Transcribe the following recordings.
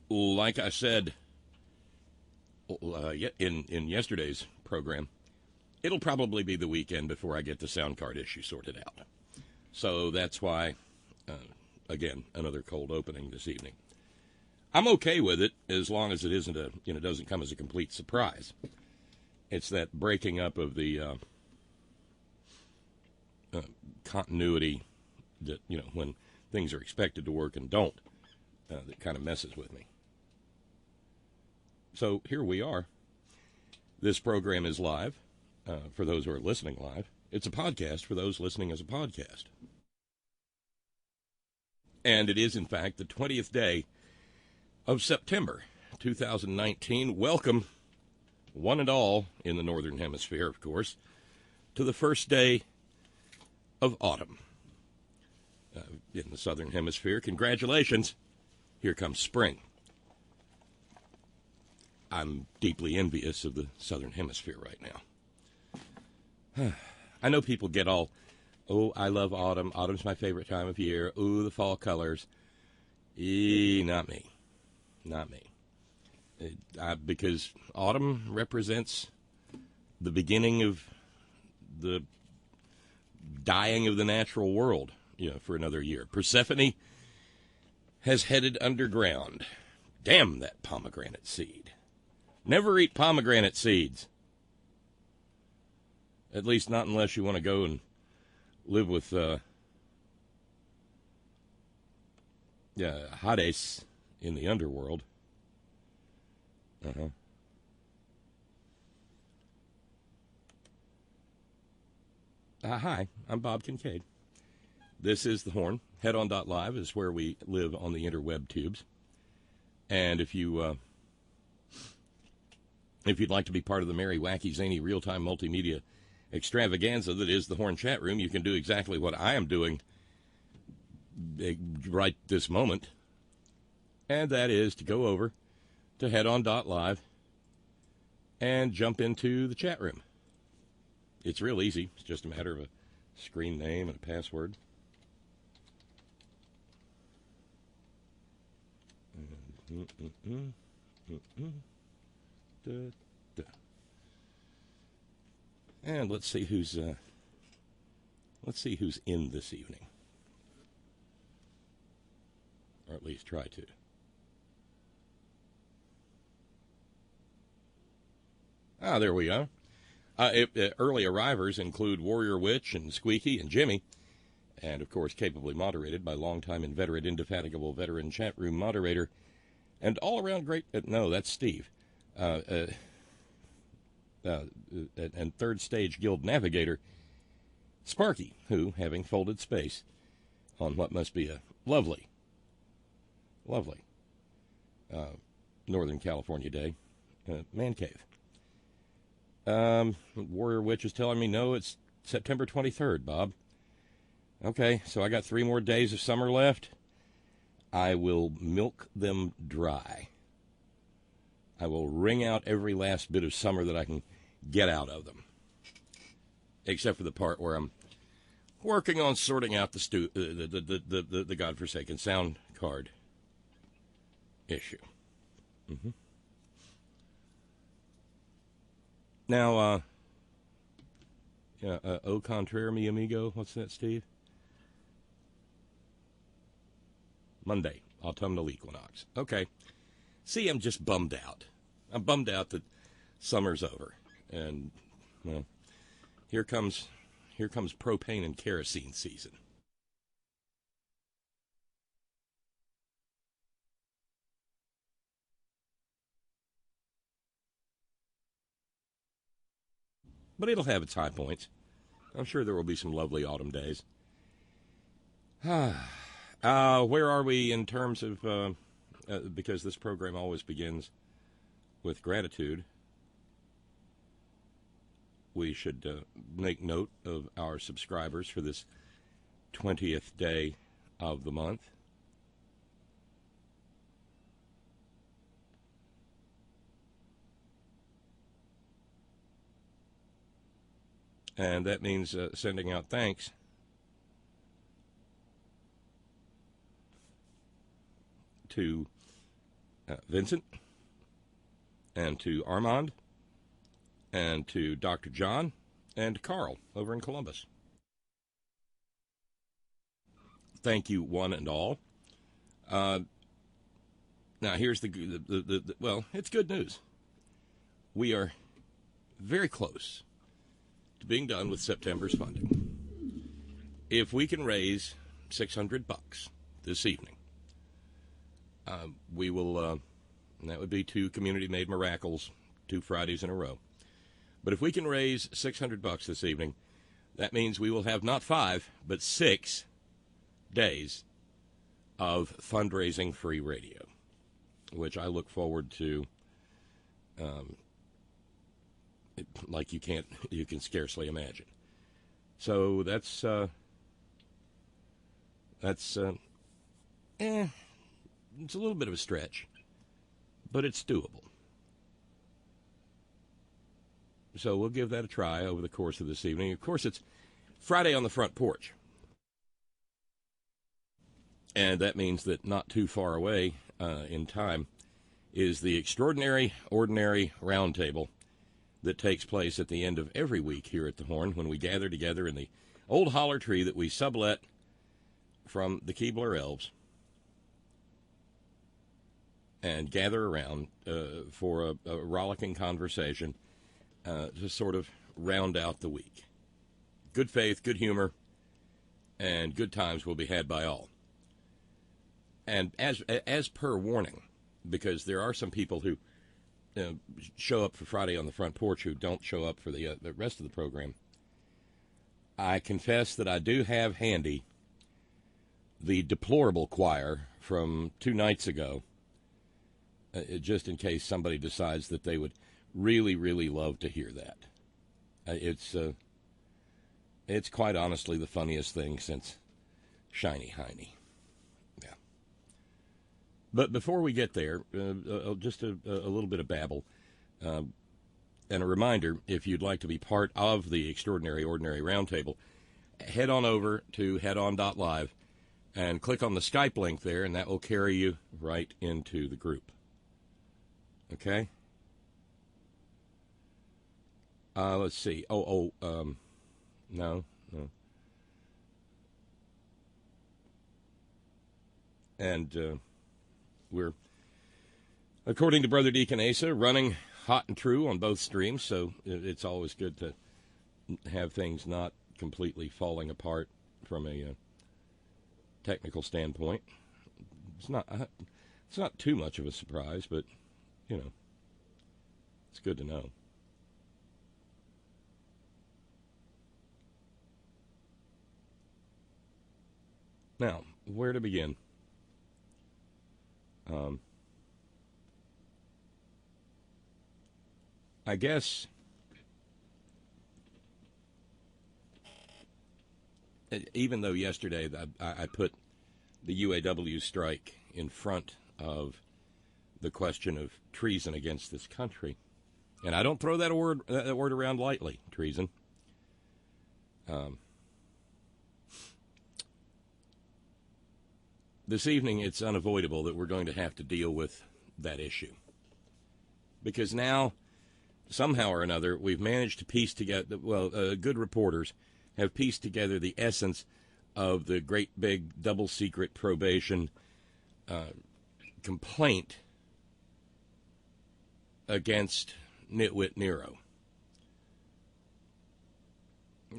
like I said in yesterday's program, it'll probably be the weekend before I get the sound card issue sorted out. So that's why, again, another cold opening this evening. I'm okay with it as long as it isn't doesn't come as a complete surprise. It's that breaking up of the continuity that, when things are expected to work and don't, that kind of messes with me. So here we are. This program is live for those who are listening live. It's a podcast for those listening as a podcast. And it is, in fact, the 20th day of September 2019. Welcome, one and all, in the Northern Hemisphere, of course, to the first day of autumn. In the Southern Hemisphere, congratulations. Here comes spring. I'm deeply envious of the Southern Hemisphere right now. I know people get all, oh, I love autumn. Autumn's my favorite time of year. Ooh, the fall colors. Not me. Not me. Because autumn represents the beginning of the dying of the natural world, for another year. Persephone has headed underground. Damn that pomegranate seed. Never eat pomegranate seeds. At least not unless you want to go and live with Hades in the underworld. Hi, I'm Bob Kincaid. This is The Horn. Headon.live is where we live on the interweb tubes. And if you'd like to be part of the merry, wacky, zany, real-time multimedia extravaganza that is the Horn chat room, you can do exactly what I am doing right this moment. And that is to go over to headon.live and jump into the chat room. It's real easy. It's just a matter of a screen name and a password. And let's see who's in this evening, or at least try to. There we go. Early arrivers include Warrior Witch and Squeaky and Jimmy, and of course capably moderated by longtime inveterate, indefatigable veteran chat room moderator and all-around great. No, that's Steve. And third stage guild navigator Sparky, who, having folded space on what must be a lovely Northern California day, man cave. Warrior Witch is telling me, no, it's September 23rd, Bob. Okay, so I got 3 more days of summer left. I will milk them dry. I will wring out every last bit of summer that I can get out of them. Except for the part where I'm working on sorting out the godforsaken sound card issue. Now, au contraire, mi amigo. What's that, Steve? Monday, autumnal equinox. Okay. See, I'm just bummed out. I'm bummed out that summer's over. And, well, here comes propane and kerosene season. But it'll have its high points. I'm sure there will be some lovely autumn days. Where are we in terms of, because this program always begins with gratitude, we should make note of our subscribers for this 20th day of the month. And that means sending out thanks to Vincent, and to Armand, and to Dr. John, and Carl over in Columbus. Thank you, one and all. Now, here's well, it's good news. We are very close to being done with September's funding. If we can raise $600 this evening, we will, and that would be 2 community-made miracles, 2 Fridays in a row. But if we can raise $600 this evening, that means we will have not 5, but 6 days of fundraising free radio, which I look forward to like you can scarcely imagine. So it's a little bit of a stretch, but it's doable. So we'll give that a try over the course of this evening. Of course, it's Friday on the Front Porch. And that means that not too far away in time is the Extraordinary Ordinary Roundtable that takes place at the end of every week here at the Horn when we gather together in the old holler tree that we sublet from the Keebler Elves and gather around for a rollicking conversation to sort of round out the week. Good faith, good humor, and good times will be had by all. And as per warning, because there are some people who show up for Friday on the Front Porch who don't show up for the rest of the program, I confess that I do have handy the deplorable choir from 2 nights ago, just in case somebody decides that they would really, really love to hear that. It's quite honestly the funniest thing since Shiny Heiny. Yeah. But before we get there, just a little bit of babble. And a reminder, if you'd like to be part of the Extraordinary Ordinary Roundtable, head on over to headon.live and click on the Skype link there, and that will carry you right into the group. Okay? Let's see. No. And we're, according to Brother Deacon Asa, running hot and true on both streams, so it's always good to have things not completely falling apart from a technical standpoint. It's not too much of a surprise, but, it's good to know. Now, where to begin? I guess even though yesterday I put the UAW strike in front of the question of treason against this country, and I don't throw that word around lightly, treason. This evening, it's unavoidable that we're going to have to deal with that issue. Because now, somehow or another, we've managed to piece together, good reporters have pieced together the essence of the great big double secret probation complaint against Nitwit Nero.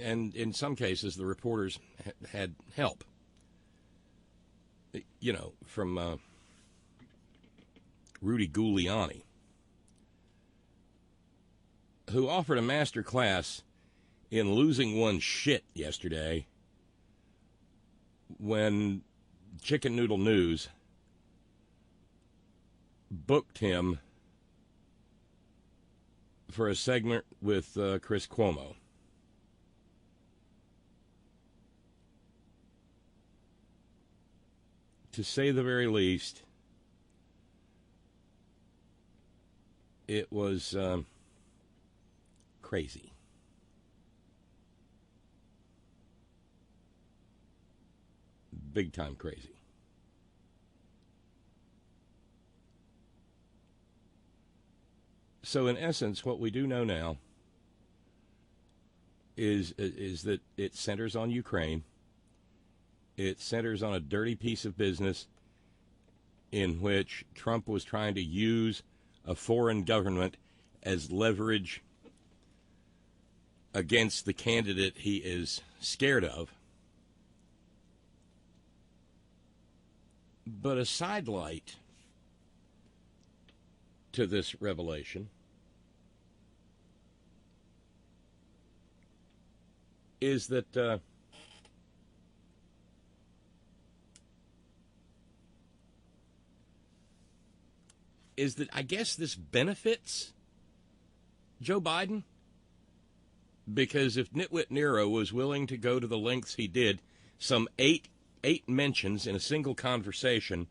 And in some cases, the reporters had help. From Rudy Giuliani, who offered a master class in losing one's shit yesterday when Chicken Noodle News booked him for a segment with Chris Cuomo. To say the very least, it was crazy. Big time crazy. So in essence, what we do know now is that it centers on Ukraine. It centers on a dirty piece of business in which Trump was trying to use a foreign government as leverage against the candidate he is scared of. But a sidelight to this revelation is that I guess this benefits Joe Biden, because if Nitwit Nero was willing to go to the lengths he did, some eight mentions in a single conversation,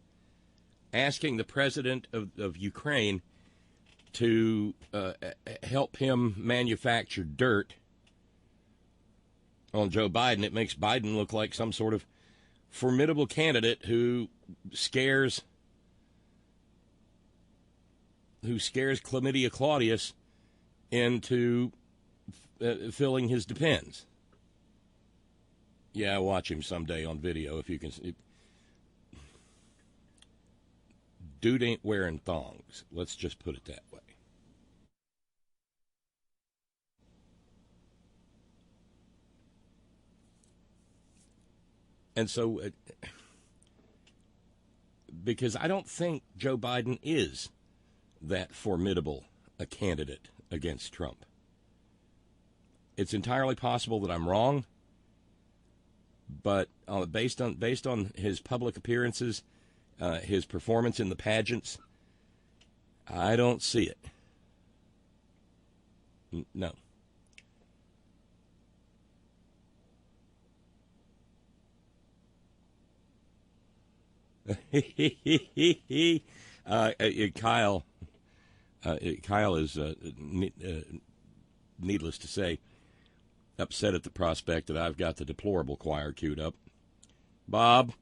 asking the president of Ukraine to help him manufacture dirt on Joe Biden, it makes Biden look like some sort of formidable candidate who scares Chlaymydia Claudius into filling his depends. Yeah, watch him someday on video if you can. Dude ain't wearing thongs. Let's just put it that way. And so, because I don't think Joe Biden is that formidable a candidate against Trump. It's entirely possible that I'm wrong, but based on his public appearances, his performance in the pageants, I don't see it. No. Kyle is, needless to say, upset at the prospect that I've got the deplorable choir queued up. Bob,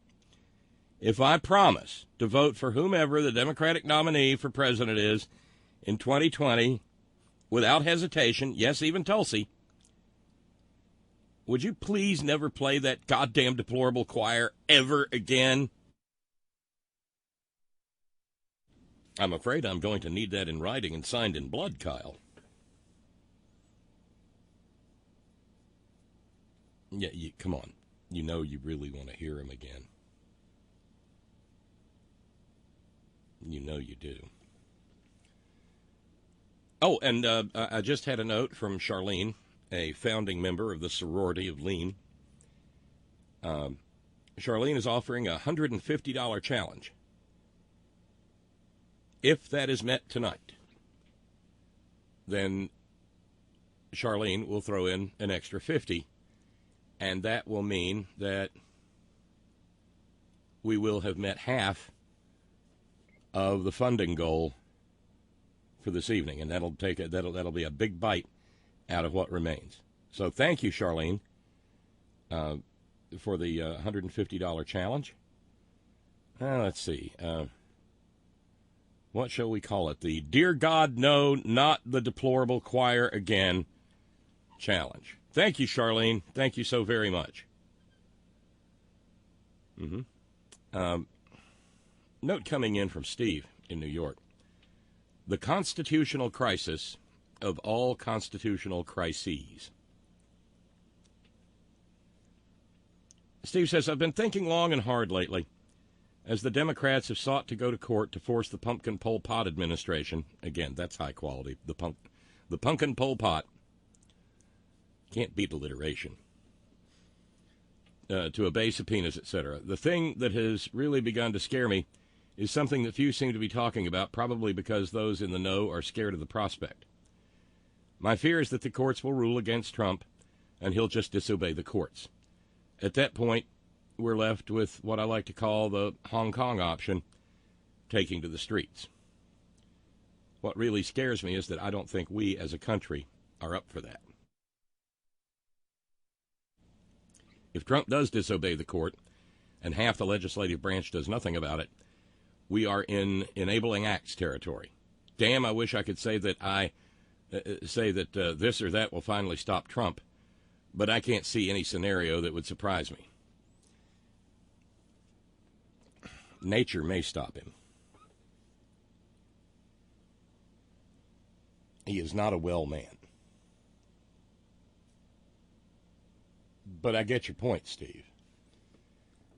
if I promise to vote for whomever the Democratic nominee for president is in 2020 without hesitation, yes, even Tulsi, would you please never play that goddamn deplorable choir ever again? I'm afraid I'm going to need that in writing and signed in blood, Kyle. Yeah, come on. You know you really want to hear him again. You know you do. Oh, and I just had a note from Charlene, a founding member of the sorority of Lean. Charlene is offering a $150 challenge. If that is met tonight, then Charlene will throw in an extra $50, and that will mean that we will have met half of the funding goal for this evening, and that'll be a big bite out of what remains. So thank you, Charlene, for the $150 challenge. Let's see. What shall we call it? The Dear God, No, Not the Deplorable Choir Again challenge. Thank you, Charlene. Thank you so very much. Note coming in from Steve in New York. The constitutional crisis of all constitutional crises. Steve says, I've been thinking long and hard lately as the Democrats have sought to go to court to force the Pumpkin Pol Pot administration, again, that's high quality, the Pumpkin Pol Pot, can't beat alliteration, to obey subpoenas, etc. The thing that has really begun to scare me is something that few seem to be talking about, probably because those in the know are scared of the prospect. My fear is that the courts will rule against Trump, and he'll just disobey the courts. At that point, we're left with what I like to call the Hong Kong option, taking to the streets. What really scares me is that I don't think we as a country are up for that. If Trump does disobey the court, and half the legislative branch does nothing about it, we are in enabling acts territory. damn, I wish I could say that this or that will finally stop Trump, but I can't see any scenario that would surprise me. Nature may stop him. He is not a well man. But I get your point, Steve.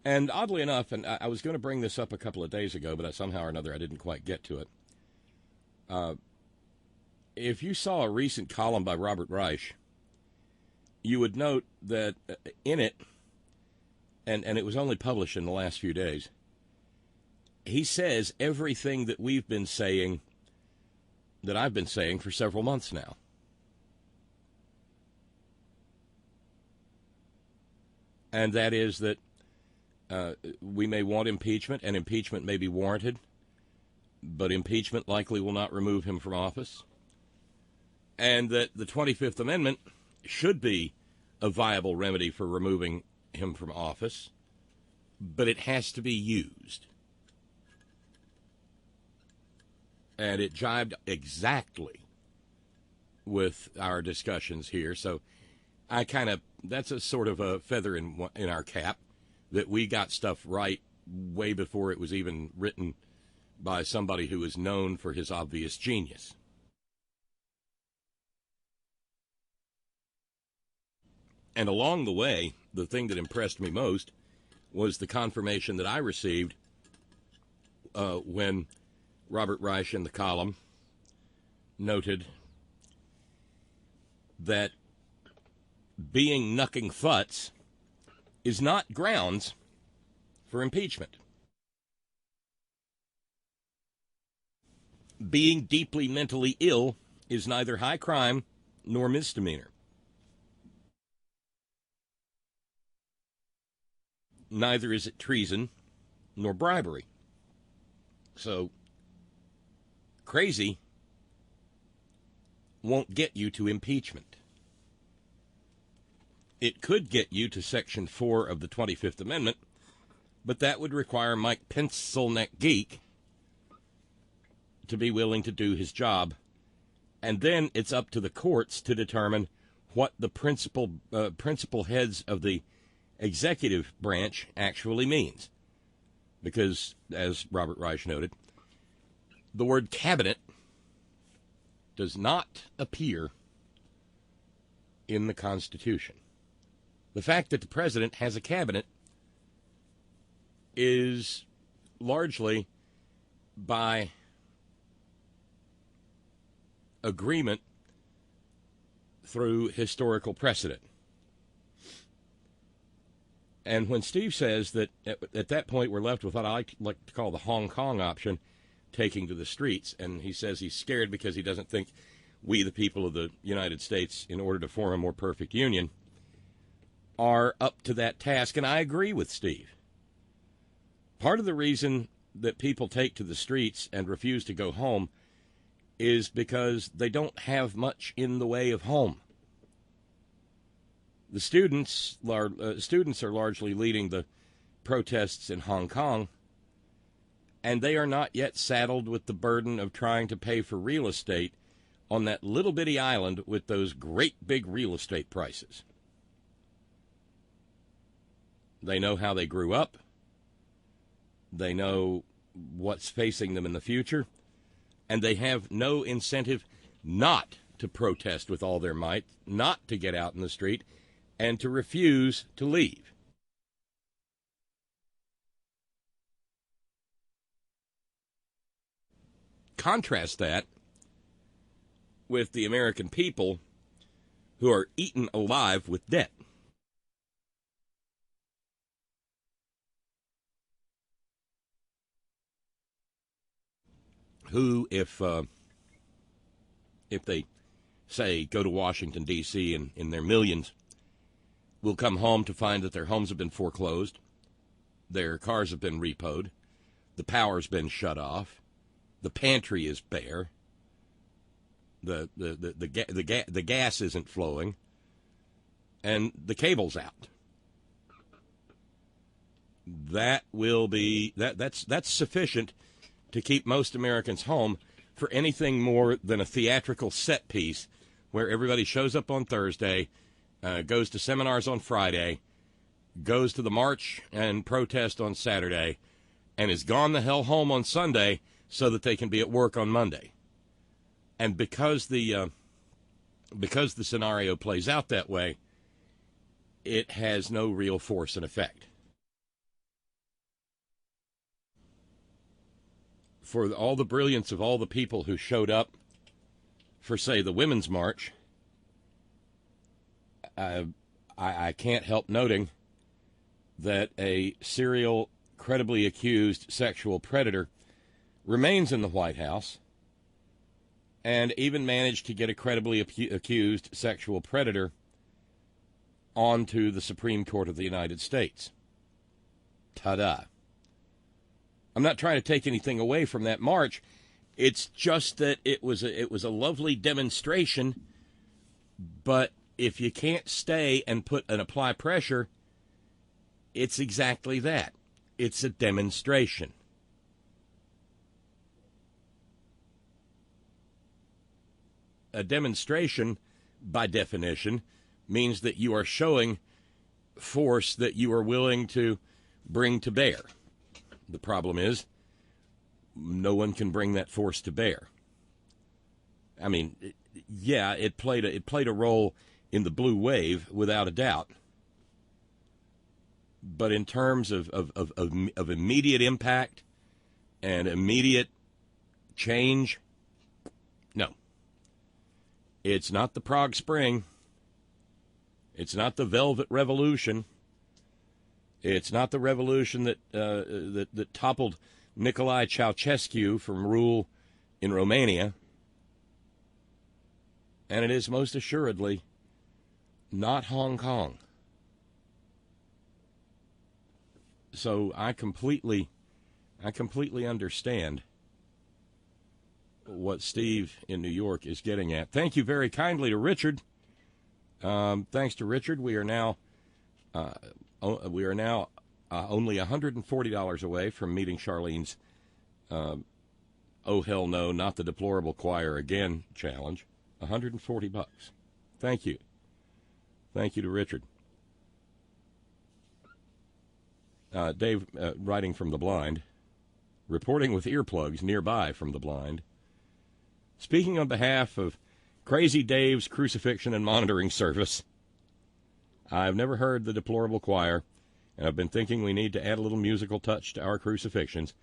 And oddly enough, and I was going to bring this up a couple of days ago, but somehow or another I didn't quite get to it. If you saw a recent column by Robert Reich, you would note that in it, and it was only published in the last few days, he says everything that we've been saying, that I've been saying for several months now. And that is that we may want impeachment, and impeachment may be warranted, but impeachment likely will not remove him from office. And that the 25th Amendment should be a viable remedy for removing him from office, but it has to be used. And it jibed exactly with our discussions here. So that's a sort of a feather in our cap that we got stuff right way before it was even written by somebody who is known for his obvious genius. And along the way, the thing that impressed me most was the confirmation that I received when Robert Reich in the column noted that being knucking futs is not grounds for impeachment. Being deeply mentally ill is neither high crime nor misdemeanor. Neither is it treason nor bribery. So, crazy won't get you to impeachment. It could get you to Section 4 of the 25th Amendment, but that would require Mike Pencilneck Geek to be willing to do his job. And then it's up to the courts to determine what the principal heads of the executive branch actually means. Because, as Robert Reich noted, the word cabinet does not appear in the Constitution. The fact that the president has a cabinet is largely by agreement through historical precedent. And when Steve says that at that point we're left with what I like to call the Hong Kong option, taking to the streets, and he says he's scared because he doesn't think we, the people of the United States, in order to form a more perfect union, are up to that task, and I agree with Steve. Part of the reason that people take to the streets and refuse to go home is because they don't have much in the way of home. The students are largely leading the protests in Hong Kong, and they are not yet saddled with the burden of trying to pay for real estate on that little bitty island with those great big real estate prices. They know how they grew up. They know what's facing them in the future, and they have no incentive not to protest with all their might, not to get out in the street, and to refuse to leave. Contrast that with the American people who are eaten alive with debt. Who, if they, say, go to Washington, D.C. and in their millions, will come home to find that their homes have been foreclosed, their cars have been repoed, the power's been shut off, the pantry is bare, the gas isn't flowing, and the cable's out. That's sufficient to keep most Americans home for anything more than a theatrical set piece where everybody shows up on Thursday, goes to seminars on Friday, goes to the march and protest on Saturday, and is gone the hell home on Sunday so that they can be at work on Monday. And because the scenario plays out that way, it has no real force and effect. For all the brilliance of all the people who showed up for, say, the Women's March, I can't help noting that a serial, credibly accused sexual predator remains in the White House and even managed to get a credibly accused sexual predator onto the Supreme Court of the United States. Ta-da. I'm not trying to take anything away from that march. It's just that it was a lovely demonstration, but if you can't stay and apply pressure, it's exactly that. It's a demonstration. A demonstration, by definition, means that you are showing force that you are willing to bring to bear. The problem is, no one can bring that force to bear. I mean, yeah, it played a role in the blue wave, without a doubt. But in terms of immediate impact and immediate change, no. It's not the Prague Spring. It's not the Velvet Revolution. It's not the revolution that toppled Nicolae Ceausescu from rule in Romania. And it is most assuredly not Hong Kong. So I completely understand what Steve in New York is getting at. Thank you very kindly to Richard. Thanks to Richard, we are now only $140 away from meeting Charlene's "Oh hell no, not the deplorable choir again" challenge. $140. Thank you. Thank you to Richard. Dave, writing from the blind, reporting with earplugs nearby from the blind. Speaking on behalf of Crazy Dave's Crucifixion and Monitoring Service, I've never heard the deplorable choir, and I've been thinking we need to add a little musical touch to our crucifixions.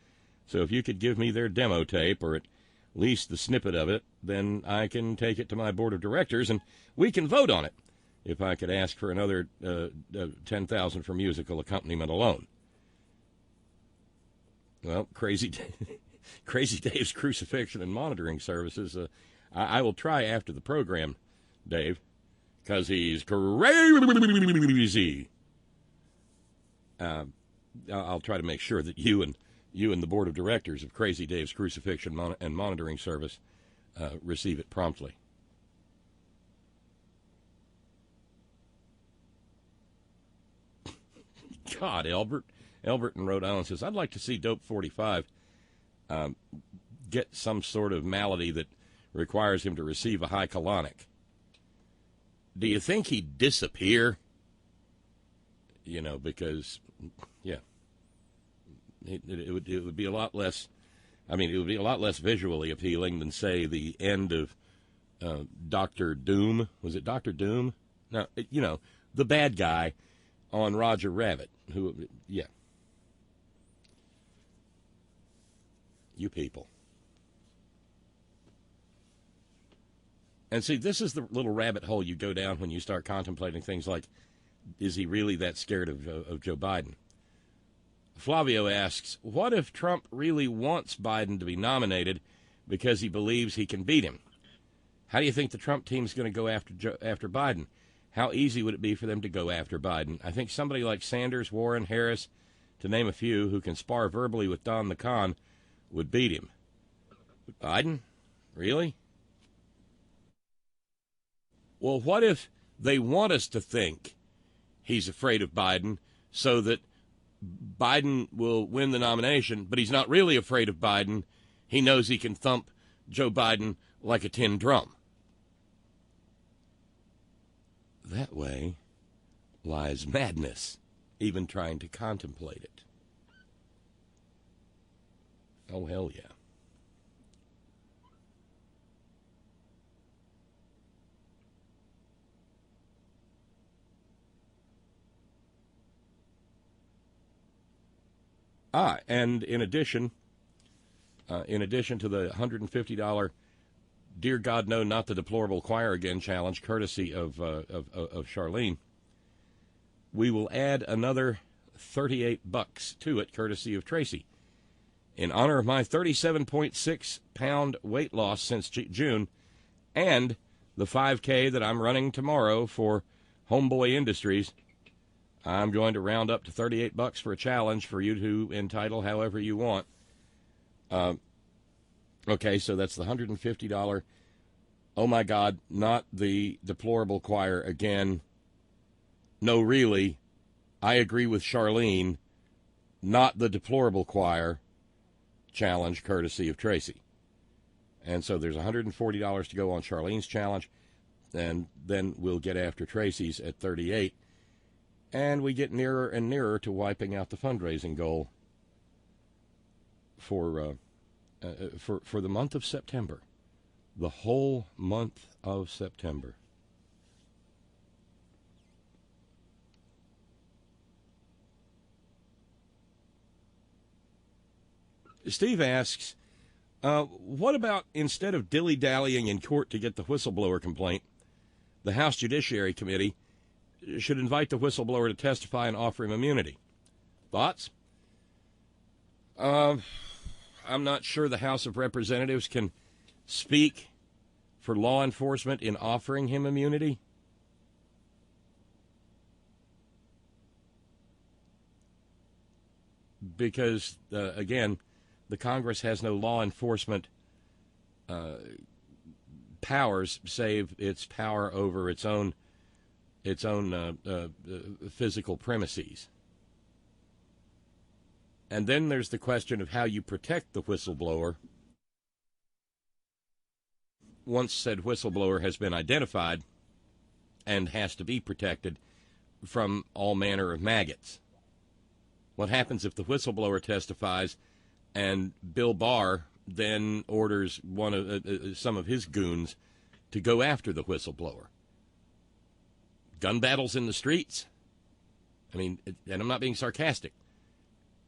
So if you could give me their demo tape, or at least the snippet of it, then I can take it to my board of directors, and we can vote on it. If I could ask for another $10,000 for musical accompaniment alone. Well, Crazy Dave's Crucifixion and Monitoring Services. I will try after the program, Dave, because he's crazy. I'll try to make sure that you and the board of directors of Crazy Dave's Crucifixion and Monitoring Service receive it promptly. God, Albert in Rhode Island says, I'd like to see Dope 45 get some sort of malady that requires him to receive a high colonic. Do you think he'd disappear? You know, because, yeah, it would be a lot less, it would be a lot less visually appealing than, say, the end of Dr. Doom. Was it Dr. Doom? No, the bad guy on Roger Rabbit, who, yeah. You people. And see, this is the little rabbit hole you go down when you start contemplating things like, is he really that scared of Joe Biden? Flavio asks, what if Trump really wants Biden to be nominated because he believes he can beat him? How do you think the Trump team is going to go after Biden? How easy would it be for them to go after Biden? I think somebody like Sanders, Warren, Harris, to name a few, who can spar verbally with Don the Con, would beat him. Biden? Really? Well, what if they want us to think he's afraid of Biden so that Biden will win the nomination, but he's not really afraid of Biden. He knows he can thump Joe Biden like a tin drum. That way lies madness, even trying to contemplate it. Oh, hell yeah. And in addition to the $150, Dear God, No, Not the Deplorable Choir Again challenge, courtesy of Charlene, we will add another $38 to it, courtesy of Tracy. In honor of my 37.6-pound weight loss since June and the 5K that I'm running tomorrow for Homeboy Industries, I'm going to round up to $38 for a challenge for you to entitle however you want. Okay, so that's the $150. Oh, my God, not the deplorable choir again. No, really, I agree with Charlene, not the deplorable choir challenge, courtesy of Tracy. And so there's $140 to go on Charlene's challenge, and then we'll get after Tracy's at $38. And we get nearer and nearer to wiping out the fundraising goal for the month of September, the whole month of September. Steve asks, what about instead of dilly-dallying in court to get the whistleblower complaint, the House Judiciary Committee should invite the whistleblower to testify and offer him immunity? Thoughts? I'm not sure the House of Representatives can speak for law enforcement in offering him immunity. Because, again, the Congress has no law enforcement powers save its power over its own physical premises. And then there's the question of how you protect the whistleblower once said whistleblower has been identified and has to be protected from all manner of maggots. What happens if the whistleblower testifies and Bill Barr then orders some of his goons to go after the whistleblower? Gun battles in the streets? I mean, and I'm not being sarcastic.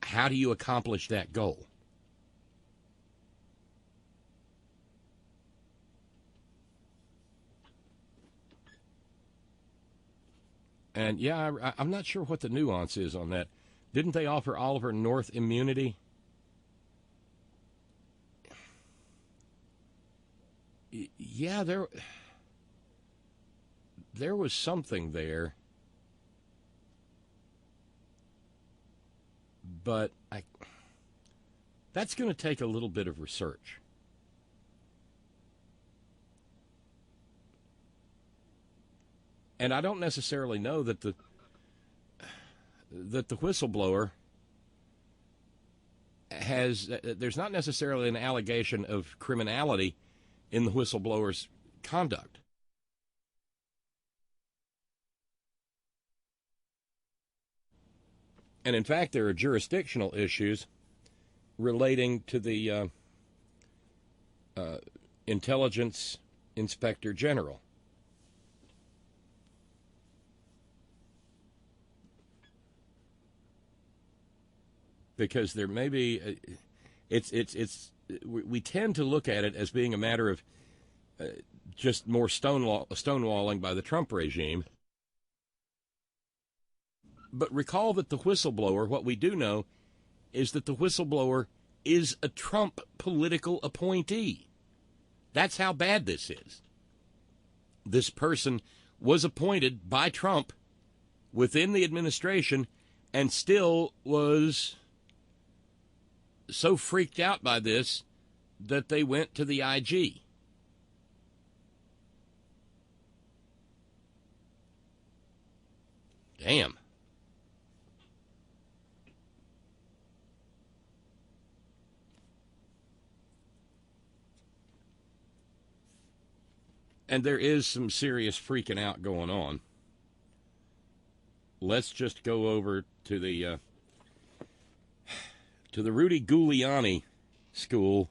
How do you accomplish that goal? And, yeah, I'm not sure what the nuance is on that. Didn't they offer Oliver North immunity? Yeah, there was something there. But that's going to take a little bit of research. And I don't necessarily know that the whistleblower there's not necessarily an allegation of criminality in the whistleblower's conduct. And in fact, there are jurisdictional issues relating to the Intelligence Inspector General. Because there may be, we tend to look at it as being a matter of just more stonewalling by the Trump regime. But recall that the whistleblower, what we do know, is that the whistleblower is a Trump political appointee. That's how bad this is. This person was appointed by Trump within the administration and still was so freaked out by this that they went to the IG. Damn. and there is some serious freaking out going on, let's just go over to the Rudy Giuliani school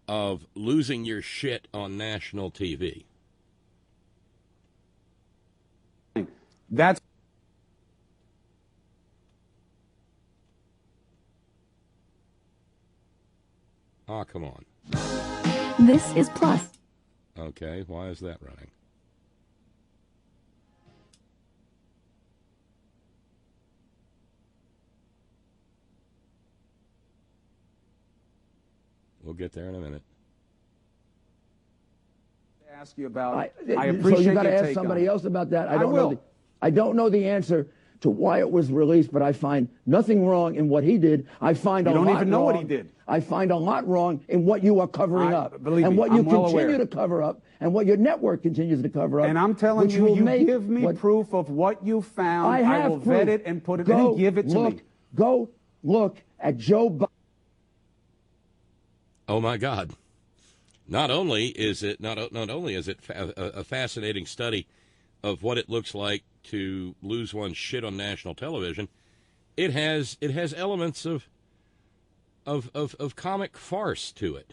of losing your shit on national TV. That's oh, come on. This is Plus. Okay, why is that running? We'll get there in a minute. Ask you about. I So appreciate you got to your ask take somebody on it. else about that. I will. I don't know the answer to why it was released, but I find nothing wrong in what he did. I find You a don't lot even know wrong. what he did. I find a lot wrong in what you are covering up, believe and me, what you I'm well continue aware. to cover up, and what your network continues to cover up. And I'm telling which you, will you make give me what, proof of what you found. I have will proof. vet it and put it Go and give it to look, me. Go look at Joe Biden. Oh my God! Not only is it a fascinating study of what it looks like to lose one's shit on national television, it has elements of comic farce to it.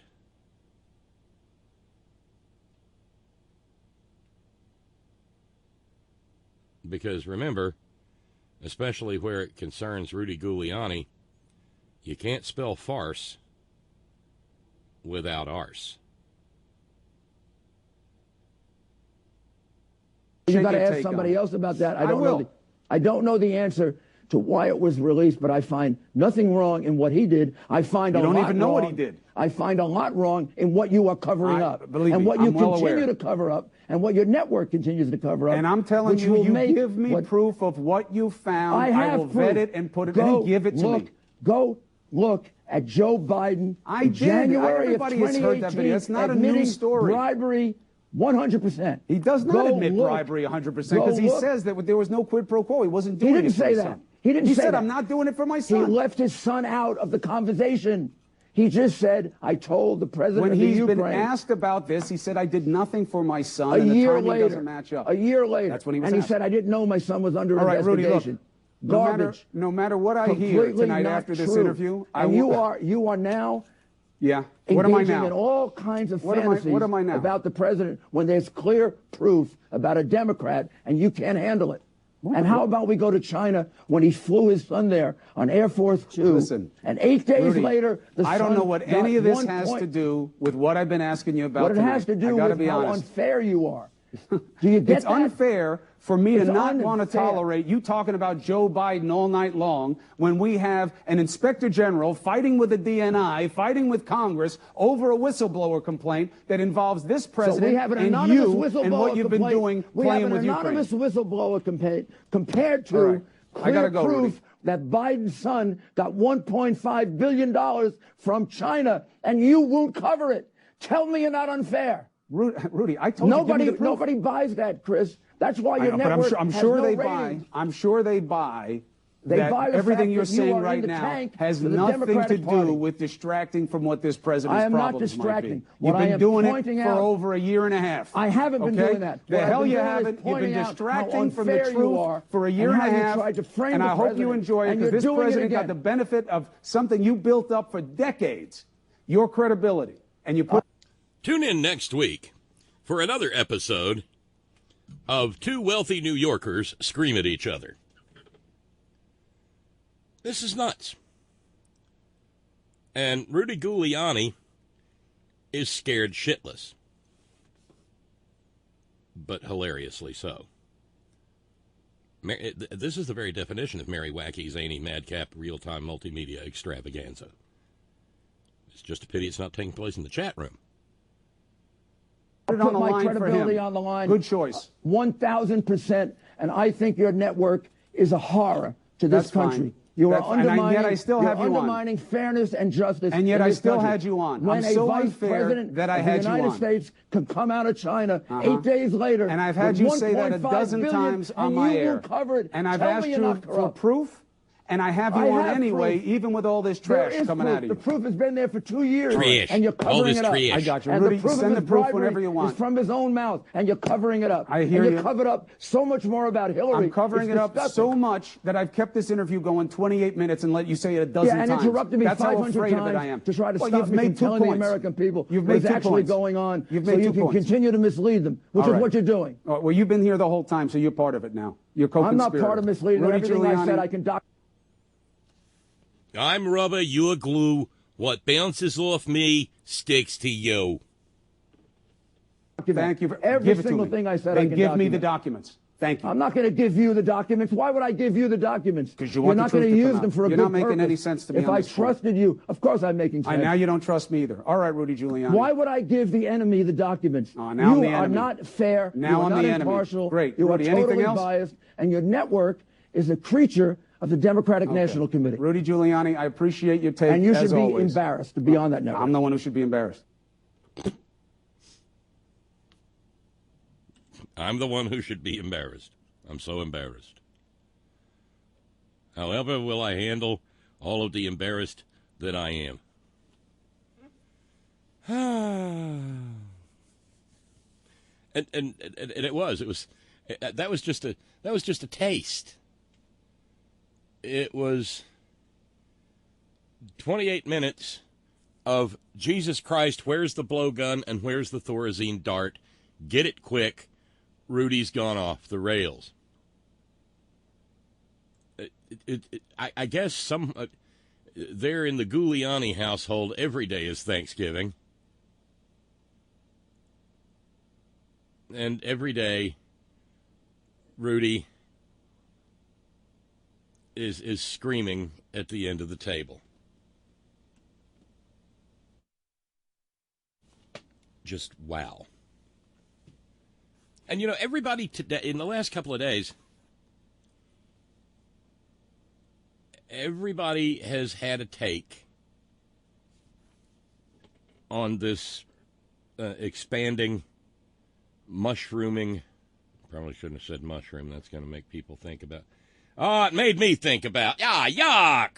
Because remember, especially where it concerns Rudy Giuliani, you can't spell farce without arse. You got to ask somebody else about that. I don't know the answer to why it was released, but I find nothing wrong in what he did. I find You a lot don't even know wrong. what he did. I find a lot wrong in what you are covering up, believe and me, what you I'm well continue aware. to cover up, and what your network continues to cover up. And I'm telling which you, will you make give me what, proof of what you found. I will vet it and put it and give it to me. Go look at Joe Biden. I in did. January Everybody of has 2018, heard that video. It's not a admitting news story. Bribery 100%. He does not admit bribery 100% because he says that there was no quid pro quo. He wasn't doing it for his son. He didn't say said, that. I'm not doing it for my son. He left his son out of the conversation. He just said, I told the president When of the he's Ukraine. been asked about this, he said, I did nothing for my son, a and the year timing later, doesn't match up. A year later. That's when he was and asked. he said, I didn't know my son was under All right, Rudy, investigation. look, Garbage. no matter what I hear Completely tonight not after this true. interview, and you are now yeah. What am I engaging now? in all kinds of What fantasies am I now? about the president when there's clear proof about a Democrat and you can't handle it. And how about we go to China when he flew his son there on Air Force Two? Listen, and 8 days Rudy, later, the I don't son know what got any of this 1 has point. to do with what I've been asking you about What it tonight. has to I do gotta with be how honest. unfair you are. Do you get It's that? unfair for me to It's not want to unfair. tolerate you talking about Joe Biden all night long when we have an inspector general fighting with the DNI, fighting with Congress over a whistleblower complaint that involves this president So we have an and anonymous you whistleblower and what you've been doing we playing have an with anonymous Ukraine. whistleblower compared to All right. I clear gotta go, proof Rudy. that Biden's son got $1.5 billion from China, and you won't cover it. Tell me you're not unfair. Rudy, I told you, give me the proof. Nobody buys that, Chris. That's why I your know, network but I'm has sure no they ratings. buy. I'm sure they buy. They that buy the everything fact you're that you saying are in right the now tank has for the nothing to Democratic Party. do with distracting from what this president's I am not problems distracting. might be. What You've I been am doing it pointing for out- over a year and a half. I haven't been okay? doing that. The What I've hell been you doing is haven't. You've been pointing out how distracting from the unfair you truth are for a year and and a how you half. tried to frame and the I hope you president, enjoy it and because you're this doing it president got again. the benefit of something you built up for decades, your credibility, and you put. Tune in next week for another episode of two wealthy New Yorkers scream at each other. This is nuts. And Rudy Giuliani is scared shitless. But hilariously so. This is the very definition of Mary Wacky, Zany, Madcap, real-time multimedia extravaganza. It's just a pity it's not taking place in the chat room. I put my credibility on the line. Good choice. 1,000%. And I think your network is a horror to this That's country. fine. You are That's fine. And undermining, yet I still have you on. undermining fairness and justice. And yet in I this still country. had you on. When I'm a so vice unfair president that I of had the you United on. States can come out of China 8 days later. And I've had with you say that a 1.5 dozen billion, times on and my you air. will cover it. And I've Tell asked me you're you not for corrupt. proof. and I have you on anyway, even with all this trash coming out of you. The proof has been there for 2 years, Trish. and you're covering it up. Trish. I got you. And Rudy, the proof send of the his proof bribery whenever you want. is from his own mouth, and you're covering it up. I hear and you. You covered up so much more about Hillary. I'm covering It's it up disgusting. so much that I've kept this interview going 28 minutes and let you say it a dozen times. Yeah, and interrupted me That's how 500 afraid times of it I am. to try to Well, stop you've me made from 2 telling the points. American people You've made what's 2 actually points. going on, You've so made you 2 can points. continue to mislead them, which All is right. what you're doing. All right, well, you've been here the whole time, so you're part of it now. You're I'm co-conspirator. not part of misleading. Rudy Everything I Giuliani. said, I can document. I'm rubber, you're glue. What bounces off me sticks to you. Thank you for every give it to single me. thing I said. Then I can give me document. the documents. Thank you. I'm not going to give you the documents. Why would I give you the documents? Because you want You're the not going truth to to come use out. them for a You're good not making purpose. any sense to me If on I this point. trusted you, of course I'm making sense. Now you don't trust me either. All right, Rudy Giuliani. Why would I give the enemy the documents? Oh, now I'm you the are enemy. not fair. Now you are I'm not the enemy. impartial. Great. You Rudy, are totally anything else? biased, and your network is a creature of the Democratic National Committee. Rudy Giuliani, I appreciate your take. And you as should be always. embarrassed to be on that network. I'm the one who should be embarrassed. I'm the one who should be embarrassed. I'm so embarrassed. However will I handle all of the embarrassed that I am? and it was that was just a taste. It was 28 minutes of Jesus Christ, where's the blowgun and where's the Thorazine dart? Get it quick. Rudy's gone off the rails. I guess there in the Giuliani household, every day is Thanksgiving. And every day, Rudy is screaming at the end of the table. Just wow. And, everybody today, in the last couple of days, everybody has had a take on this expanding, mushrooming. Probably shouldn't have said mushroom. That's going to make people think about. Oh, it made me think about. Yuck!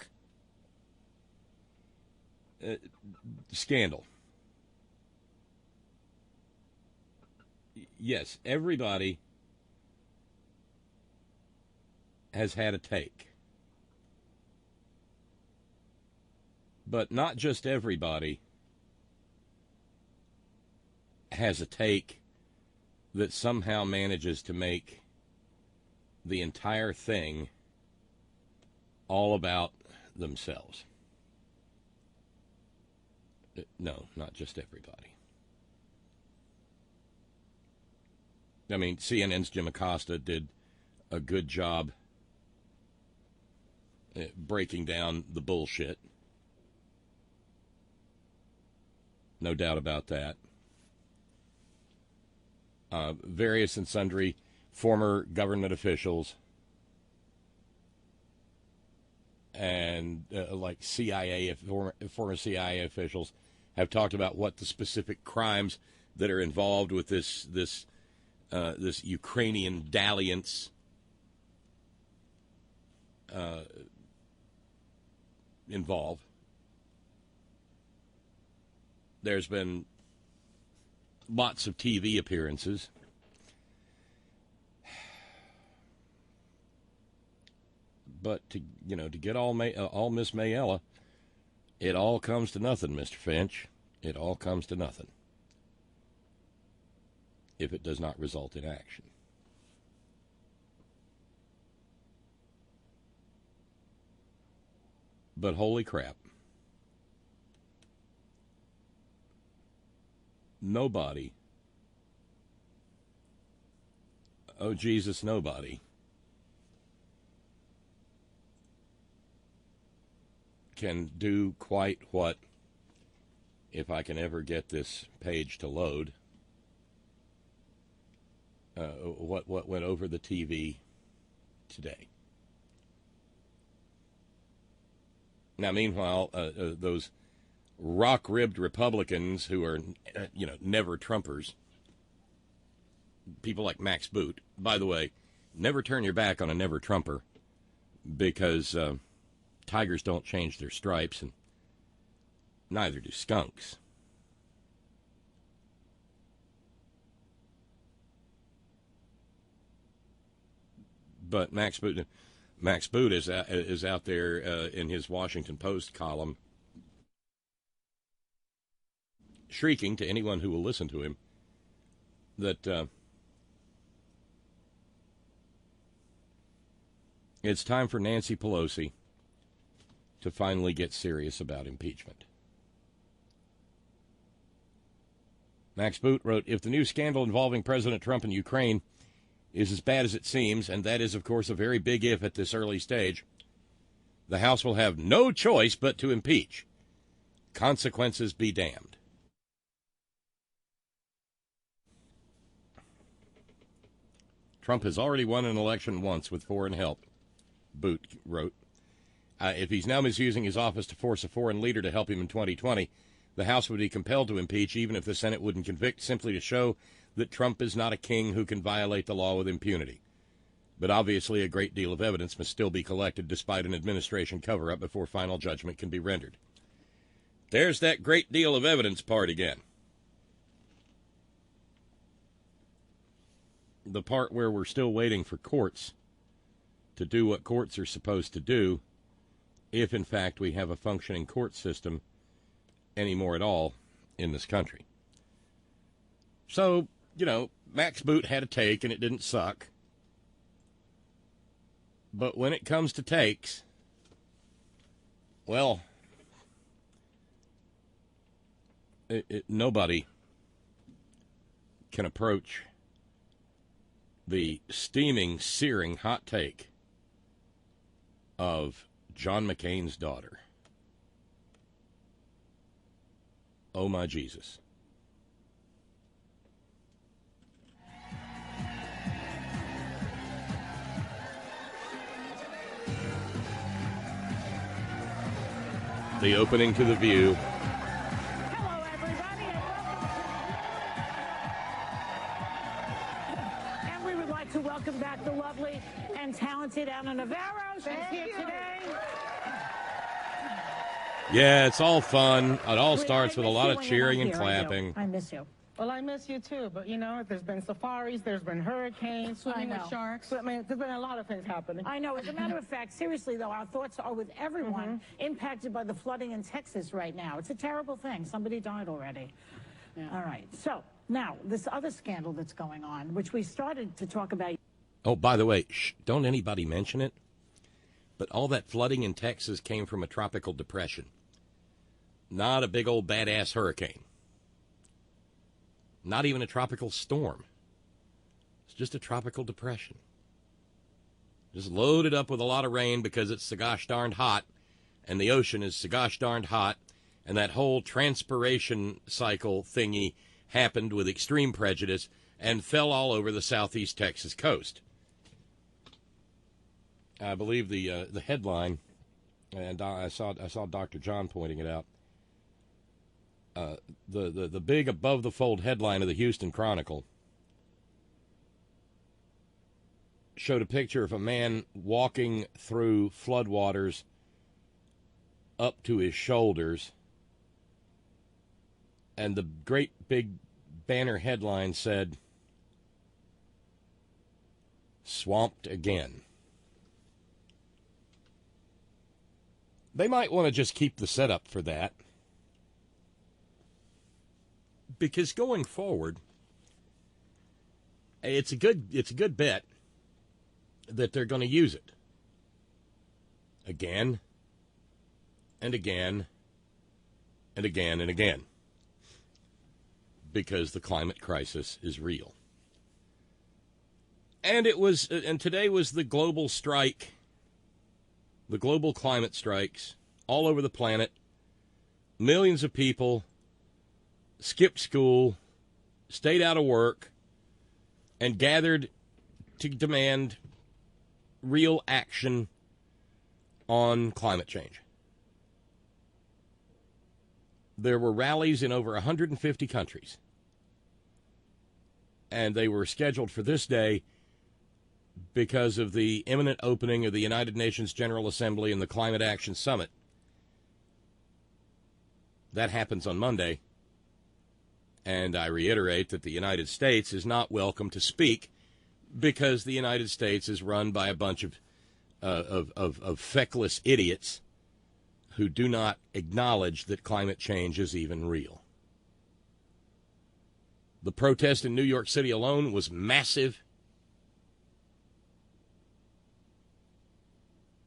Scandal. Yes, everybody has had a take. But not just everybody has a take that somehow manages to make the entire thing all about themselves. No, not just everybody. I mean, CNN's Jim Acosta did a good job breaking down the bullshit. No doubt about that. Various and sundry former government officials and like former CIA officials have talked about what the specific crimes that are involved with this Ukrainian dalliance involve. There's been lots of TV appearances. But to get all Miss Mayella, it all comes to nothing, Mr. Finch. It all comes to nothing if it does not result in action. But holy crap. Nobody, oh Jesus, nobody can do quite what, if I can ever get this page to load, what went over the TV today. Now, meanwhile, those rock-ribbed Republicans who are, never Trumpers, people like Max Boot. By the way, never turn your back on a never Trumper, because tigers don't change their stripes, and neither do skunks. But Max Boot is out there in his Washington Post column shrieking to anyone who will listen to him that it's time for Nancy Pelosi to finally get serious about impeachment. Max Boot wrote, if the new scandal involving President Trump and Ukraine is as bad as it seems, and that is, of course, a very big if at this early stage, the House will have no choice but to impeach. Consequences be damned. Trump has already won an election once with foreign help, Boot wrote. If he's now misusing his office to force a foreign leader to help him in 2020, the House would be compelled to impeach even if the Senate wouldn't convict, simply to show that Trump is not a king who can violate the law with impunity. But obviously a great deal of evidence must still be collected despite an administration cover-up before final judgment can be rendered. There's that great deal of evidence part again. The part where we're still waiting for courts to do what courts are supposed to do, if in fact we have a functioning court system anymore at all in this country. So, Max Boot had a take and it didn't suck. But when it comes to takes, well, nobody can approach the steaming, searing hot take of John McCain's daughter. Oh, my Jesus. The opening to The View. Hello, everybody. And we would like to welcome back the lovely and talented Ana Navarro. She's here today. Yeah, it's all fun. It all starts with a lot of cheering and Here, clapping. I miss you. Well, I miss you too, but there's been safaris, there's been hurricanes, swimming with sharks. I mean, there's been a lot of things happening. I know. As a matter of fact, seriously, though, our thoughts are with everyone impacted by the flooding in Texas right now. It's a terrible thing. Somebody died already. Yeah. All right. So now, this other scandal that's going on, which we started to talk about. Oh, by the way, don't anybody mention it. But all that flooding in Texas came from a tropical depression. Not a big old badass hurricane. Not even a tropical storm. It's just a tropical depression. Just loaded up with a lot of rain because it's so gosh darned hot, and the ocean is so gosh darned hot, and that whole transpiration cycle thingy happened with extreme prejudice and fell all over the southeast Texas coast. I believe the headline, and I saw Dr. John pointing it out. The big above-the-fold headline of the Houston Chronicle showed a picture of a man walking through floodwaters up to his shoulders, and the great big banner headline said, "Swamped again." They might want to just keep the setup for that. Because going forward, it's a good bet that they're going to use it again and again and again and again, because the climate crisis is real. And today was the global strike, the global climate strikes all over the planet. Millions of people skipped school, stayed out of work, and gathered to demand real action on climate change. There were rallies in over 150 countries, and they were scheduled for this day because of the imminent opening of the United Nations General Assembly and the Climate Action Summit. That happens on Monday. And I reiterate that the United States is not welcome to speak because the United States is run by a bunch of feckless idiots who do not acknowledge that climate change is even real. The protest in New York City alone was massive.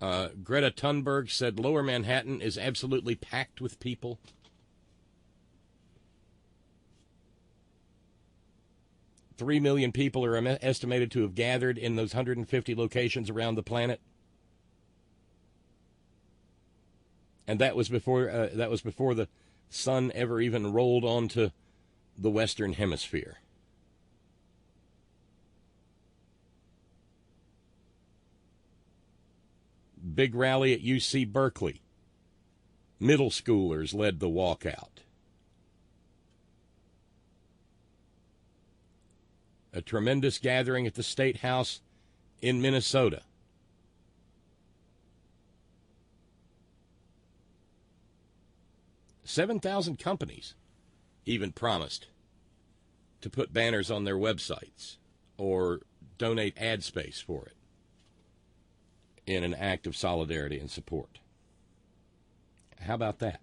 Greta Thunberg said Lower Manhattan is absolutely packed with people. $3 million people are estimated to have gathered in those 150 locations around the planet. And that was before the sun ever even rolled onto the Western Hemisphere. Big rally at UC Berkeley. Middle schoolers led the walkout. A tremendous gathering at the State House in Minnesota. $7,000 companies even promised to put banners on their websites or donate ad space for it in an act of solidarity and support. How about that?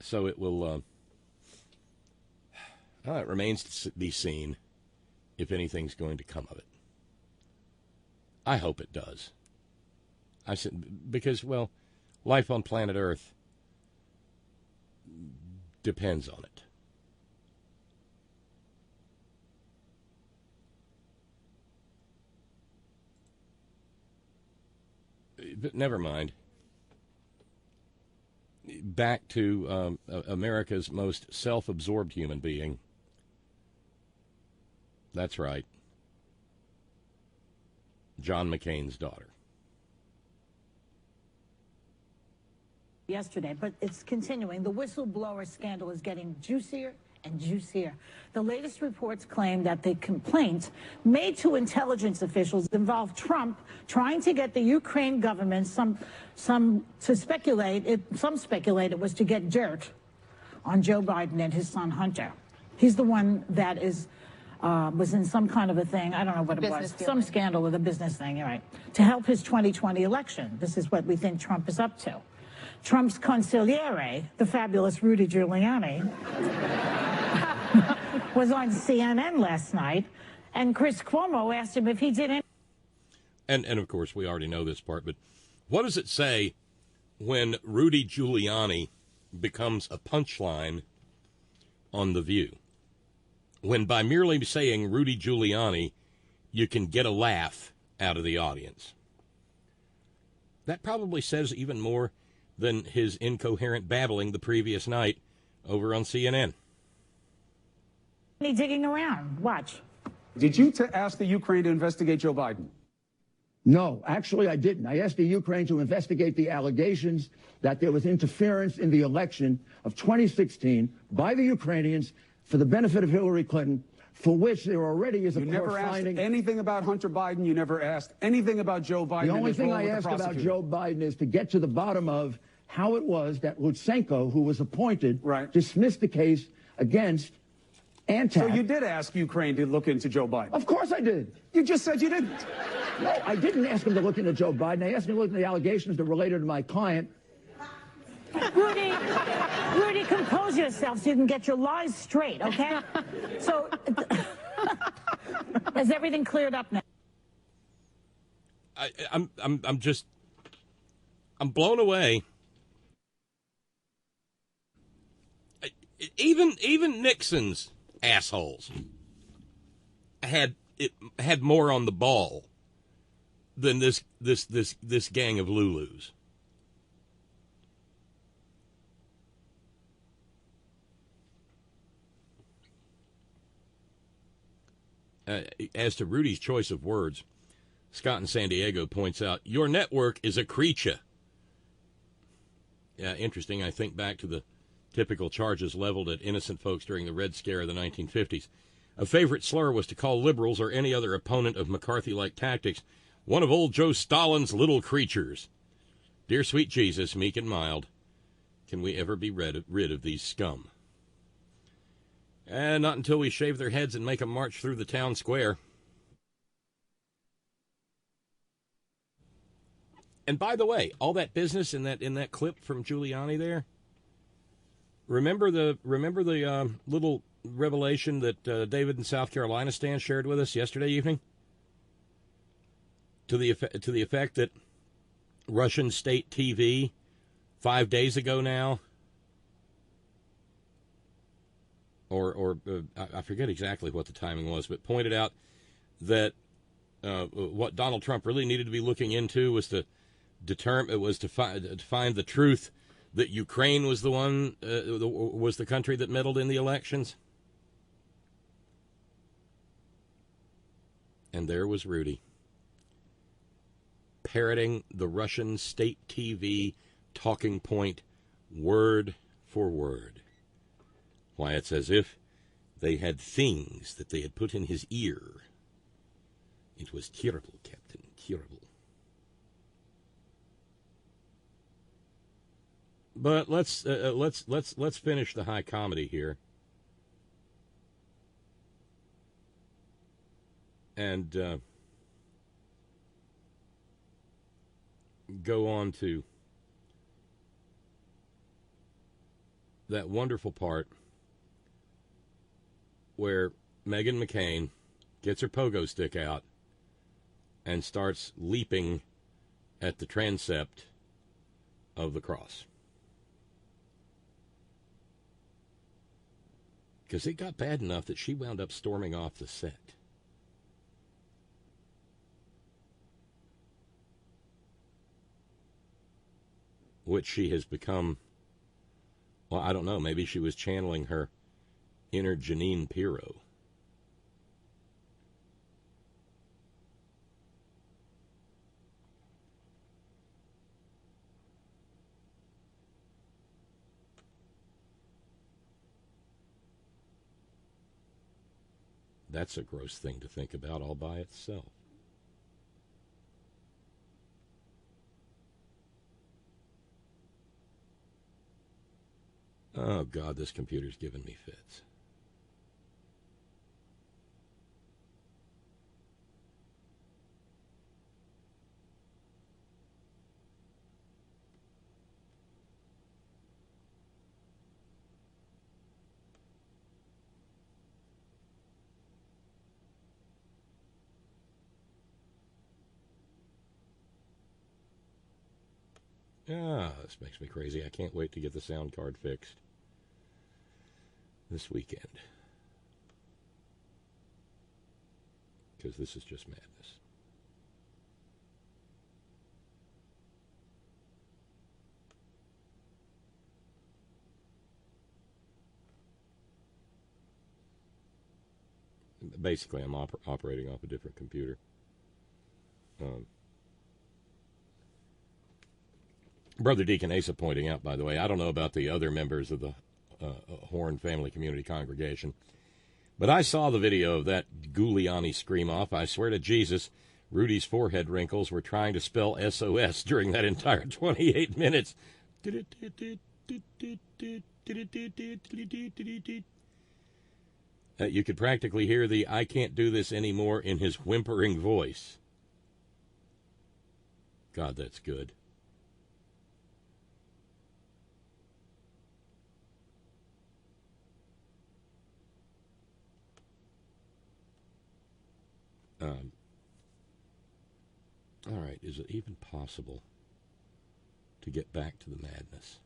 So it will, it remains to be seen if anything's going to come of it. I hope it does. I said, because, well, life on planet Earth depends on it. But never mind. Back to America's most self-absorbed human being. That's right. John McCain's daughter. Yesterday, but it's continuing. The whistleblower scandal is getting juicier and juicier. The latest reports claim that the complaint made to intelligence officials involved Trump trying to get the Ukraine government some speculate it was to get dirt on Joe Biden and his son Hunter. He's the one that was in some kind of a thing. I don't know what it was. Some scandal with a business thing. You're right. To help his 2020 election. This is what we think Trump is up to. Trump's consigliere, the fabulous Rudy Giuliani, was on CNN last night, and Chris Cuomo asked him if he did any. And of course, we already know this part, but what does it say when Rudy Giuliani becomes a punchline on The View? When by merely saying Rudy Giuliani, you can get a laugh out of the audience. That probably says even more than his incoherent babbling the previous night over on CNN. Digging around. Watch. Did you ask the Ukraine to investigate Joe Biden? No, actually I didn't. I asked the Ukraine to investigate the allegations that there was interference in the election of 2016 by the Ukrainians for the benefit of Hillary Clinton, for which there already is a court finding. You never asked anything about Hunter Biden. You never asked anything about Joe Biden. The only thing I asked about Joe Biden is to get to the bottom of how it was that Lutsenko, who was appointed, dismissed the case against Antak. So you did ask Ukraine to look into Joe Biden? Of course I did. You just said you didn't. No, I didn't ask him to look into Joe Biden. I asked him to look into the allegations that related to my client. Rudy, compose yourself so you can get your lies straight, okay? So, is everything cleared up now? I'm blown away. Even Nixon's assholes had more on the ball than this gang of Lulus. As to Rudy's choice of words, Scott in San Diego points out, your network is a creature. Yeah, interesting. I think back to the Typical charges leveled at innocent folks during the Red Scare of the 1950s. A favorite slur was to call liberals or any other opponent of McCarthy-like tactics one of old Joe Stalin's little creatures. Dear sweet Jesus, meek and mild, can we ever be rid of these scum? And not until we shave their heads and make them march through the town square. And by the way, all that business in that clip from Giuliani there. Remember the little revelation that David in South Carolina Stan shared with us yesterday evening? To the effect that Russian state TV 5 days ago now, or I forget exactly what the timing was, but pointed out that what Donald Trump really needed to be looking into was to find the truth that Ukraine was the country that meddled in the elections. And there was Rudy, parroting the Russian state TV talking point word for word. Why, it's as if they had things that they had put in his ear. It was terrible, Captain, terrible. But let's finish the high comedy here, and go on to that wonderful part where Meghan McCain gets her pogo stick out and starts leaping at the transept of the cross. Because it got bad enough that she wound up storming off the set. Which she has become, well, I don't know, maybe she was channeling her inner Janine Pirro. That's a gross thing to think about all by itself. Oh, God, this computer's giving me fits. This makes me crazy. I can't wait to get the sound card fixed this weekend. Because this is just madness. Basically, I'm operating off a different computer. Brother Deacon Asa pointing out, by the way, I don't know about the other members of the Horn Family Community Congregation, but I saw the video of that Giuliani scream-off. I swear to Jesus, Rudy's forehead wrinkles were trying to spell SOS during that entire 28 minutes. You could practically hear the "I can't do this anymore" in his whimpering voice. God, that's good. All right, is it even possible to get back to the madness?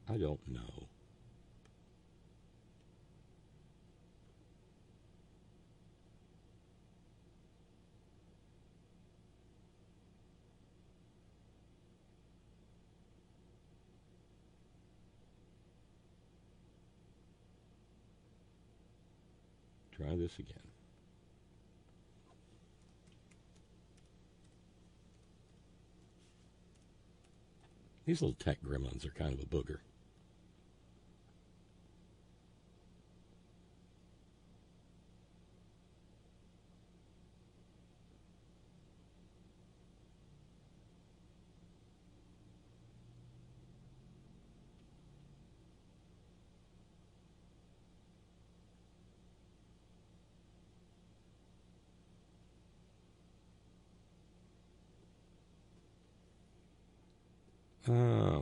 I don't know. Try this again. These little tech gremlins are kind of a booger.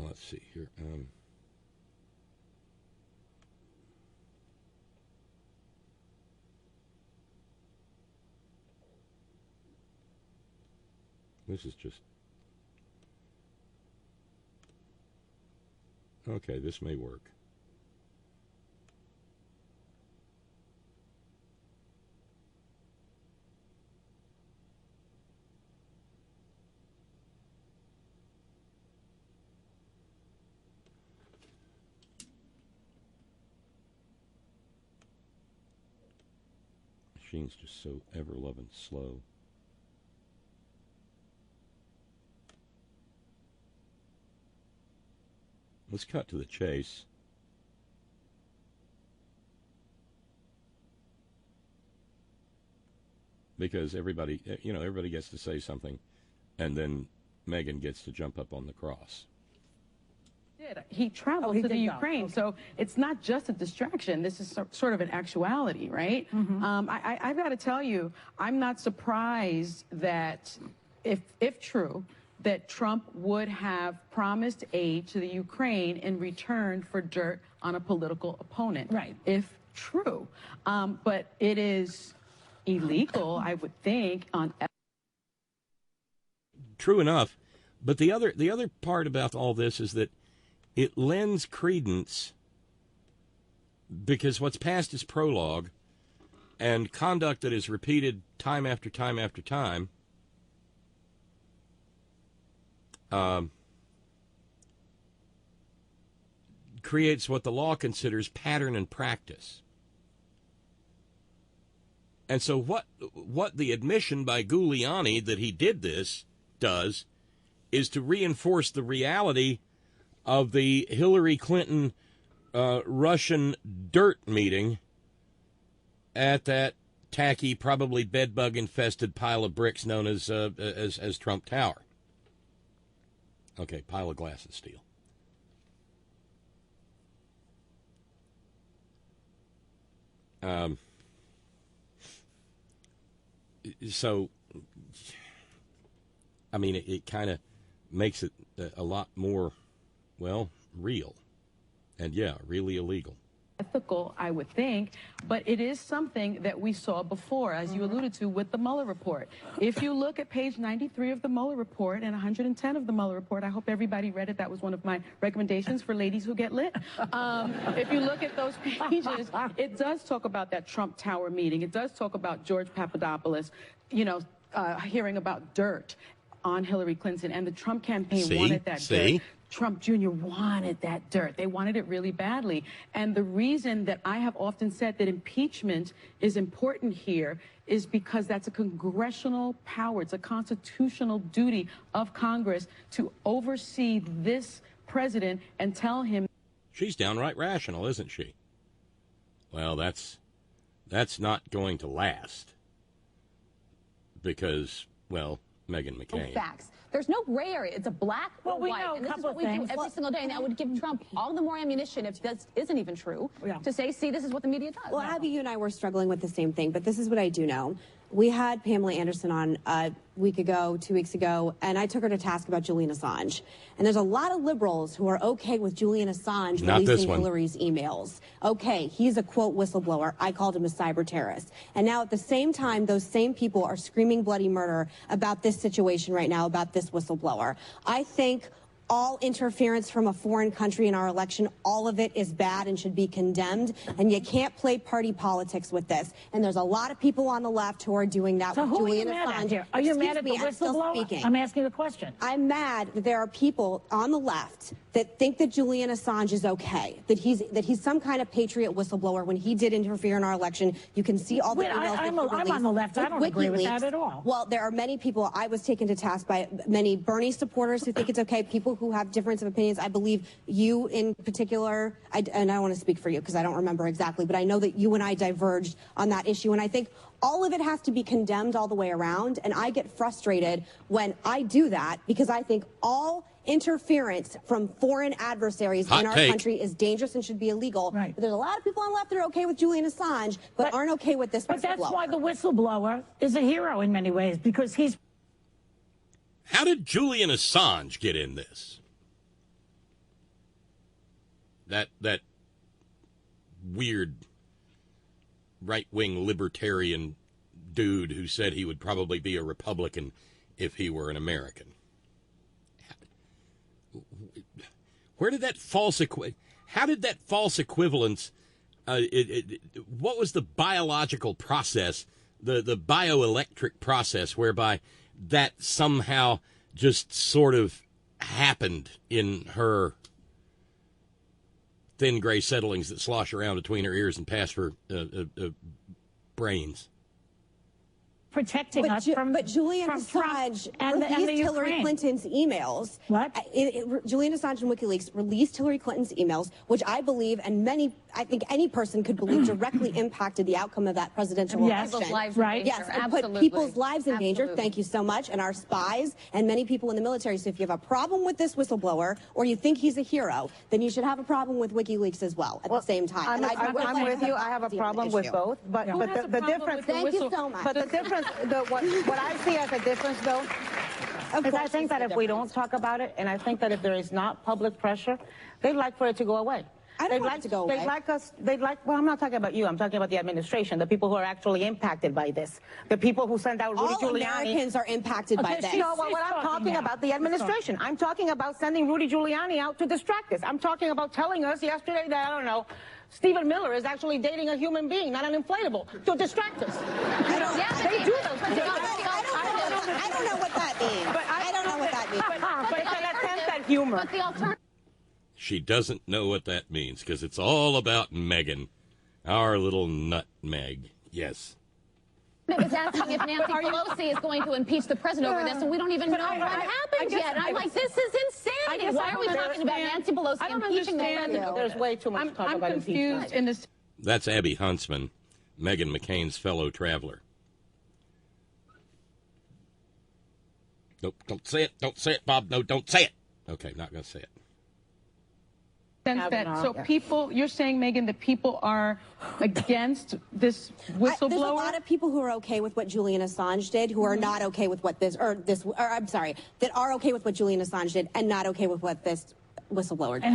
Let's see here. This is just... Okay, this may work. Machine's just so ever-loving slow. Let's cut to the chase. Because everybody, everybody gets to say something, and then Megyn gets to jump up on the cross. He traveled to the Ukraine, okay. So it's not just a distraction. This is sort of an actuality, right? Mm-hmm. I've got to tell you, I'm not surprised that, if true, that Trump would have promised aid to the Ukraine in return for dirt on a political opponent. Right. If true. But it is illegal, I would think, on... True enough. But the other part about all this is that it lends credence, because what's passed is prologue, and conduct that is repeated time after time after time creates what the law considers pattern and practice. And so what the admission by Giuliani that he did this does is to reinforce the reality of the Hillary Clinton Russian dirt meeting at that tacky, probably bedbug-infested pile of bricks known as Trump Tower. Okay, pile of glass and steel. So, I mean, it kind of makes it a lot more, well, real. And, yeah, really illegal. Ethical, I would think, but it is something that we saw before, as you alluded to, with the Mueller report. If you look at page 93 of the Mueller report and 110 of the Mueller report, I hope everybody read it. That was one of my recommendations for ladies who get lit. If you look at those pages, it does talk about that Trump Tower meeting. It does talk about George Papadopoulos, hearing about dirt on Hillary Clinton, and the Trump campaign wanted that dirt. Trump Jr. wanted that dirt. They wanted it really badly. And the reason that I have often said that impeachment is important here is because that's a congressional power. It's a constitutional duty of Congress to oversee this president and tell him. She's downright rational, isn't she? Well, that's not going to last because, well, Megyn McCain. Facts. There's no gray area. It's a black or white. And this is what we do every single day. And that would give Trump all the more ammunition, if this isn't even true, to say, see, this is what the media does. Well, Abby, you and I were struggling with the same thing, but this is what I do know. We had Pamela Anderson on a week ago, 2 weeks ago, and I took her to task about Julian Assange. And there's a lot of liberals who are okay with Julian Assange releasing Hillary's emails. Okay, he's a, quote, whistleblower. I called him a cyber terrorist. And now at the same time, those same people are screaming bloody murder about this situation right now, about this whistleblower. I think all interference from a foreign country in our election, all of it is bad and should be condemned. And you can't play party politics with this. And there's a lot of people on the left who are doing that with Julian Assange. Are you mad at the whistleblower? I'm asking the question. I'm mad that there are people on the left that think that Julian Assange is okay, that he's some kind of patriot whistleblower when he did interfere in our election. You can see all the emails I'm on the left. I don't agree with that at all. Well, there are many people. I was taken to task by many Bernie supporters who think it's okay, people who have difference of opinions. I believe you in particular, and I don't want to speak for you because I don't remember exactly, but I know that you and I diverged on that issue, and I think all of it has to be condemned all the way around, and I get frustrated when I do that because I think all interference from foreign adversaries in our country is dangerous and should be illegal. Right. But there's a lot of people on the left that are okay with Julian Assange, but aren't okay with this whistleblower. But that's why the whistleblower is a hero in many ways, because he's... How did Julian Assange get in this? That weird right-wing libertarian dude who said he would probably be a Republican if he were an American. Where did that how did that false equivalence, what was the biological process, the bioelectric process whereby that somehow just sort of happened in her thin gray settlings that slosh around between her ears and past her brains? Protecting us from Julian Assange and released Hillary Clinton's emails. What? Julian Assange and WikiLeaks released Hillary Clinton's emails, which I believe, and I think any person could believe, directly impacted the outcome of that presidential election. People's lives in danger. Yes, and put people's lives in danger. Thank you so much. And our spies and many people in the military. So if you have a problem with this whistleblower or you think he's a hero, then you should have a problem with WikiLeaks as well at the same time. I'm with you. I have a problem with both. But the difference... Thank you so much. But the difference... What I see as a difference, though, is I think that if we don't talk about it, and I think that if there is not public pressure, they'd like for it to go away. I don't want it to go away. Well, I'm not talking about you. I'm talking about the administration, the people who are actually impacted by this, the people who send out Rudy Giuliani. All Americans are impacted by this. No, what I'm talking about, the administration. I'm talking about sending Rudy Giuliani out to distract us. I'm talking about telling us yesterday that, I don't know, Stephen Miller is actually dating a human being, not an inflatable, to distract us. They do those things. I don't know what that means. I don't know what that means. But it's an attempt at humor. She doesn't know what that means because it's all about Megan, our little nutmeg. Yes. Is asking if Nancy Pelosi is going to impeach the president over this, and we don't even know what happened yet. I'm like, this is insanity. Why are we talking about Nancy Pelosi impeaching the president? There's way too much talk about impeachment. In this. That's Abby Huntsman, Meghan McCain's fellow traveler. Nope, don't say it. Don't say it, Bob. No, don't say it. Okay, not going to say it. So people, you're saying, Megan, that people are against this whistleblower? There's a lot of people who are okay with what Julian Assange did, who are not okay with what that are okay with what Julian Assange did and not okay with what this whistleblower did.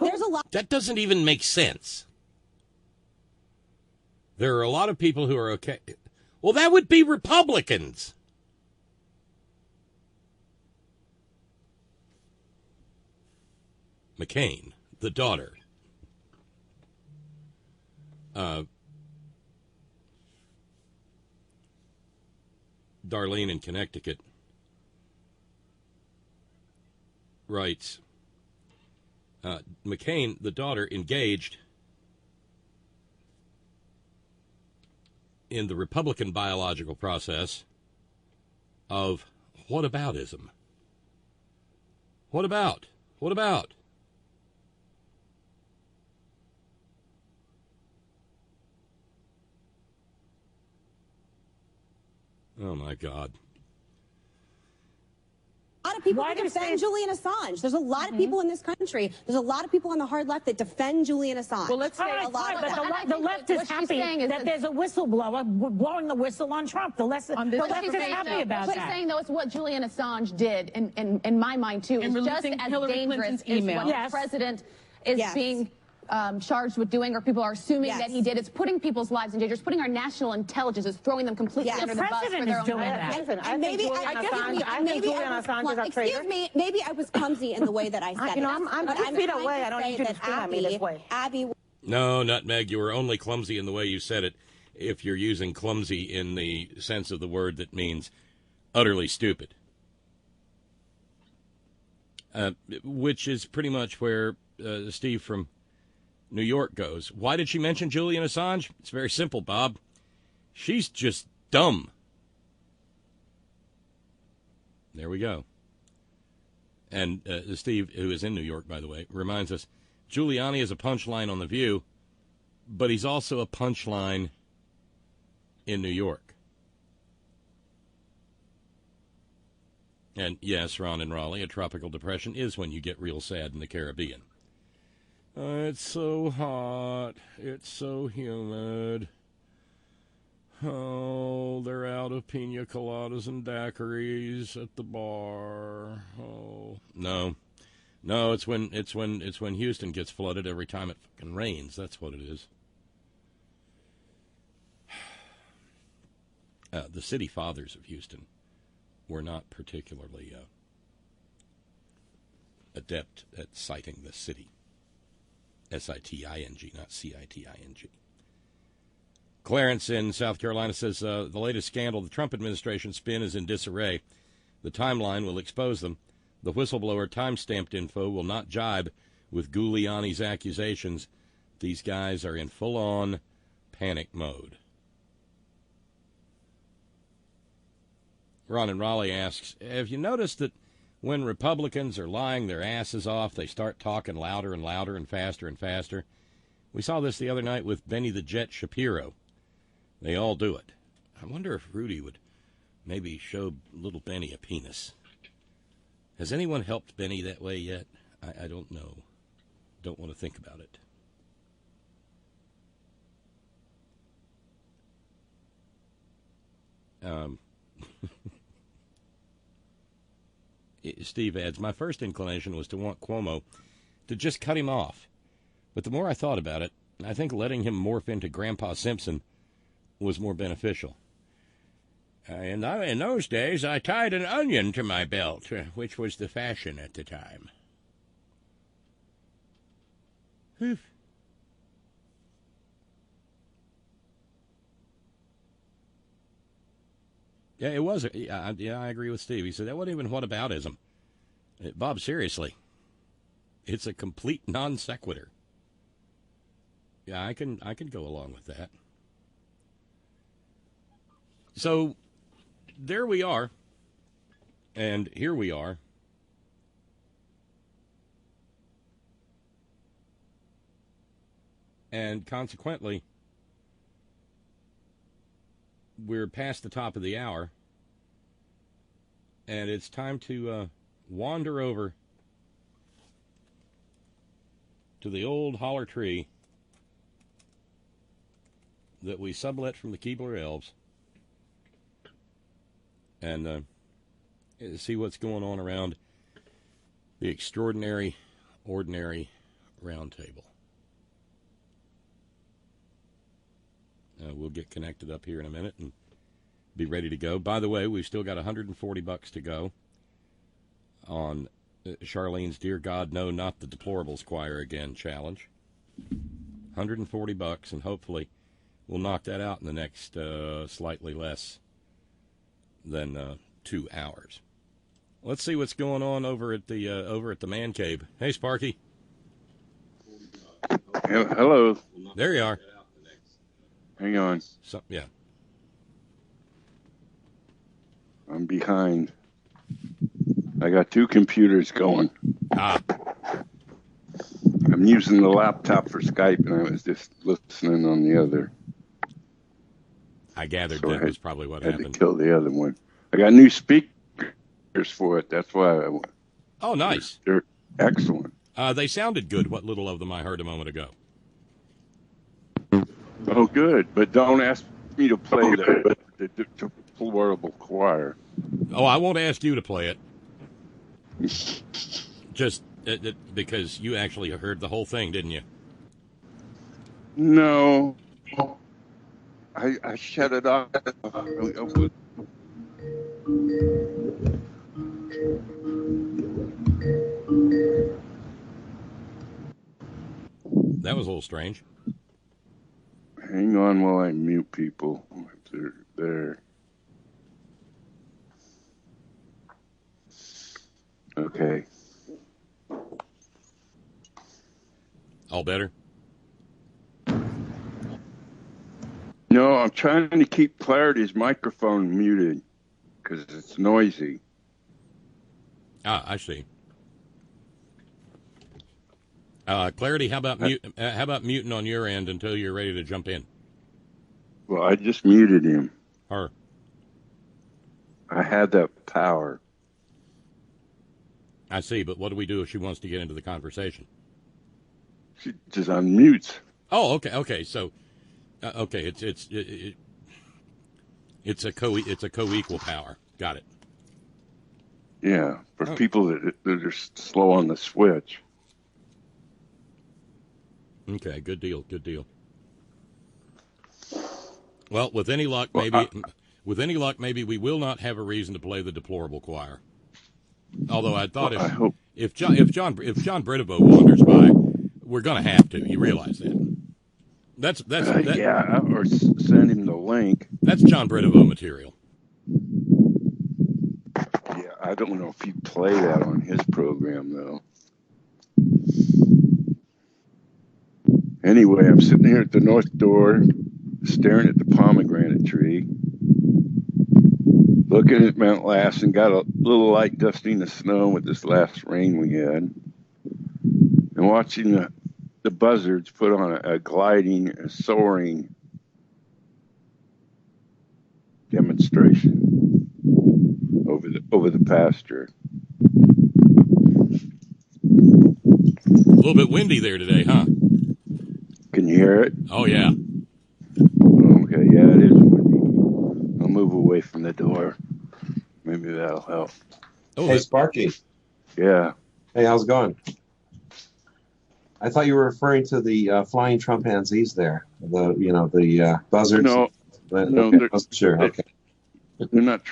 There's a lot. That doesn't even make sense. There are a lot of people who are okay. Well, that would be Republicans. McCain, the daughter, Darlene in Connecticut, writes, McCain, the daughter, engaged in the Republican biological process of whataboutism. What about? What about? Oh, my God. A lot of people who defend Julian Assange. There's a lot of people in this country. There's a lot of people on the hard left that defend Julian Assange. Well, let's say the left is happy that there's a whistleblower blowing the whistle on Trump. The left is happy about that. What she's saying, though, is what Julian Assange did, in my mind, too, is just as dangerous as what the president is being charged with doing, or people are assuming that he did. It's putting people's lives in danger. It's putting our national intelligence. It's throwing them completely under the bus for their own Listen, I think Julian Assange is a traitor. Excuse me, maybe I was clumsy in the way that I said it. I'm 2 feet away. I don't need you to scream at me this way. Abby. No, Nutmeg, you were only clumsy in the way you said it if you're using clumsy in the sense of the word that means utterly stupid. which is pretty much where Steve from New York goes. Why did she mention Julian Assange? It's very simple, Bob. She's just dumb. There we go. And Steve, who is in New York, by the way, reminds us, Giuliani is a punchline on The View, but he's also a punchline in New York. And yes, Ron and Raleigh, a tropical depression is when you get real sad in the Caribbean. It's so hot. It's so humid. Oh, they're out of pina coladas and daiquiris at the bar. Oh, no, it's when Houston gets flooded every time it fucking rains. That's what it is. The city fathers of Houston were not particularly adept at citing the city. S-I-T-I-N-G, not C-I-T-I-N-G. Clarence in South Carolina says, the latest scandal, the Trump administration spin is in disarray. The timeline will expose them. The whistleblower time-stamped info will not jibe with Giuliani's accusations. These guys are in full-on panic mode. Ron and Raleigh asks, have you noticed that when Republicans are lying their asses off, they start talking louder and louder and faster and faster? We saw this the other night with Benny the Jet Shapiro. They all do it. I wonder if Rudy would maybe show little Benny a penis. Has anyone helped Benny that way yet? I don't know. Don't want to think about it. Steve adds, my first inclination was to want Cuomo to just cut him off. But the more I thought about it, I think letting him morph into Grandpa Simpson was more beneficial. In those days, I tied an onion to my belt, which was the fashion at the time. Whew. Yeah, it was. Yeah, I agree with Steve. He said that wasn't even whataboutism. Bob, seriously, it's a complete non sequitur. Yeah, I can go along with that. So there we are, and here we are. And consequently, we're past the top of the hour, and it's time to wander over to the old holler tree that we sublet from the Keebler Elves and see what's going on around the extraordinary, ordinary round table. We'll get connected up here in a minute and be ready to go. By the way, we've still got $140 to go on Charlene's Dear God, No, Not the Deplorables Choir Again challenge. $140, and hopefully we'll knock that out in the next slightly less than 2 hours. Let's see what's going on over at the man cave. Hey, Sparky. Hello. There you are. Hang on. Yeah. I'm behind. I got two computers going. I'm using the laptop for Skype, and I was just listening on the other. I gathered so that was probably what happened. I had to kill the other one. I got new speakers for it. That's why I went. Oh, nice. They're excellent. They sounded good, what little of them I heard a moment ago. Oh, good. But don't ask me to play the deplorable choir. Oh, I won't ask you to play it. Just because you actually heard the whole thing, didn't you? No. I shut it off. That was a little strange. Hang on while I mute people. They're there. Okay. All better? No, I'm trying to keep Clarity's microphone muted because it's noisy. Ah, I see. Clarity, how about muting on your end until you're ready to jump in? Well, I just muted him. Her. I had that power. I see, but what do we do if she wants to get into the conversation? She just unmutes. Oh, okay. So, okay, it's a co-equal power. Got it. Yeah, for people that are slow on the switch. Okay, good deal. Well, with any luck, maybe we will not have a reason to play the deplorable choir. Although I thought if John Britovo wanders by, we're going to have to. You realize that? That's yeah, or send him the link. That's John Britovo material. Yeah, I don't know if he'd play that on his program though. Anyway, I'm sitting here at the north door, staring at the pomegranate tree, looking at Mount Lassen. Got a little light dusting of snow with this last rain we had, and watching the buzzards put on a gliding, a soaring demonstration over the pasture. A little bit windy there today, huh? Can you hear it? Oh, yeah. Okay, yeah, it is windy. I'll move away from the door. Maybe that'll help. Oh, hey, Sparky. Yeah. Hey, how's it going? I thought you were referring to the flying chimpanzees there. The buzzards. No, okay, sure. Okay. They're not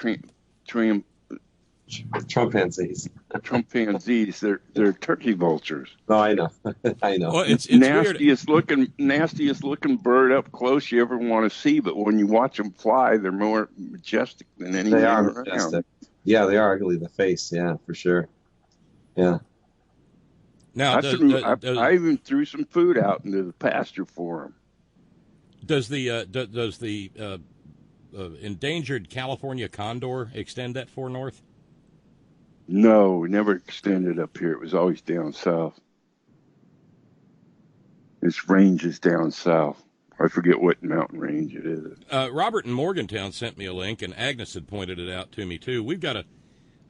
chimpanzees. Chimpanzees. They're turkey vultures. No, I know. I know. Well, it's nastiest looking bird up close you ever want to see. But when you watch them fly, they're more majestic than anything They are around. majestic. Yeah, they are ugly. The face, yeah, for sure. Yeah. Now, I even threw some food out into the pasture for them. Does the endangered California condor extend that far north? No, we never extended up here. It was always down south. This range is down south. I forget what mountain range it is. Robert in Morgantown sent me a link, and Agnes had pointed it out to me too. We've got a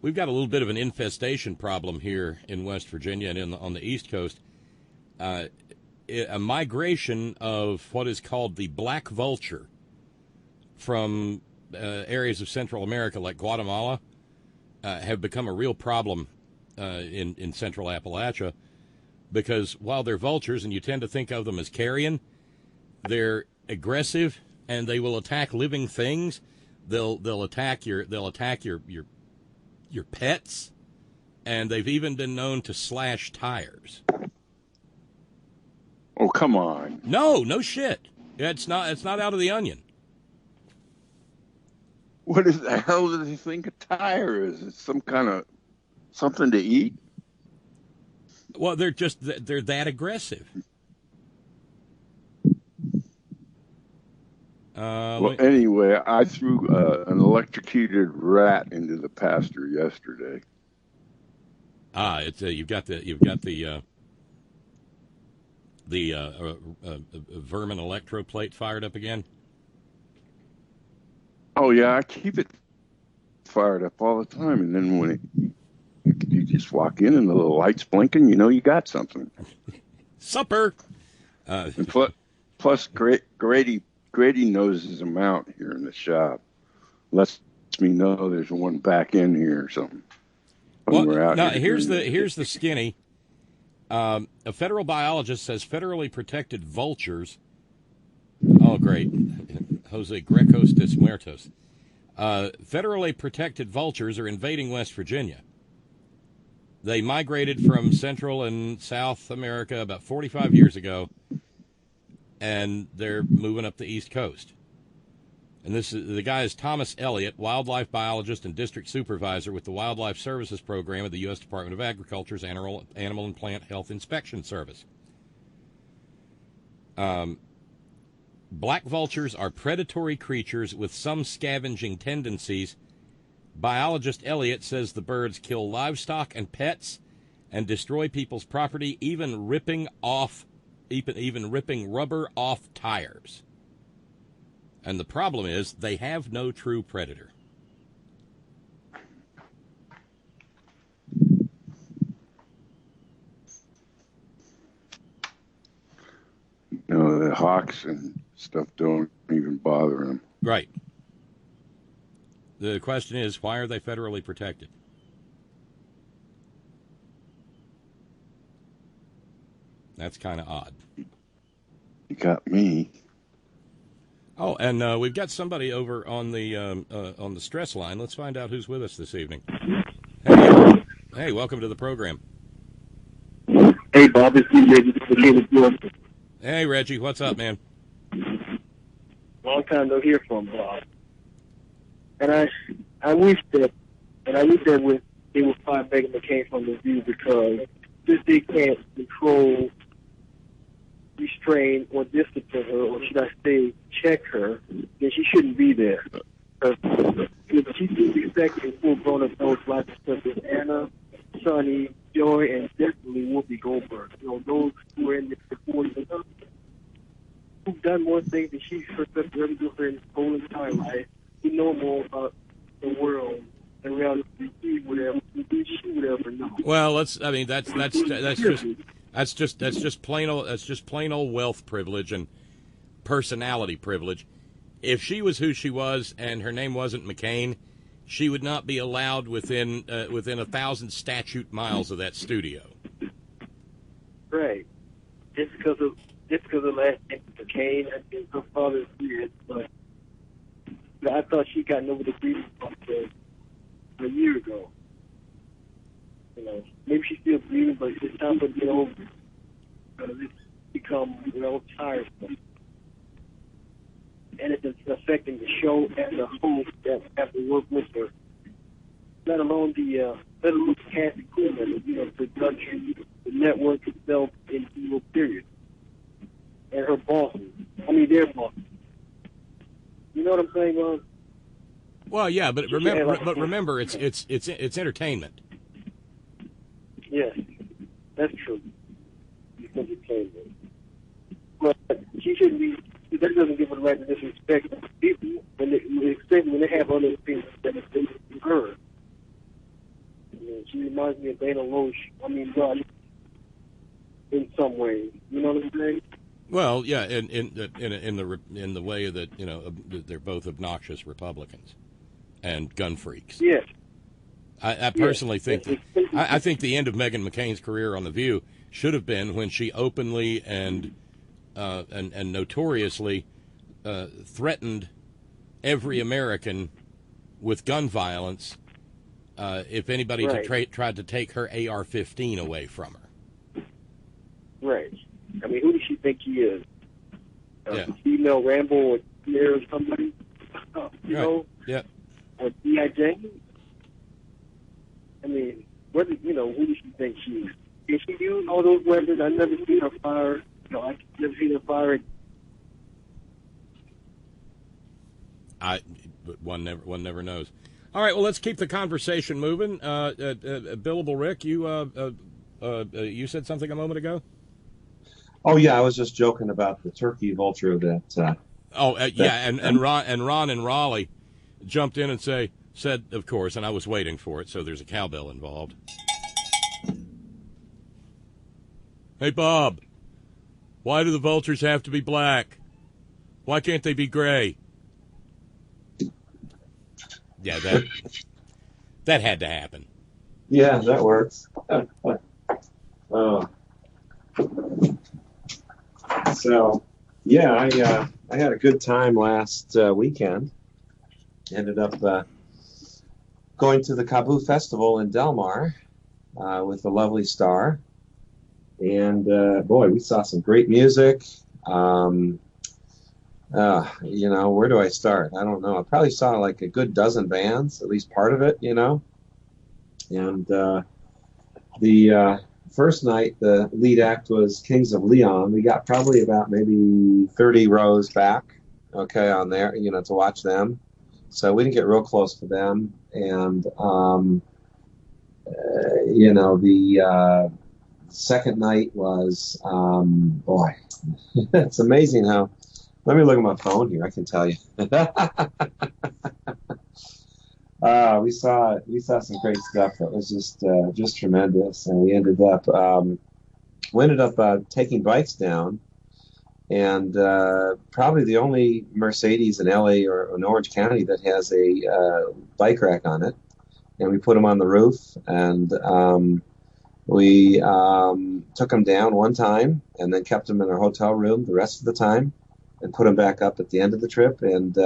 little bit of an infestation problem here in West Virginia and on the East Coast. A migration of what is called the black vulture from areas of Central America like Guatemala have become a real problem in Central Appalachia, because while they're vultures and you tend to think of them as carrion, they're aggressive and they will attack living things. They'll attack your pets, and they've even been known to slash tires. Oh, come on. No shit. It's not out of the onion. What the hell do they think a tire is? It's some kind of something to eat? Well, they're that aggressive. Anyway, I threw an electrocuted rat into the pasture yesterday. You've got the vermin electroplate fired up again. Oh yeah, I keep it fired up all the time, and then when you just walk in and the little light's blinking, you know you got something. Supper. And plus, Grady noses them out here in the shop. Lets me know there's one back in here or something. Here's the skinny. A federal biologist says federally protected vultures. Oh, great. Jose Grecos de Muertos. Federally protected vultures are invading West Virginia. They migrated from Central and South America about 45 years ago, and they're moving up the East Coast. And the guy is Thomas Elliott, wildlife biologist and district supervisor with the Wildlife Services Program of the U.S. Department of Agriculture's Animal and Plant Health Inspection Service. Black vultures are predatory creatures with some scavenging tendencies. Biologist Elliott says the birds kill livestock and pets and destroy people's property, even ripping rubber off tires. And the problem is they have no true predator. No, the hawks and stuff don't even bother them. Right. The question is, why are they federally protected? That's kind of odd. You got me. Oh, and we've got somebody over on the stress line. Let's find out who's with us this evening. Hey, welcome to the program. Hey, Bob, it's Reggie. Hey, Reggie, what's up, man? Long time no hear from Bob. And I wish that they would find Meghan McCain from the View, because since they can't control, restrain, or discipline her, or should I say check her, then she shouldn't be there. If she's expecting full-grown adults like Anna, Sonny, Joy, and definitely Whoopi Goldberg. You know, those who are in the 40s and up, who've done more things than she herself ever do her whole entire life. We know more about the world and reality than she would ever know. Well, that's just plain old wealth privilege and personality privilege. If she was who she was and her name wasn't McCain, she would not be allowed within 1,000 statute miles of that studio. Right. Just because of last name McCain, I think her father's weird, but I thought she got over the grievance a year ago. You know, maybe she's still grieving, but it's time for it to get over. It's become tiresome. And it's affecting the show and the host that have to work with her. Let alone the cast and crew members, the production, the network itself, in period. And her bosses. Their bosses. You know what I'm saying, Ron? Well, yeah, but remember, it's entertainment. Yes, that's true. It's entertainment. But she shouldn't be. That doesn't give her the right to disrespect people when they have other things that are to her. She reminds me of Dana Loesch. God, in some ways. You know what I'm saying? Well, yeah, in the way that they're both obnoxious Republicans and gun freaks. Yes. I personally think I think the end of Meghan McCain's career on The View should have been when she openly and notoriously threatened every American with gun violence if anybody tried to take her AR-15 away from her. Right. Who does she think she is? Female Rambo or Claire or somebody? You know? Yeah. Or D.I.J.? Who does she think she is? Can she use all those weapons? I've never seen her fire. I've never seen her fire. One never knows. All right, well, let's keep the conversation moving. Billable Rick, you said something a moment ago? Oh, yeah, I was just joking about the turkey vulture that... and Ron in Raleigh jumped in and said, of course, and I was waiting for it, so there's a cowbell involved. Hey, Bob, why do the vultures have to be black? Why can't they be gray? Yeah, that had to happen. Yeah, that works. So, yeah, I had a good time last weekend. Ended up going to the Kabu Festival in Del Mar with the lovely Star. And, boy, we saw some great music. Where do I start? I don't know. I probably saw like a good dozen bands, at least part of it, And the first night, the lead act was Kings of Leon. We got probably about maybe 30 rows back, okay, on there, to watch them. So we didn't get real close to them. And, the second night was, boy, it's amazing how, let me look at my phone here, I can tell you. We saw some great stuff that was just tremendous, and we ended up taking bikes down, and probably the only Mercedes in LA or in Orange County that has a bike rack on it, and we put them on the roof, and we took them down one time, and then kept them in our hotel room the rest of the time, and put them back up at the end of the trip, and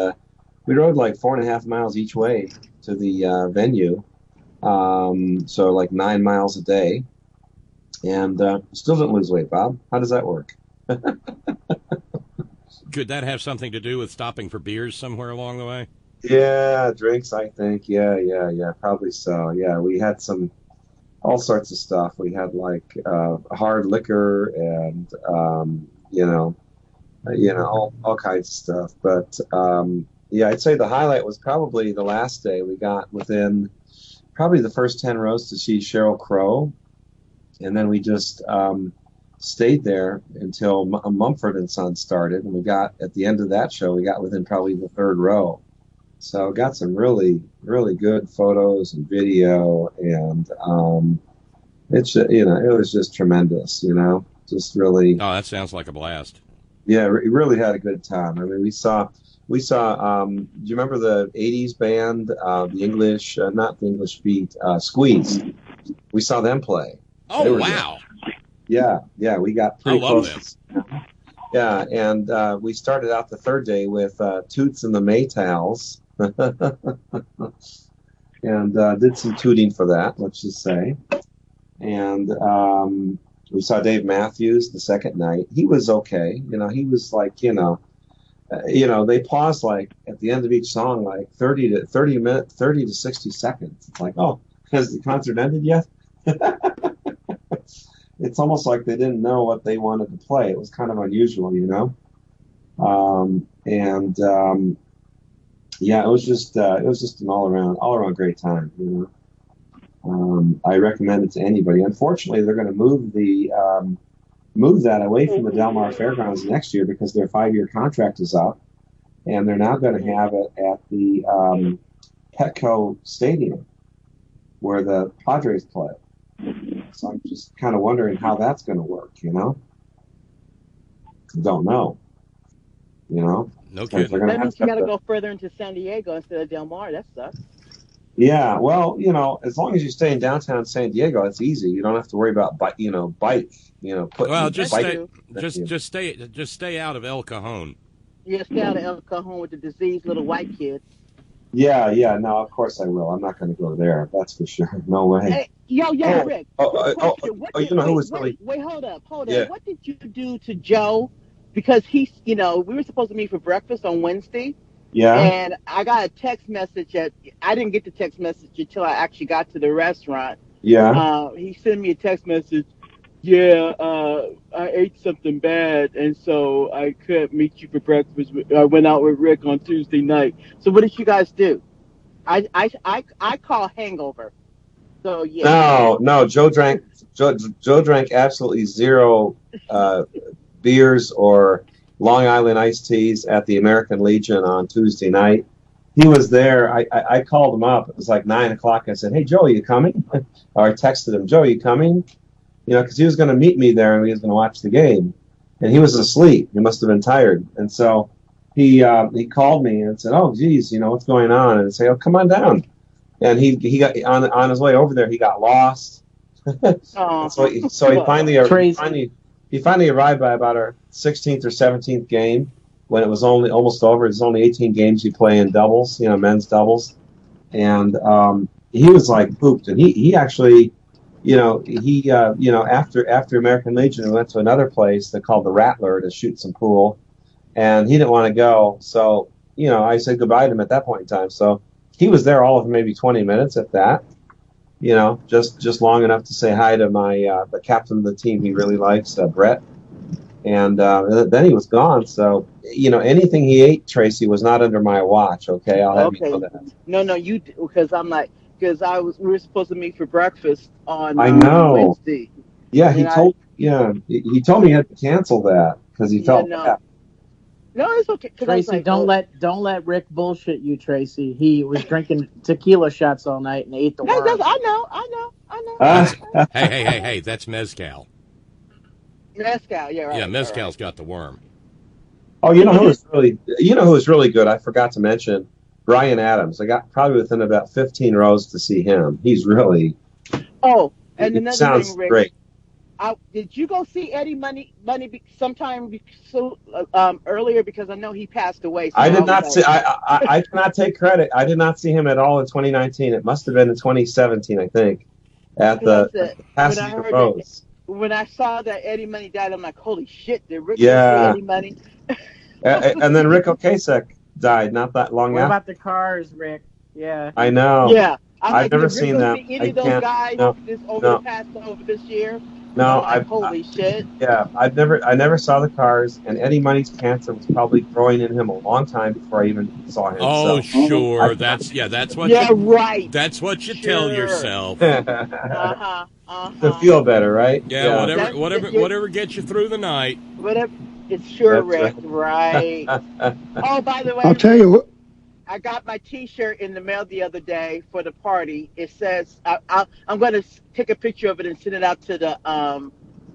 we rode like 4.5 miles each way to the venue, so like 9 miles a day, and still didn't lose weight. Bob, how does that work? Could that have something to do with stopping for beers somewhere along the way? Yeah, drinks, I think. Yeah, probably so. Yeah, we had all sorts of stuff. We had like hard liquor and all kinds of stuff. But yeah, I'd say the highlight was probably the last day. We got within probably the first 10 rows to see Sheryl Crow, and then we just stayed there until Mumford & Sons started, and we got, at the end of that show, we got within probably the third row. So got some really, really good photos and video, and it was just tremendous, just really. Oh, that sounds like a blast. Yeah, we really had a good time. I mean, we saw, do you remember the 80s band, the English, not the English Beat, Squeeze? We saw them play. Oh, wow. Good. Yeah, we got pretty close. Them. Yeah, and we started out the third day with Toots and the Maytals, and did some tooting for that, let's just say. And we saw Dave Matthews the second night. He was okay. He was like, they pause like at the end of each song, like 30 to 60 seconds. It's like, oh, has the concert ended yet? It's almost like they didn't know what they wanted to play. It was kind of unusual, yeah, it was just an all around great time, I recommend it to anybody. Unfortunately, they're going to move that away from the Del Mar Fairgrounds next year because their 5-year contract is up, and they're now going to have it at the Petco Stadium where the Padres play. So I'm just kind of wondering how that's going to work, Don't know. No kidding. That means you got to go further into San Diego instead of Del Mar. That sucks. Yeah, well, as long as you stay in downtown San Diego, it's easy. You don't have to worry about bike. Well, just stay out of El Cajon. Yeah, stay out of El Cajon with the diseased little white kids. Yeah, no, of course I will. I'm not going to go there. That's for sure. No way. Hey, Rick. Wait, hold up. Yeah. What did you do to Joe? Because we were supposed to meet for breakfast on Wednesday. Yeah. And I got a text message I didn't get the text message until I actually got to the restaurant. Yeah. He sent me a text message. Yeah, I ate something bad, and so I couldn't meet you for breakfast. I went out with Rick on Tuesday night. So what did you guys do? I call hangover. So yeah. No. Joe drank absolutely zero beers or Long Island iced teas at the American Legion on Tuesday night. He was there. I called him up. It was like 9 o'clock. I said, "Hey, Joe, are you coming?" Or I texted him, "Joe, are you coming?" Because he was going to meet me there and he was going to watch the game. And he was asleep. He must have been tired. And so he called me and said, "Oh, geez, what's going on?" And I said, "Oh, come on down." And he got on his way over there. He got lost. So he finally arrived by about our 16th or 17th game when it was only almost over. There's only 18 games you play in doubles, men's doubles. And he was like pooped. And he actually, after American Legion, we went to another place they called the Rattler to shoot some pool. And he didn't want to go. So, I said goodbye to him at that point in time. So he was there all of maybe 20 minutes at that. just long enough to say hi to my the captain of the team he really likes, Brett. And then he was gone. So, anything he ate, Tracy, was not under my watch. Okay, I'll have you know that. No, you because we were supposed to meet for breakfast on I know. Wednesday. Yeah, he told me he had to cancel that because he felt bad. No, it's okay. Tracy, don't let Rick bullshit you, Tracy. He was drinking tequila shots all night and ate the worm. I know. Hey, that's mezcal. Mezcal, yeah, right. Yeah, mezcal's got the worm. Oh, who was really good? I forgot to mention Bryan Adams. I got probably within about 15 rows to see him. He's really. Oh, and another sounds thing, Rick, great. Did you go see Eddie Money sometime earlier? Because I know he passed away. So I did not see. I cannot take credit. I did not see him at all in 2019. It must have been in 2017, I think, at the Pasadena Rose. When I saw that Eddie Money died, I'm like, holy shit! Did Rick see Eddie Money? And then Rick Ocasek died not that long after. What about the Cars, Rick? Yeah. I know. Yeah. I've never seen them. Any of those guys over this year? No, holy shit. Yeah, I never saw the Cars, and Eddie Money's cancer was probably growing in him a long time before I even saw him. Oh, so. Sure. That's what. Yeah, right. That's what you tell yourself. To feel better, right? Yeah. Whatever gets you through the night. Whatever. It's sure, Rick. Right. Oh, by the way, I'll tell you what. I got my T-shirt in the mail the other day for the party. It says I'm going to take a picture of it and send it out to the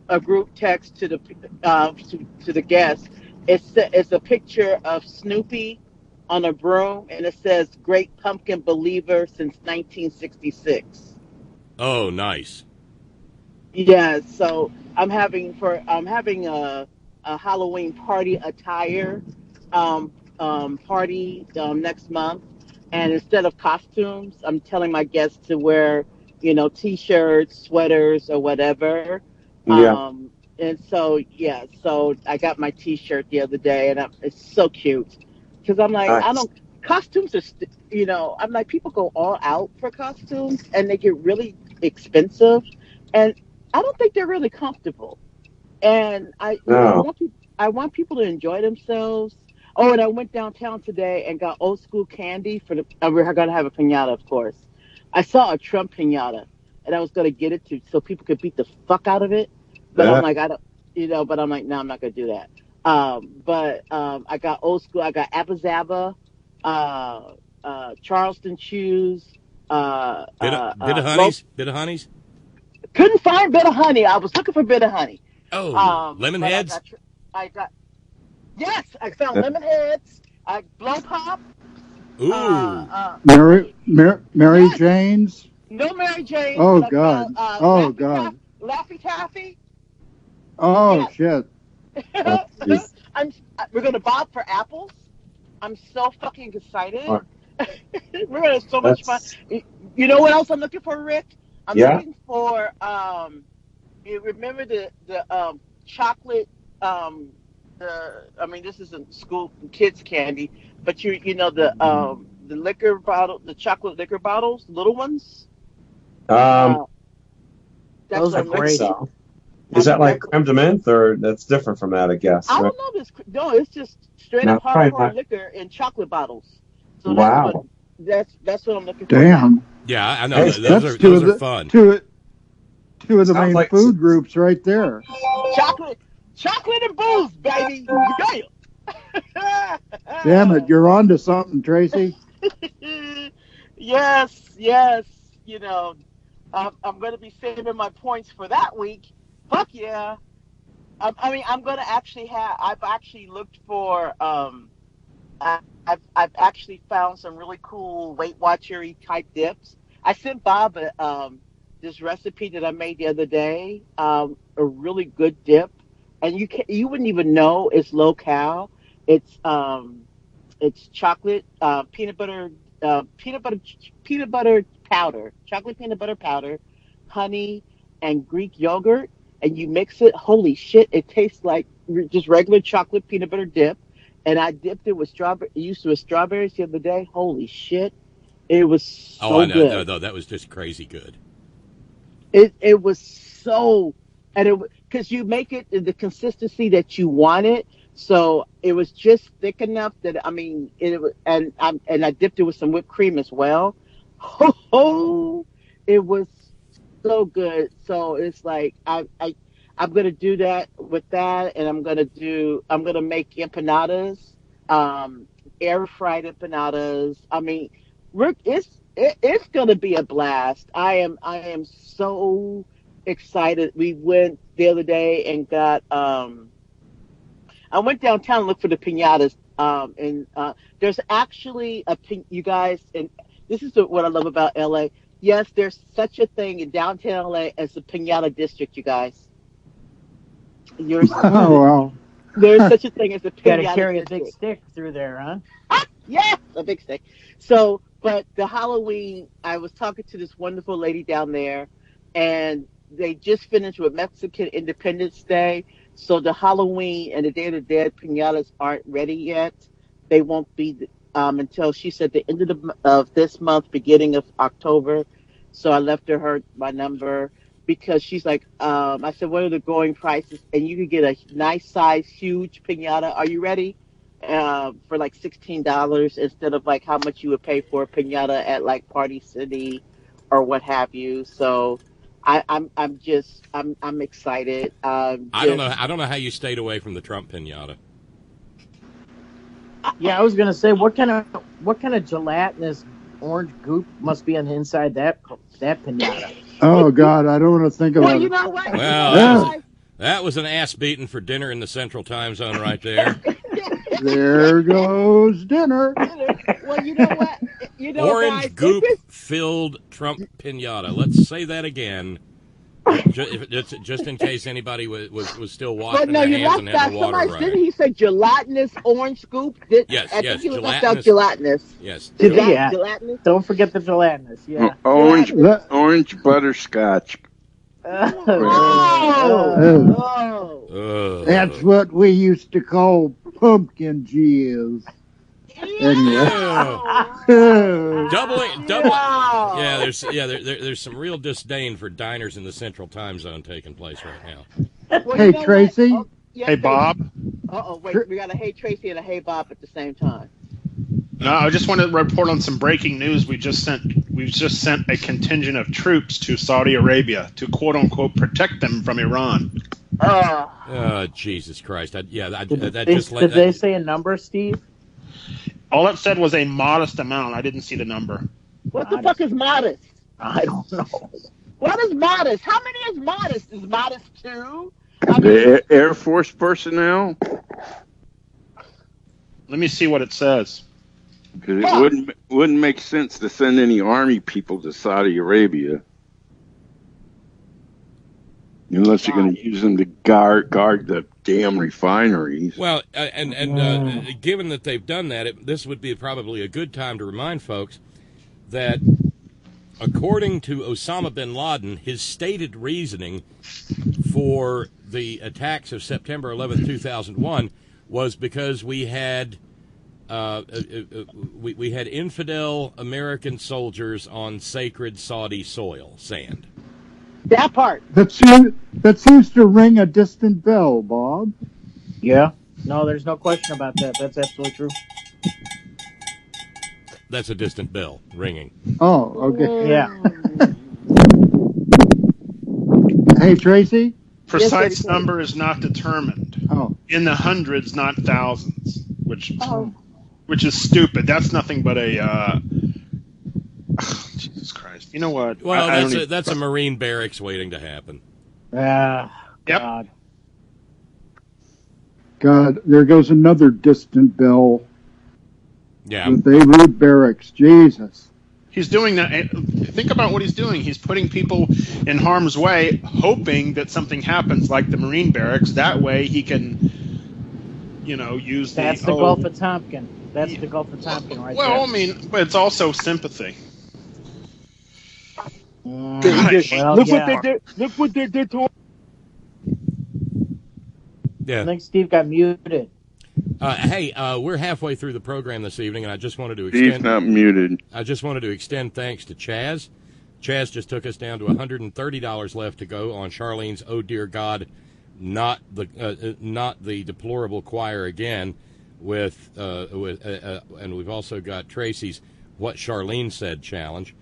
a group text to the guests. It's a picture of Snoopy on a broom, and it says "Great Pumpkin Believer since 1966." Oh, nice. Yeah, so I'm having a Halloween party attire. Party next month, and instead of costumes, I'm telling my guests to wear, T-shirts, sweaters, or whatever. Yeah. And so I got my T-shirt the other day, and it's so cute because I'm like, nice. Costumes are, I'm like, people go all out for costumes, and they get really expensive, and I don't think they're really comfortable. And I want people to enjoy themselves. Oh, and I went downtown today and got old school candy we're going to have a piñata, of course. I saw a Trump piñata, and I was going to get it so people could beat the fuck out of it. But I'm like, but I'm like, no, I'm not going to do that. But I got old school. I got Abba Zaba, Charleston shoes. Bit of honeys? Couldn't find bit of honey. I was looking for bit of honey. Oh, lemon heads? Yes, I found lemon heads. Blow pop. Ooh. Mary Jane's. No Mary Jane. Oh God. God. Laffy Taffy. Oh shit. We're gonna bob for apples. I'm so fucking excited. We're gonna have so much fun. You know what else I'm looking for, Rick? I'm looking for you remember the chocolate this isn't school kids candy, but the liquor bottle, the chocolate liquor bottles, little ones. Those are great. So. Is that like creme de menthe, or that's different from that? I guess. I don't know. No, it's just straight up hardcore liquor in chocolate bottles. So wow. That's what I'm looking for. Damn. Yeah, I know. Those are fun. Two of the main food groups right there. Chocolate and booze, baby. Damn it, you're on to something, Tracy. Yes. I'm going to be saving my points for that week. Fuck yeah. I'm going to I've actually looked for, I've actually found some really cool Weight Watchery type dips. I sent Bob this recipe that I made the other day, a really good dip. And you wouldn't even know it's low cal. It's chocolate, peanut butter powder, chocolate peanut butter powder, honey, and Greek yogurt, and you mix it. Holy shit! It tastes like just regular chocolate peanut butter dip. And I dipped it with strawberries the other day. Holy shit! It was so good. No, that was just crazy good. It was so, and because you make it in the consistency that you want it. So it was just thick enough that and I dipped it with some whipped cream as well. Oh, it was so good. So it's like I'm gonna do that with that, and I'm gonna make empanadas, air fried empanadas. I mean, Rick, it's gonna be a blast. I am so excited. We went the other day and got I went downtown and looked for the piñatas. And there's actually you guys, and this is what I love about LA. Yes, there's such a thing in downtown LA as the piñata district, you guys. Wow. There's such a thing as a piñata Gotta carry a big stick through there, huh? Yes, a big stick. So, but the Halloween, I was talking to this wonderful lady down there, and they just finished with Mexican Independence Day. So the Halloween and the Day of the Dead piñatas aren't ready yet. They won't be until, she said, the end of this month, beginning of October. So I left her my number because she's like, I said, what are the going prices? And you could get a nice size, huge piñata. Are you ready? For like $16 instead of like how much you would pay for a piñata at like Party City or what have you. So I'm excited. I don't know how you stayed away from the Trump piñata. Yeah, I was gonna say what kind of gelatinous orange goop must be on the inside that piñata. Oh God, I don't want to think about it. You know what? Well, that was an ass beating for dinner in the Central Time Zone right there. There goes dinner. Well, you know what? Orange guys, goop filled Trump piñata. Let's say that again, just in case anybody was still washing their hands and had the water right. Didn't he say gelatinous orange scoop? Yes, I yes, think he gelatinous. Left out gelatinous. Yes. Gelatinous? Don't forget the gelatinous. Yeah. Orange butterscotch. That's what we used to call pumpkin jizz. Anyway. Double. Yeah, there's some real disdain for diners in the Central Time Zone taking place right now. Well, hey, Tracy. Hey, Bob. Wait, we got a hey Tracy and a hey Bob at the same time. No, I just want to report on some breaking news. We've just sent a contingent of troops to Saudi Arabia to quote unquote protect them from Iran. Jesus Christ! Did they say a number, Steve? All it said was a modest amount. I didn't see the number. What the fuck is modest? I don't know. What is modest? How many is modest? Is modest 2? The Air Force personnel? Let me see what it says. Because it wouldn't make sense to send any army people to Saudi Arabia. Unless you're going to use them to guard the damn refineries. Well, given that they've done that, this would be probably a good time to remind folks that according to Osama bin Laden, his stated reasoning for the attacks of September 11, 2001 was because we had infidel American soldiers on sacred Saudi soil, sand. That part. That seems to ring a distant bell, Bob. Yeah. No, there's no question about that. That's absolutely true. That's a distant bell ringing. Oh, okay. Yeah. Hey, Tracy? Precise number is not determined. Oh. In the hundreds, not thousands, which is stupid. That's nothing but a Jesus Christ. You know what? Well, that's a Marine barracks waiting to happen. Yep. God, there goes another distant bell. Yeah. The Beirut barracks. Jesus. He's doing that. Think about what he's doing. He's putting people in harm's way, hoping that something happens like the Marine barracks. That way he can, use That's the Gulf of Tonkin. That's the Gulf of Tonkin right there. Well, I mean, but it's also sympathy. Look what they did. Look what they did to him. Yeah. I think Steve got muted. Hey, we're halfway through the program this evening, and I just wanted to extend. Steve's not muted. I just wanted to extend thanks to Chaz Chaz just took us down to $130 left to go on Charlene's "Oh Dear God," not the deplorable choir again. And we've also got Tracy's "What Charlene Said" challenge.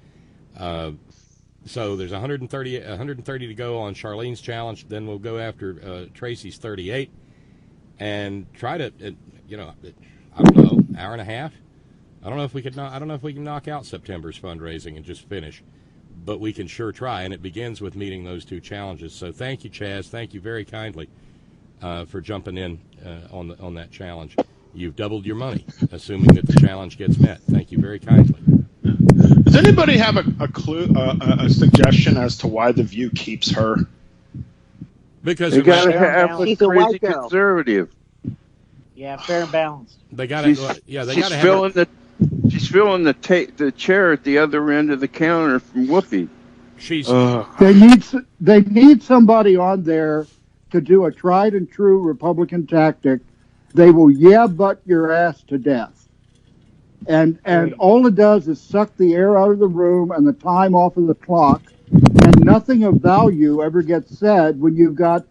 So there's 130 to go on Charlene's challenge. Then we'll go after Tracy's 38 and try to, I don't know, hour and a half. I don't know if we can knock out September's fundraising and just finish, but we can sure try. And it begins with meeting those two challenges. So thank you, Chaz. Thank you very kindly for jumping in on that challenge. You've doubled your money, assuming that the challenge gets met. Thank you very kindly. Does anybody have a clue, a suggestion as to why The View keeps her? Because you got to have a crazy conservative. Yeah, fair and balanced. They got to. She's filling the chair at the other end of the counter from Whoopi. They need somebody on there to do a tried and true Republican tactic. They will butt your ass to death. And all it does is suck the air out of the room and the time off of the clock, and nothing of value ever gets said when you've got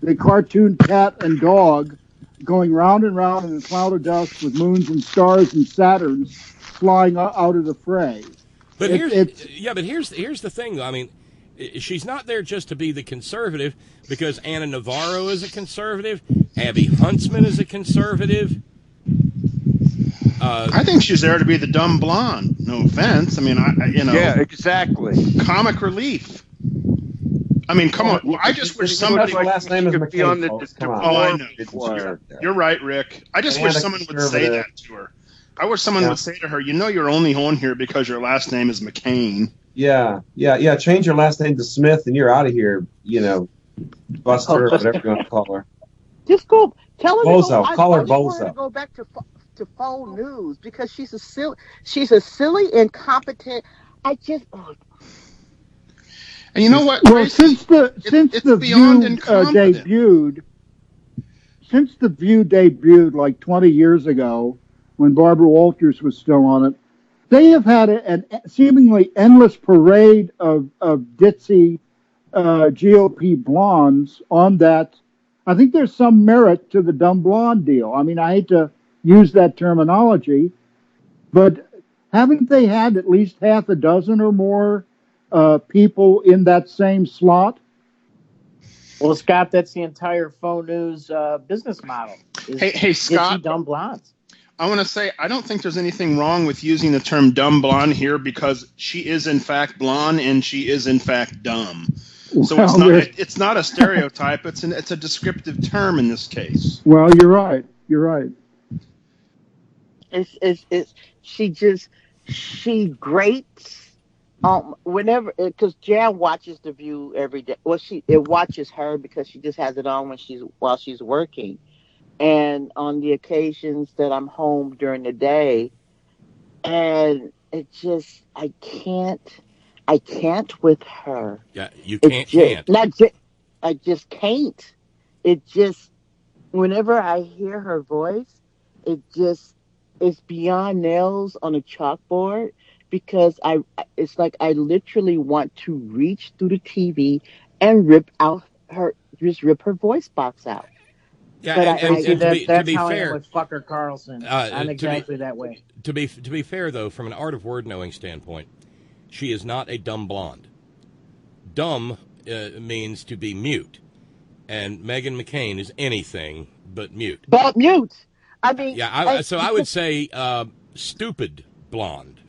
the cartoon cat and dog going round and round in a cloud of dust with moons and stars and Saturns flying out of the fray. But here's the thing, though. I mean, she's not there just to be the conservative, because Anna Navarro is a conservative, Abby Huntsman is a conservative. I think she's there to be the dumb blonde. No offense. I mean, Yeah, exactly. Comic relief. I mean, come on. I just wish somebody. My last name is McCain. I know. You're right, Rick. I just wish someone would say that to her. I wish someone would say to her, you're only on here because your last name is McCain. Yeah. Change your last name to Smith, and you're out of here. Buster, or whatever you want to call her. Just go. Tell her. Bozo. Call her Bozo. To go back to faux news because she's a silly, incompetent. And you know what? Well, since the View debuted like 20 years ago, when Barbara Walters was still on it, they have had a seemingly endless parade of ditzy GOP blondes on that. I think there's some merit to the dumb blonde deal. I mean, I hate to use that terminology, but haven't they had at least half a dozen or more people in that same slot? Well, Scott, that's the entire faux news business model. Hey, Scott. Dumb blondes. I want to say I don't think there's anything wrong with using the term dumb blonde here, because she is in fact blonde and she is in fact dumb. So it's not a stereotype. It's a descriptive term in this case. Well, you're right. She grates whenever, because Jan watches The View every day. Well, it watches her because she just has it on while she's working, and on the occasions that I'm home during the day, and it just I can't with her. Yeah, you can't. I just can't. It just, whenever I hear her voice, it's beyond nails on a chalkboard, because it's like I literally want to reach through the TV and rip her voice box out. Yeah, but to be how fair, I am with Fucker Carlson. I'm exactly that way. To be fair, though, from an art of word knowing standpoint, she is not a dumb blonde. Dumb means to be mute, and Meghan McCain is anything but mute. But mute. I mean, I would say stupid blonde.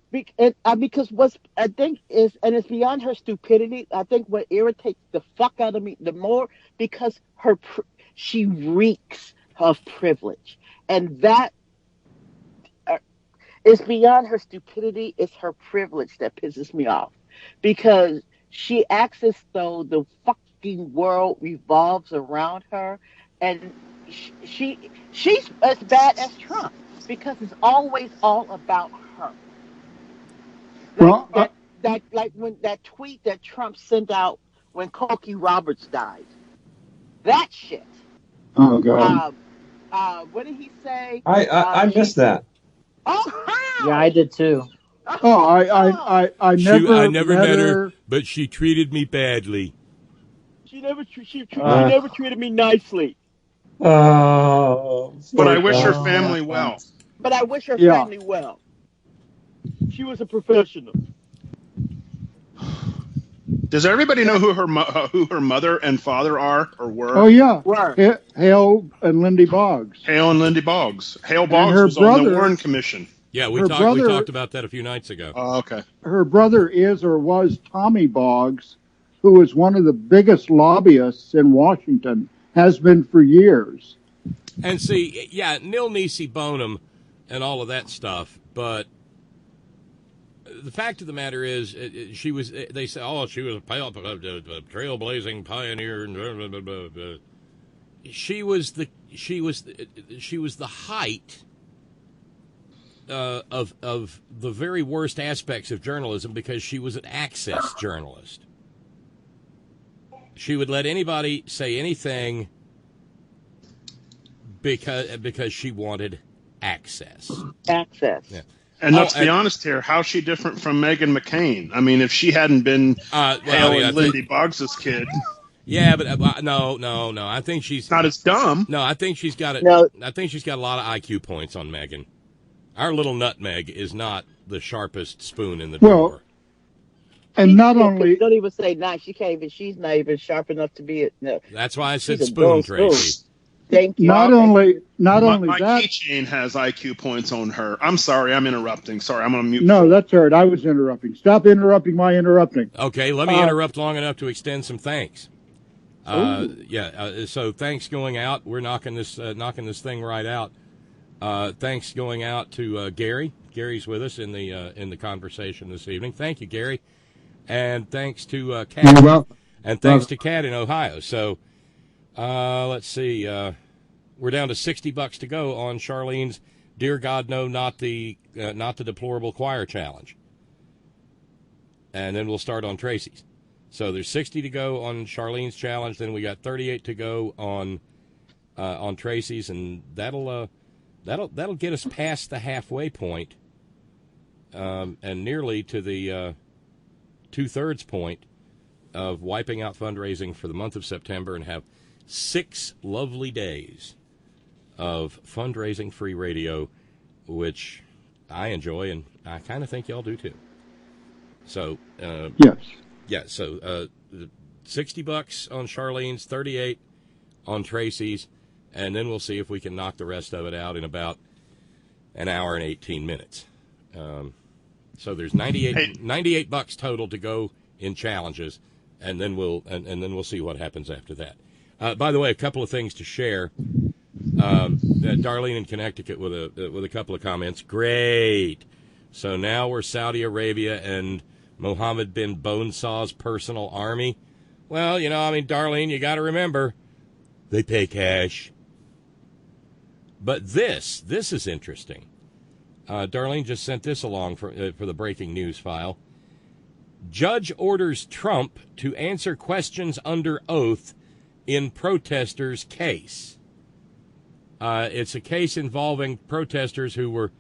Because I think and it's beyond her stupidity. I think what irritates the fuck out of me the more, because she reeks of privilege, and that is beyond her stupidity. It's her privilege that pisses me off, because she acts as though the fucking world revolves around her, and she's as bad as Trump, because it's always all about her. Like when that tweet that Trump sent out when Cokie Roberts died, that shit. Oh God. What did he say? I missed that. Oh, how? Yeah, I did too. Oh, I never met her, but she treated me badly. She never treated me nicely. Oh, but I wish her family well. But I wish her family well. She was a professional. Does everybody know who her mother and father are or were? Oh yeah, Hale and Lindy Boggs. Hale and Lindy Boggs. Hale Boggs was on the Warren Commission. Yeah, we talked about that a few nights ago. Oh, okay. Her brother is or was Tommy Boggs, who was one of the biggest lobbyists in Washington, has been for years. And see, yeah, nil nisi bonum and all of that stuff, but the fact of the matter is, she was. They say, "Oh, she was a trailblazing pioneer." She was the height of the very worst aspects of journalism because she was an access journalist. She would let anybody say anything because she wanted access. Access. Yeah. And let's be honest here, how's she different from Meghan McCain? I mean, if she hadn't been Hale and Lindy Boggs' kid. Yeah, but no. I think she's not as dumb. No, I think she's got it. No. I think she's got a lot of IQ points on Meghan. Our little nutmeg is not the sharpest spoon in the drawer. And not only don't even say nice. She can't even. She's not even sharp enough to be it. No. That's why I said spoon, Tracy. Thank you. Not only my that. keychain has IQ points on her. I'm sorry, I'm interrupting. Sorry, I'm on mute. No, that's all right. I was interrupting. Stop interrupting my interrupting. Okay, let me interrupt long enough to extend some thanks. So thanks going out. We're knocking this thing right out. Thanks going out to Gary. Gary's with us in the conversation this evening. Thank you, Gary, and thanks to Kat. And thanks to Kat in Ohio. So let's see. We're down to $60 to go on Charlene's "Dear God, No, Not the Deplorable Choir Challenge," and then we'll start on Tracy's. So there's 60 to go on Charlene's challenge. Then we got 38 to go on Tracy's, and that'll get us past the halfway point, and nearly to the 2/3 point of wiping out fundraising for the month of September, and have 6 lovely days of fundraising free radio, which I enjoy, and I kind of think y'all do too. So yes. Yeah, so $60 on Charlene's, 38 on Tracy's, and then we'll see if we can knock the rest of it out in about an hour and 18 minutes. So there's $98 total to go in challenges, and then we'll see what happens after that. By the way, a couple of things to share. Darlene in Connecticut with a couple of comments. Great. So now we're Saudi Arabia and Mohammed bin Bonesaw's personal army. Well, Darlene, you got to remember, they pay cash. But this is interesting. Darlene just sent this along for the breaking news file. Judge orders Trump to answer questions under oath in protesters' case. It's a case involving protesters who were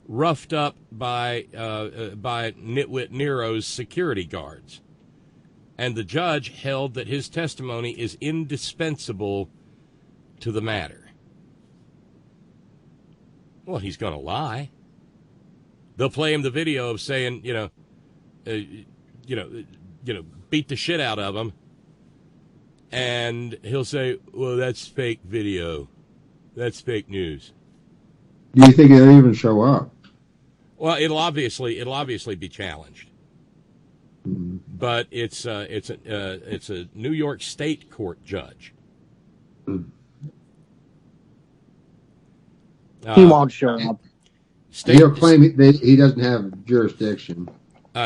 roughed up by Nitwit Nero's security guards. And the judge held that his testimony is indispensable to the matter. Well, he's going to lie. They'll play him the video of saying, beat the shit out of him. And he'll say, well, that's fake video. That's fake news. Do you think he'll even show up? Well, it'll obviously be challenged, but it's a New York State court judge. He won't show up. He'll claim he doesn't have jurisdiction.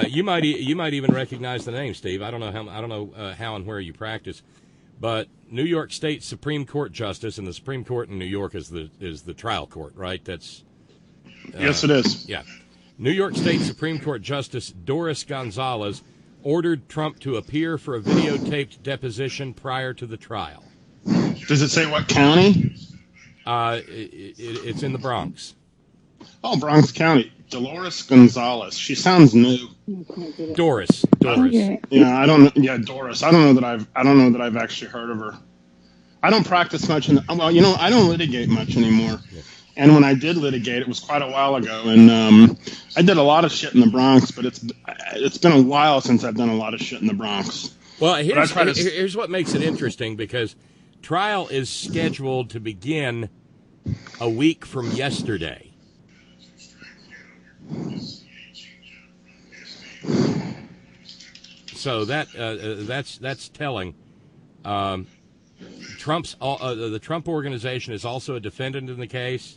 You might even recognize the name, Steve. I don't know how and where you practice, but New York State Supreme Court Justice, and the Supreme Court in New York is the trial court, right? That's yes, it is. Yeah. New York State Supreme Court Justice Doris Gonzalez ordered Trump to appear for a videotaped deposition prior to the trial. Does it say what county? It's in the Bronx. Oh, Bronx County. Dolores Gonzalez. She sounds new. Doris. Yeah, I don't. Yeah, Doris. I don't know that I've actually heard of her. I don't practice much. Well, I don't litigate much anymore. Yeah. And when I did litigate, it was quite a while ago. And I did a lot of shit in the Bronx, but it's been a while since I've done a lot of shit in the Bronx. Well, here's what makes it interesting, because trial is scheduled to begin a week from yesterday. So that's telling. The Trump organization is also a defendant in the case,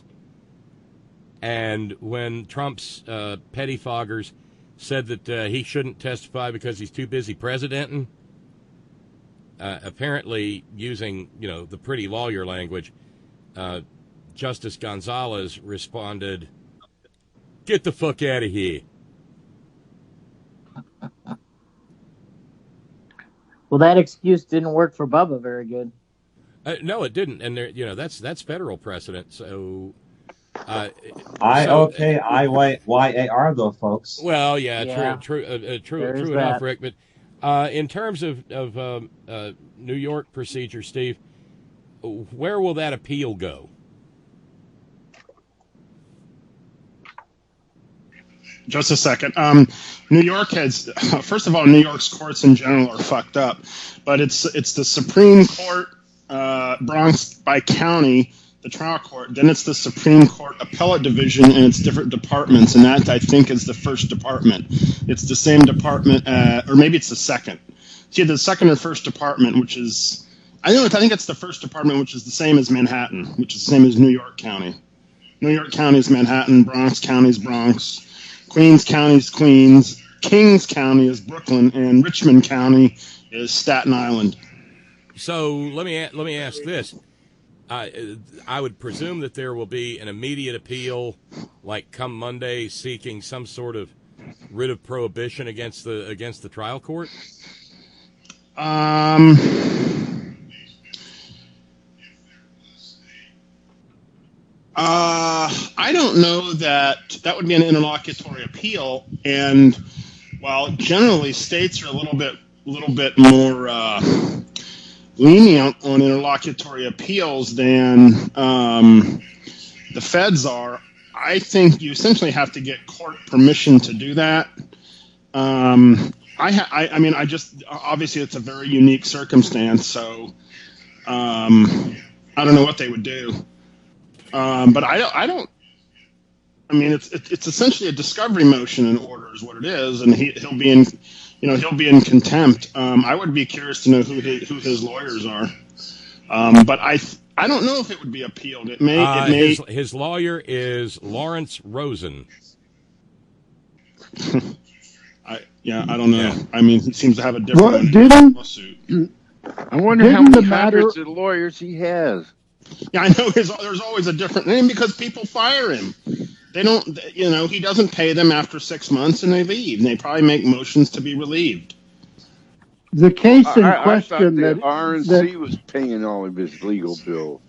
and when Trump's pettifoggers said that he shouldn't testify because he's too busy presidenting, apparently using the pretty lawyer language, Justice Gonzalez responded, "Get the fuck out of here." Well, that excuse didn't work for Bubba very good. No, it didn't, and there, that's federal precedent. So, IOKIYAR though, folks. Well, yeah. True enough, Rick. But in terms of New York procedure, Steve, where will that appeal go? Just a second. New York has, first of all, New York's courts in general are fucked up, but it's the Supreme Court, Bronx by county, the trial court. Then it's the Supreme Court appellate division and its different departments, and that I think is the first department. It's the same department, or maybe it's the second. It's either the second or first department, which is I think it's the first department, which is the same as Manhattan, which is the same as New York County. New York County is Manhattan, Bronx County is Bronx. Queens County is Queens, Kings County is Brooklyn, and Richmond County is Staten Island. So let me ask this: I would presume that there will be an immediate appeal, like come Monday, seeking some sort of writ of prohibition against the trial court. I don't know that would be an interlocutory appeal, and while generally states are a little bit more lenient on interlocutory appeals than the feds are, I think you essentially have to get court permission to do that. I just obviously it's a very unique circumstance, so I don't know what they would do. But I don't. I mean, it's essentially a discovery motion in order is what it is, and he'll be in contempt. I would be curious to know who his lawyers are. But I don't know if it would be appealed. It may. His lawyer is Lawrence Rosen. I don't know. Yeah. I mean, he seems to have a different lawsuit. I wonder how many hundreds of lawyers he has. Yeah, I know there's always a different name because people fire him. They don't, he doesn't pay them after 6 months and they leave. And they probably make motions to be relieved. The case in question that RNC was paying all of his legal bills.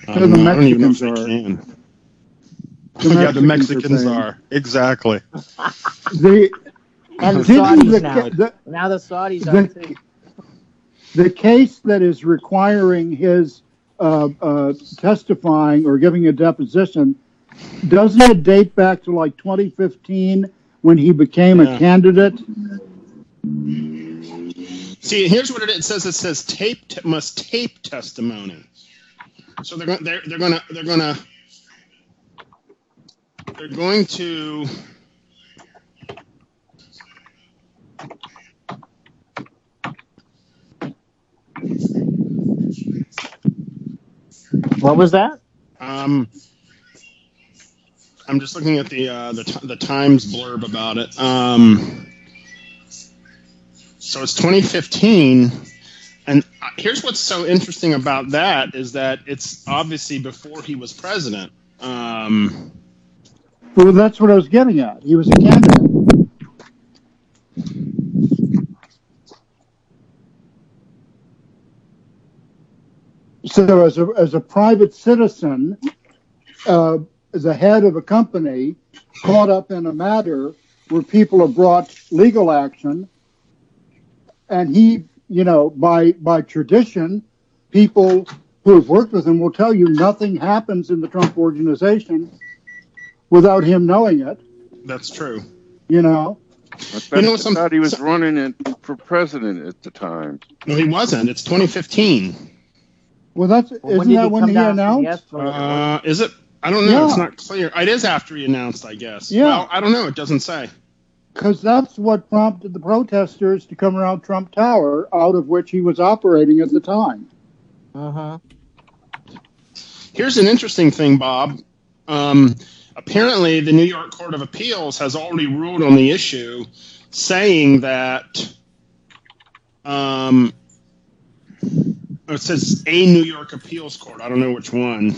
The Mexicans are. The Mexicans are. Exactly. And the Saudis now. Now the Saudis are too. The case that is requiring his testifying or giving a deposition, doesn't it date back to like 2015 when he became a candidate? See, here's what it says. It says must tape testimony. So they're going to. What was that? I'm just looking at the Times blurb about it. So it's 2015, and here's what's so interesting about that is that it's obviously before he was president. Well, that's what I was getting at. He was a candidate. So as a private citizen, the head of a company caught up in a matter where people have brought legal action, and he, by tradition, people who have worked with him will tell you nothing happens in the Trump organization without him knowing it. That's true. I thought he was running for president at the time. No, he wasn't. It's 2015. Well, isn't that when he announced? Is it? I don't know. Yeah. It's not clear. It is after he announced, I guess. Yeah. Well, I don't know. It doesn't say. Because that's what prompted the protesters to come around Trump Tower, out of which he was operating at the time. Here's an interesting thing, Bob. Apparently, the New York Court of Appeals has already ruled on the issue, saying that it says a New York appeals court. I don't know which one.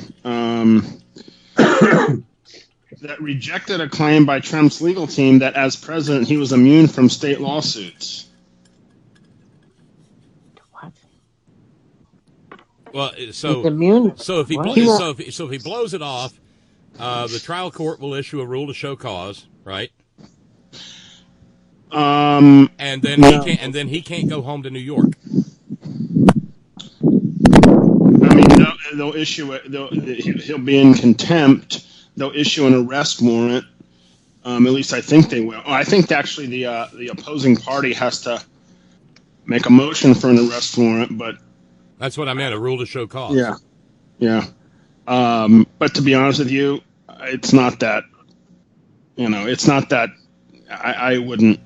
That rejected a claim by Trump's legal team that as president he was immune from state lawsuits. Well, so if he blows it off, the trial court will issue a rule to show cause, right? And then he can't go home to New York. I mean, they'll issue it. He'll be in contempt. They'll issue an arrest warrant. At least I think they will. I think actually the opposing party has to make a motion for an arrest warrant, but that's what I meant, a rule to show cause. Yeah. But to be honest with you, it's not that. It's not that. I wouldn't.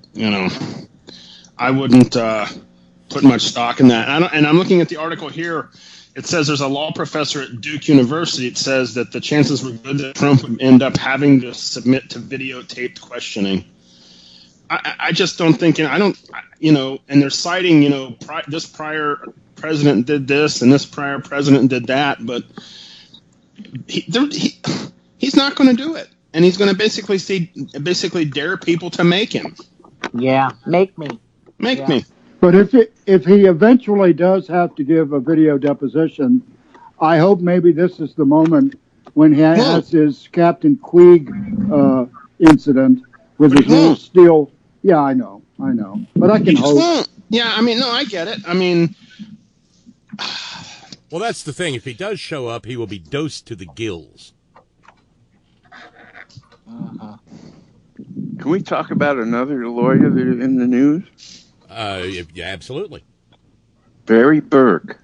I wouldn't put much stock in that. And I'm looking at the article here. It says there's a law professor at Duke University. It says that the chances were good that Trump would end up having to submit to videotaped questioning. I just don't think, and they're citing, this prior president did this and this prior president did that, but he's not going to do it. And he's going to basically dare people to make him. Yeah, make me. Make me. But if he eventually does have to give a video deposition, I hope maybe this is the moment when he has his Captain Queeg incident with his little steel. Yeah, I know. But I can hope. Won't. Yeah, I get it. Well, that's the thing. If he does show up, he will be dosed to the gills. Can we talk about another lawyer that is in the news? Yeah, absolutely. Barry Burke.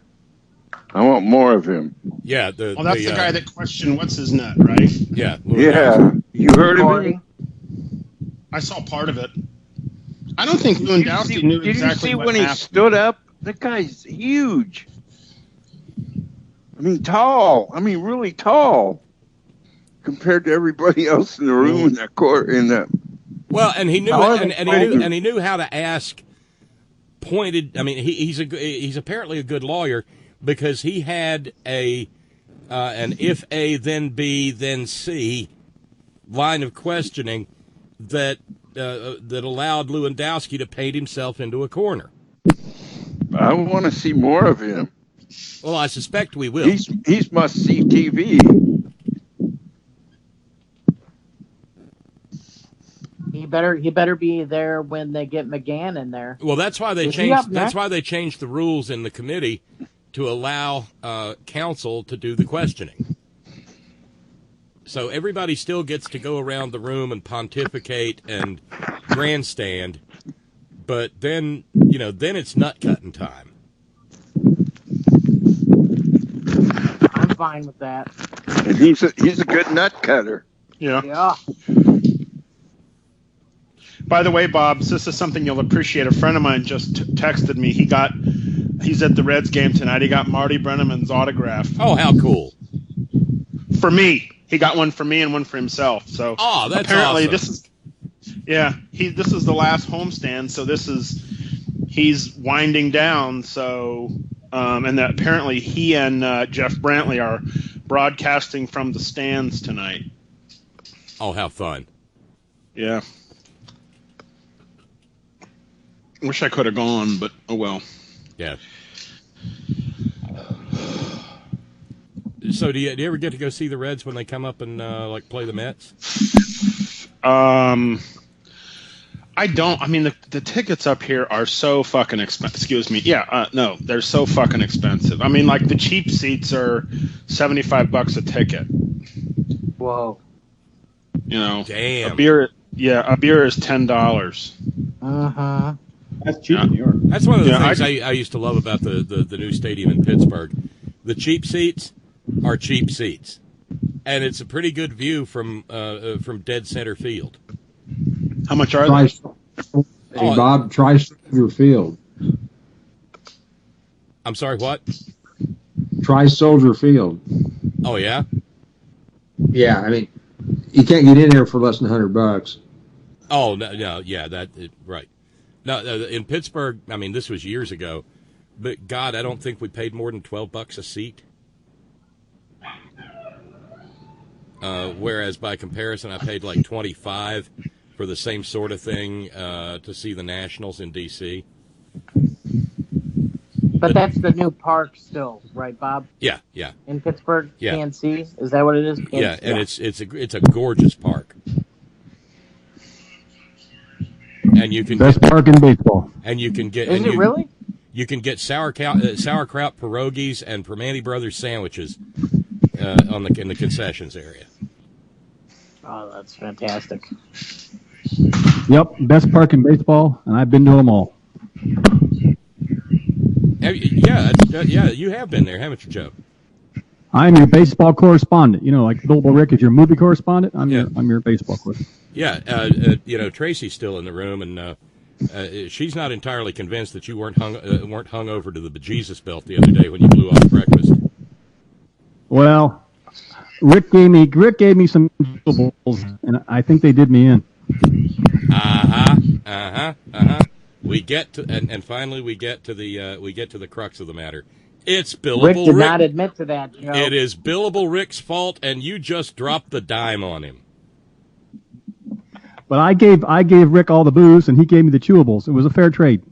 I want more of him. Yeah, that's the guy that questioned what's his nut, right? Yeah. Yeah. You heard of him? I saw part of it. I don't think Lewandowski knew exactly what happened. Did you see when he stood up? That guy's huge. Tall. Really tall compared to everybody else in the room in that court. Well, and he knew, and he knew how to ask pointed. He's apparently a good lawyer because he had an if A then B then C line of questioning that allowed Lewandowski to paint himself into a corner. I want to see more of him. Well, I suspect we will. He's must-see TV. He better be there when they get McGahn in there. Well, that's why they changed. That's why they changed the rules in the committee to allow counsel to do the questioning. So everybody still gets to go around the room and pontificate and grandstand, but then it's nut cutting time. I'm fine with that. And he's a good nut cutter. Yeah. By the way, Bob, this is something you'll appreciate. A friend of mine just texted me. He's at the Reds game tonight. He got Marty Brenneman's autograph. Oh, how cool! For me, he got one for me and one for himself. So, that's apparently awesome. This is the last homestand. So he's winding down. So, and that apparently he and Jeff Brantley are broadcasting from the stands tonight. Oh, how fun! Yeah. Wish I could have gone, but oh well. Yeah. So do you ever get to go see the Reds when they come up and like play the Mets? I don't. I mean, the tickets up here are so fucking expensive. Excuse me. Yeah, no, they're so fucking expensive. I mean, like the cheap seats are $75 a ticket. Whoa. You know, damn. A beer is $10. Uh-huh. That's cheap in New York. That's one of the things I used to love about the new stadium in Pittsburgh. The cheap seats are cheap seats, and it's a pretty good view from dead center field. How much are they? Hey, Bob, try Soldier Field. I'm sorry, what? Try Soldier Field. Oh, yeah? Yeah, I mean, you can't get in there for less than $100. Oh, no, yeah, right. No, in Pittsburgh, I mean, this was years ago, but God, I don't think we paid more than $12 a seat. Whereas by comparison, I paid like $25 for the same sort of thing to see the Nationals in D.C. But that's the new park still, right, Bob? Yeah. In Pittsburgh, yeah. PNC, is that what it is? Yeah, and it's a gorgeous park. And you can best park in baseball. And you can get. Is it really? You can get sauerkraut pierogies and Permane Brothers sandwiches in the concessions area. Oh, that's fantastic. Yep, best park in baseball, and I've been to them all. Yeah, you have been there, haven't you, Joe? I'm your baseball correspondent. You know, like Bilbo Rick is your movie correspondent. I'm your baseball correspondent. Yeah, Tracy's still in the room, and she's not entirely convinced that you weren't hung over to the bejesus belt the other day when you blew off breakfast. Well, Rick gave me some balls, and I think they did me in. We get to and finally we get to the crux of the matter. It's billable Rick did not admit to that, Joe. It is billable Rick's fault, and you just dropped the dime on him. But I gave Rick all the booze, and he gave me the chewables. It was a fair trade.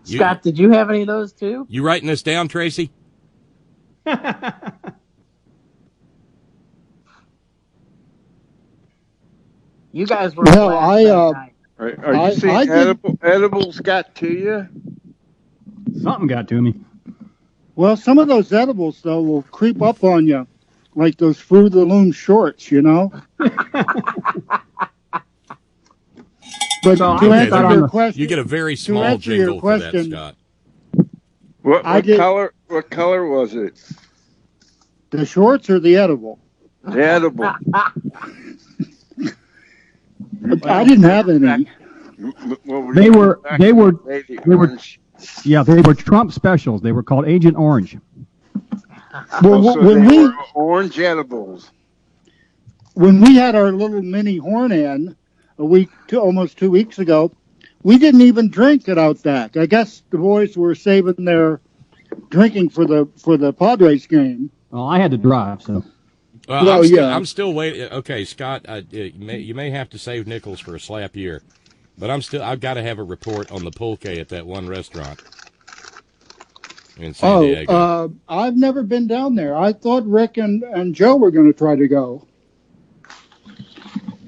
Scott, did you have any of those too? You writing this down, Tracy? You guys were. No, Are you saying edibles got to you? Something got to me. Well, some of those edibles, though, will creep up on you, like those Fruit of the Loom shorts, you know? But to answer your question, you get a very small jingle for that, Scott. What color was it? The shorts or the edible? The edible. I didn't have any. They were Trump specials. They were called Agent Orange. Well, when we orange edibles. When we had our little mini horn in almost 2 weeks ago, we didn't even drink it out back. I guess the boys were saving their drinking for the Padres game. Well, I had to drive, so. I'm still waiting. Okay, Scott, you may have to save nickels for a slap year, but I've got to have a report on the pulque at that one restaurant in San Diego. I've never been down there. I thought Rick and Joe were going to try to go.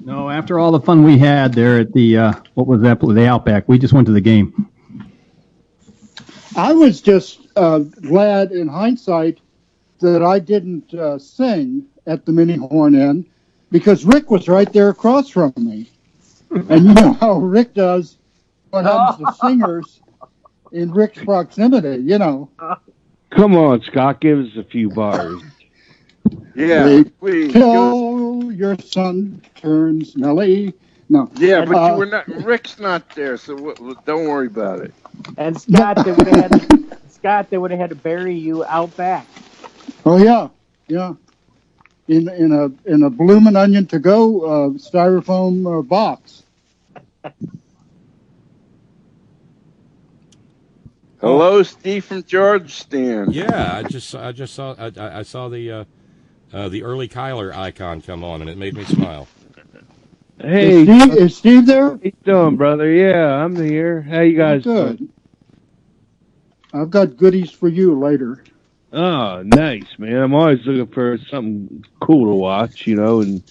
No, after all the fun we had there at the the Outback, we just went to the game. I was just glad in hindsight that I didn't sing at the mini horn inn, because Rick was right there across from me. And you know how Rick does what happens to singers in Rick's proximity, you know. Come on, Scott, give us a few bars. Yeah, please. Till your son turns Nelly. No. Yeah, but you were not. Rick's not there, so don't worry about it. And Scott, they would have had to bury you out back. Oh yeah. In a bloomin' onion to go styrofoam box. Hello, Steve from Georgetown. Yeah, I just saw the early Kyler icon come on, and it made me smile. Hey, is Steve there? How you doing, brother? Yeah, I'm here. How you guys doing? I've got goodies for you later. Oh, nice, man. I'm always looking for something cool to watch, you know, and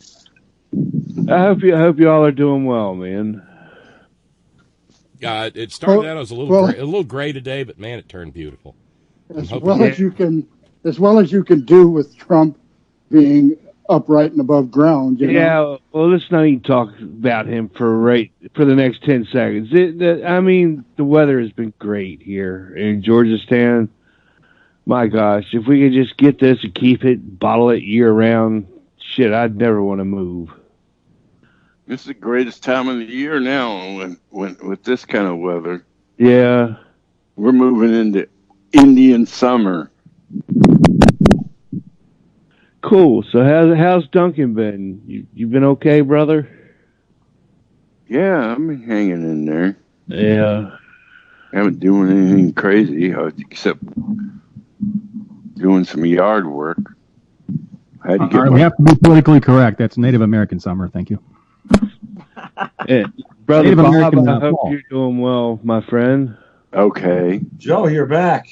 I hope you all are doing well, man. It started out as a little gray today, but man, it turned beautiful. As well as you can do with Trump being upright and above ground. You know? Well, let's not even talk about him for the next 10 seconds. The weather has been great here in Georgetown. My gosh, if we could just get this and keep it, bottle it year round, shit, I'd never want to move. This is the greatest time of the year now when with this kind of weather. Yeah. We're moving into Indian summer. Cool. So how's Duncan been? You been okay, brother? Yeah, I've been hanging in there. Yeah. I haven't doing anything crazy except doing some yard work. All right, we have to be politically correct. That's Native American summer. Thank you. Brother Native Bob, American, I hope fall. you're doing well, my friend. Okay. Joe, you're back.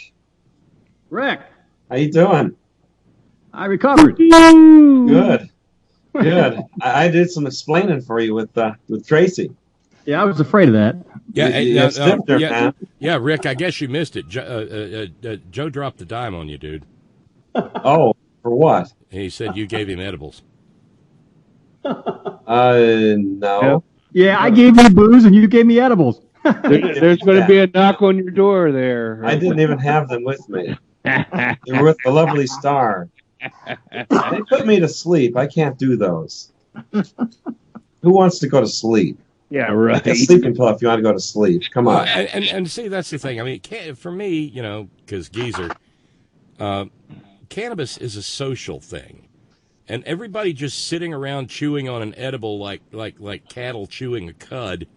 Rick, How you doing? I recovered. Good. I did some explaining for you with Tracy. Yeah, I was afraid of that. Yeah, Rick, I guess you missed it. Joe dropped the dime on you, dude. Oh, for what? He said you gave him edibles. No. Yeah, I gave you booze and you gave me edibles. There's going to be a knock on your door there. I didn't even have them with me. They were with the lovely Star. They put me to sleep. I can't do those. Who wants to go to sleep? Yeah, right. Take a sleeping pill if you want to go to sleep. Come on. And see, that's the thing. I mean, for me, because geezer, cannabis is a social thing, and everybody just sitting around chewing on an edible like cattle chewing a cud.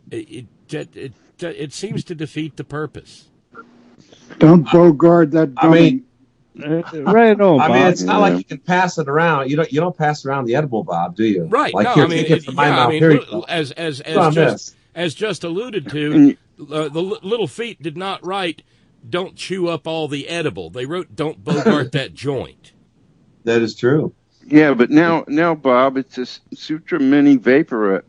It seems to defeat the purpose. Don't bogard that dummy. Right on, Bob. I mean, it's not like you can pass it around. You don't pass around the edible, Bob, do you? Right. Like, no, here, I mean, take it from my mouth. Here you go. As just alluded to, the Little Feet did not write, "Don't chew up all the edible." They wrote, "Don't bogart that joint." That is true. Yeah, but now, Bob, it's a Sutra Mini vaporizer.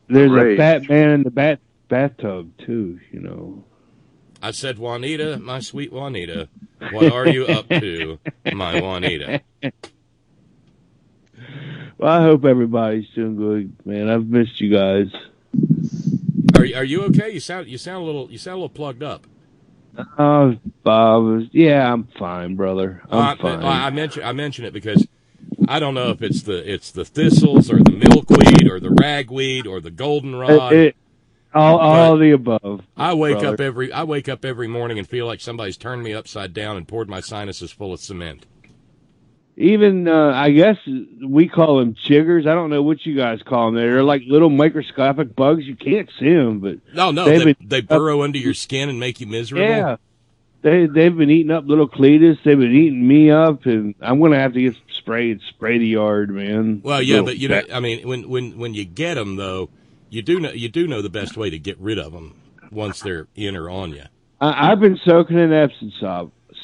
There's a fat man in the bathtub too. I said, Juanita, my sweet Juanita, what are you up to, my Juanita? Well, I hope everybody's doing good, man. I've missed you guys. Are you okay? You sound a little plugged up. Oh, Bob, yeah, I'm fine, brother. I'm fine. I mention it because I don't know if it's the thistles or the milkweed or the ragweed or the goldenrod. All of the above. I wake up every morning and feel like somebody's turned me upside down and poured my sinuses full of cement. Even I guess we call them chiggers. I don't know what you guys call them. They're like little microscopic bugs. You can't see them, but they burrow under your skin and make you miserable. Yeah, they've been eating up little Cletus. They've been eating me up, and I'm gonna have to get sprayed, spray the yard, man. Well, yeah, but I mean, when you get them though. You do know the best way to get rid of them once they're in or on you. I've been soaking in Epsom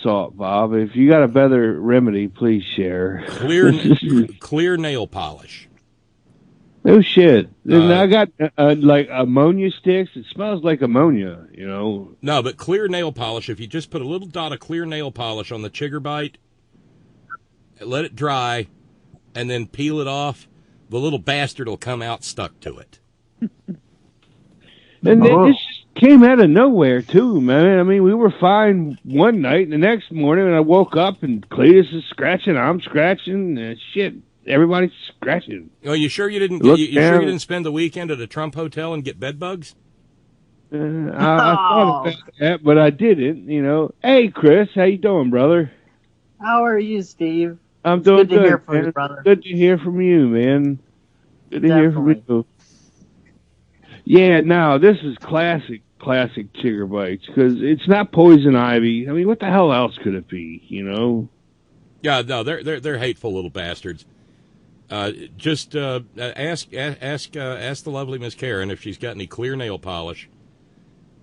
salt, Bob. If you got a better remedy, please share. Clear nail polish. No shit. I got like ammonia sticks. It smells like ammonia, No, but clear nail polish. If you just put a little dot of clear nail polish on the chigger bite, let it dry, and then peel it off, the little bastard will come out stuck to it. And this just came out of nowhere, too, man. I mean, we were fine one night, and the next morning I woke up, and Cletus is scratching, I'm scratching, shit, everybody's scratching. Oh, you sure you didn't? You sure you didn't spend the weekend at a Trump hotel and get bed bugs? I thought about that, but I didn't, Hey, Chris, how you doing, brother? How are you, Steve? I'm doing good. Good to hear from you, brother. Good to hear from you, man. Good to hear from you. Yeah, no, this is classic chigger bites because it's not poison ivy. I mean, what the hell else could it be? Yeah, no, they're hateful little bastards. Just ask the lovely Miss Karen if she's got any clear nail polish,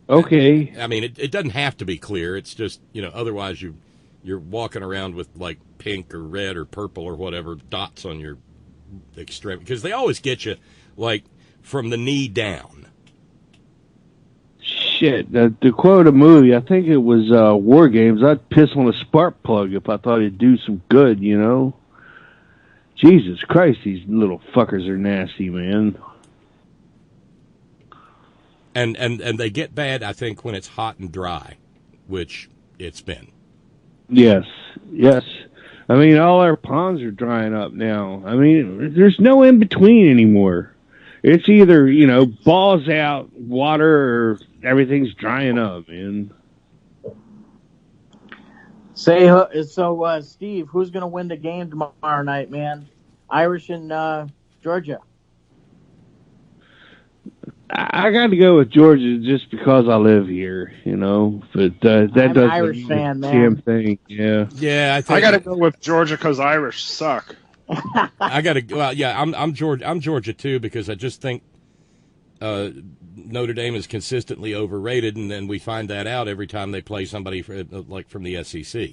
Okay. I mean, it doesn't have to be clear. It's just, otherwise you're walking around with like pink or red or purple or whatever dots on your extremity, because they always get you like from the knee down. Shit, to quote a movie, I think it was War Games, I'd piss on a spark plug if I thought it'd do some good, Jesus Christ, these little fuckers are nasty, man. And they get bad, I think, when it's hot and dry, which it's been. Yes. I mean, all our ponds are drying up now. I mean, there's no in between anymore. It's either, balls out, water, or everything's drying up, man. So, Steve, who's going to win the game tomorrow night, man? Irish and Georgia. I got to go with Georgia just because I live here, But that doesn't an Irish fan, man. Same thing, yeah. Yeah, I got to go with Georgia because Irish suck. I got to. Well, yeah, I'm Georgia too, because I just think Notre Dame is consistently overrated, and then we find that out every time they play somebody from the SEC.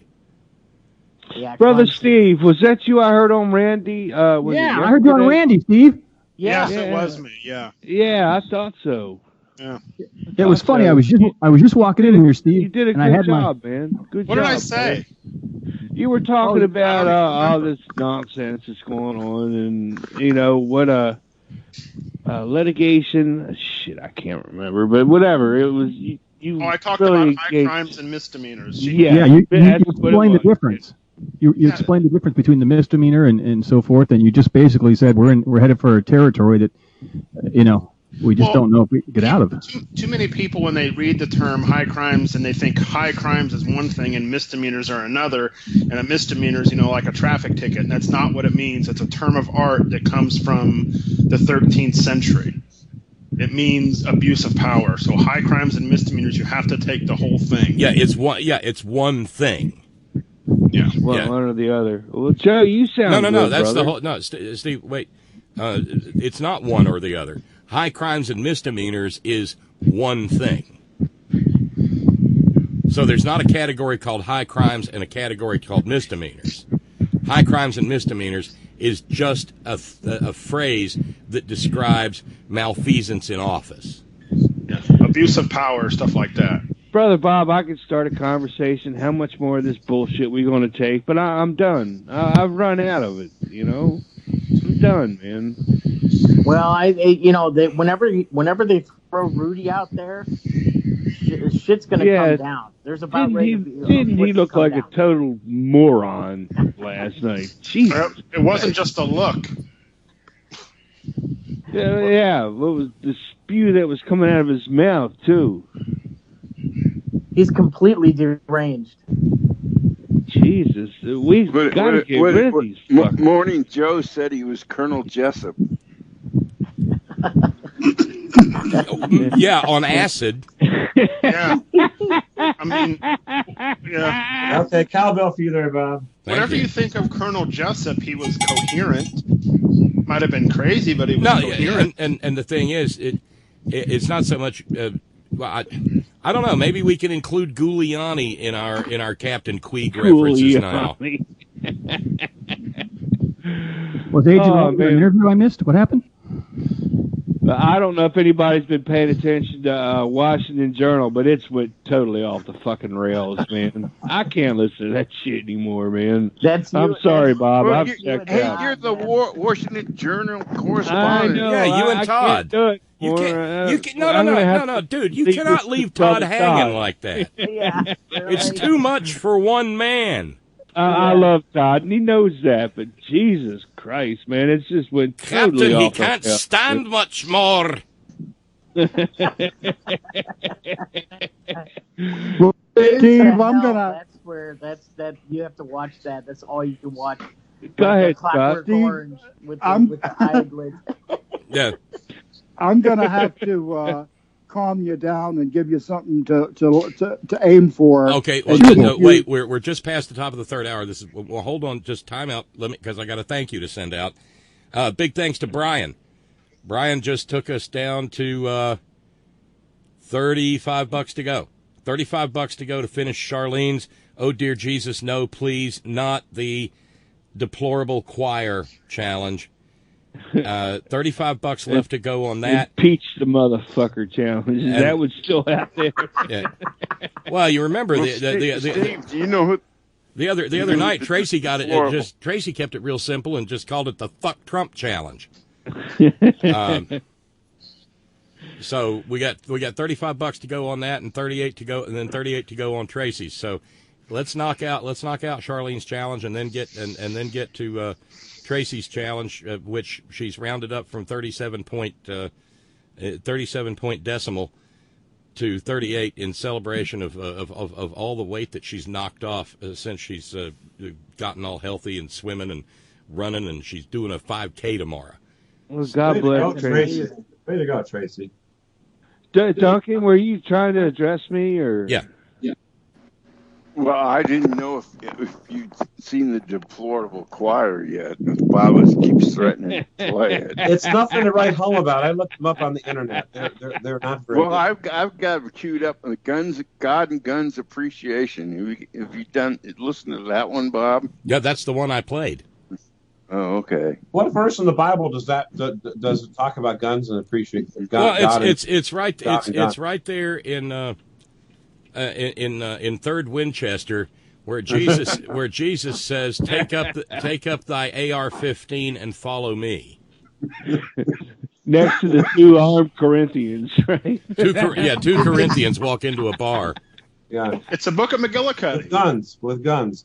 Yeah, Brother Steve, was that you I heard on Randy? I heard you on Randy, Steve. Yes, it was me. Yeah. Yeah, I thought so. Yeah. It was funny. I was just walking in here, Steve. You did a good job, man. Good what job. What did I say? Man. You were talking about all this nonsense that's going on, and what litigation. Shit, I can't remember, but whatever. It was you. I talked about high crimes and misdemeanors. Yeah, you explained the difference. You explained the difference between the misdemeanor and so forth, and you just basically said we're headed for a territory that, we just don't know if we can get out of. Too many people, when they read the term high crimes, and they think high crimes is one thing and misdemeanors are another, and a misdemeanor is, like a traffic ticket, and that's not what it means. It's a term of art that comes from the 13th century. It means abuse of power. So high crimes and misdemeanors, you have to take the whole thing. Yeah, it's one thing. Yeah, one or the other. Well, Joe, you sound no. Good, That's brother. the whole. No, Steve, wait. It's not one or the other. High crimes and misdemeanors is one thing. So there's not a category called high crimes and a category called misdemeanors. High crimes and misdemeanors is just a phrase that describes malfeasance in office. Yeah. Abuse of power, stuff like that. Brother Bob, I could start a conversation. How much more of this bullshit we going to take? But I'm done. I've run out of it. I'm done, man. Well, whenever they throw Rudy out there, shit's gonna come down. There's about didn't he look like a total moron last night? Jesus. It wasn't just a look. Yeah. What was the spew that was coming out of his mouth too? He's completely deranged. Jesus, we've got to get rid of these fuckers. Morning Joe said he was Colonel Jessup. Yeah, on acid. Yeah. I mean, yeah. Okay, cowbell for you there, Bob. Whenever you think of Colonel Jessup, he was coherent. Might have been crazy, but he was coherent. And the thing is, it's not so much. I don't know. Maybe we can include Giuliani in our Captain Queeg references now. Was Agent an interview I missed? What happened? I don't know if anybody's been paying attention to Washington Journal, but it's went totally off the fucking rails, man. I can't listen to that shit anymore, man. I'm sorry, Bob. Well, you're the Washington Journal correspondent. I know. Yeah, you and I Todd. Can't do it. No, dude, you cannot leave Todd hanging like that. Yeah, it's too much for one man. I love Todd, and he knows that, but Jesus Christ, man, it's just went totally Captain, off. he can't stand much more. Well, Steve, I'm gonna. That's where that you have to watch that. That's all you can watch. Go ahead, Clockwork Steve, Orange with the eyelids. Yeah. I'm gonna have to calm you down and give you something to aim for. Okay, well, wait, we're just past the top of the third hour. Well, hold on, just time out, because I got a thank you to send out. Big thanks to Brian. Brian just took us down to $35 to go. $35 to go to finish Charlene's "Oh Dear Jesus, No Please," not the deplorable choir challenge. $35 left to go on that. Impeach the motherfucker challenge. That would still out there. Yeah. Well, you remember Steve, do you know who? The other night, Tracy got it. Tracy kept it real simple and just called it the "Fuck Trump Challenge." So we got $35 to go on that, and 38 to go, and then 38 to go on Tracy's. So let's knock out Charlene's challenge, and then get to Tracy's challenge, which she's rounded up from 37 point decimal to 38 in celebration of all the weight that she's knocked off since she's gotten all healthy and swimming and running, and she's doing a 5K tomorrow. Well, God bless Tracy. Way to go, Tracy. Duncan, were you trying to address me, or? Yeah. Well, I didn't know if you'd seen the deplorable choir yet. Bob keeps threatening to play it. It's nothing to write home about. I looked them up on the internet. They're not very well, good. I've got it queued up on God and Guns Appreciation. Have you listened to that one, Bob? Yeah, that's the one I played. Oh, okay. What verse in the Bible does it talk about guns and appreciation? It's right there in Third Winchester, where Jesus says, take up thy AR-15 and follow me. Next to the two armed Corinthians, right? Two Corinthians walk into a bar. Yeah, it's a book of McGillicuddy. With guns.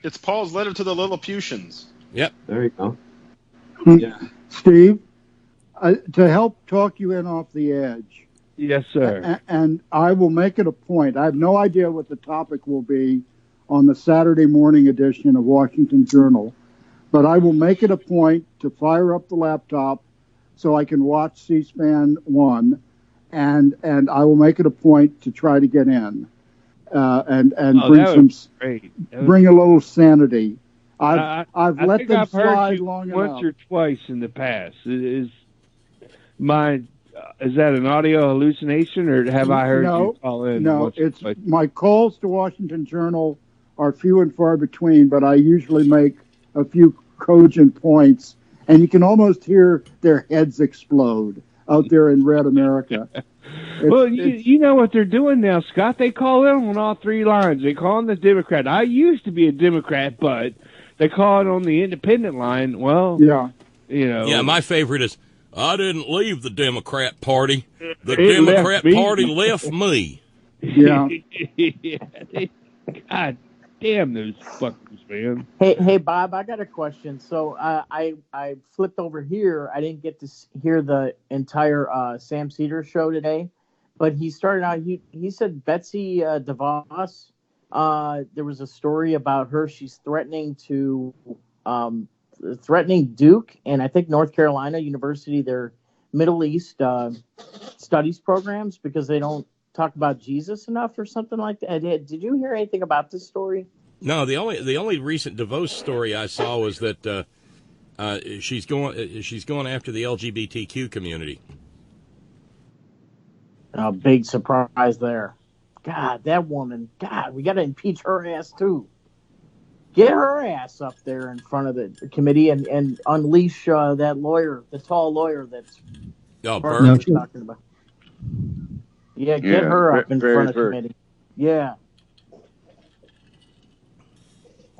It's Paul's letter to the Lilliputians. Yep. There you go. Yeah. Steve, to help talk you in off the edge. Yes, sir. And I will make it a point. I have no idea what the topic will be on the Saturday morning edition of Washington Journal, but I will make it a point to fire up the laptop so I can watch C-SPAN 1, and I will make it a point to try to get in. And bring a little sanity. I've let them slide long enough. Once or twice in the past. Is that an audio hallucination, or have I heard you call in? No, my calls to Washington Journal are few and far between, but I usually make a few cogent points, and you can almost hear their heads explode out there in Red America. You know what they're doing now, Scott? They call in on all three lines. They call in the Democrat. I used to be a Democrat, but they call it on the independent line. Well, yeah. Yeah, my favorite is, I didn't leave the Democrat Party. The Democrat Party left me. Yeah. God damn those fuckers, man. Hey, Bob, I got a question. So I flipped over here. I didn't get to hear the entire Sam Cedar show today, but he started out. He said Betsy DeVos. There was a story about her. She's threatening Duke and I think North Carolina University, their Middle East studies programs, because they don't talk about Jesus enough or something like that. Did you hear anything about this story? No, the only recent DeVos story I saw was that she's going after the LGBTQ community. A big surprise there. God, that woman. God, we got to impeach her ass too. Get her ass up there in front of the committee and unleash that lawyer, the tall lawyer that's Burke talking about. Yeah, get her up in front of the committee. Yeah.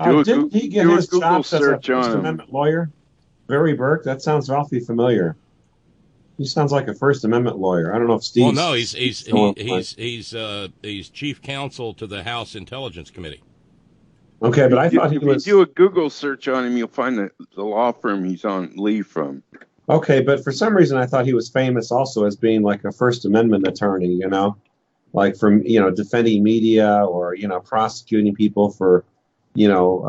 Didn't he get his chops as a First Amendment lawyer? Barry Burke? That sounds awfully familiar. He sounds like a First Amendment lawyer. I don't know if Steve. Well, no, he's chief counsel to the House Intelligence Committee. Okay, but I thought he was. If you do a Google search on him, you'll find the law firm he's on leave from. Okay, but for some reason I thought he was famous also as being like a First Amendment attorney, like from, defending media or, prosecuting people for,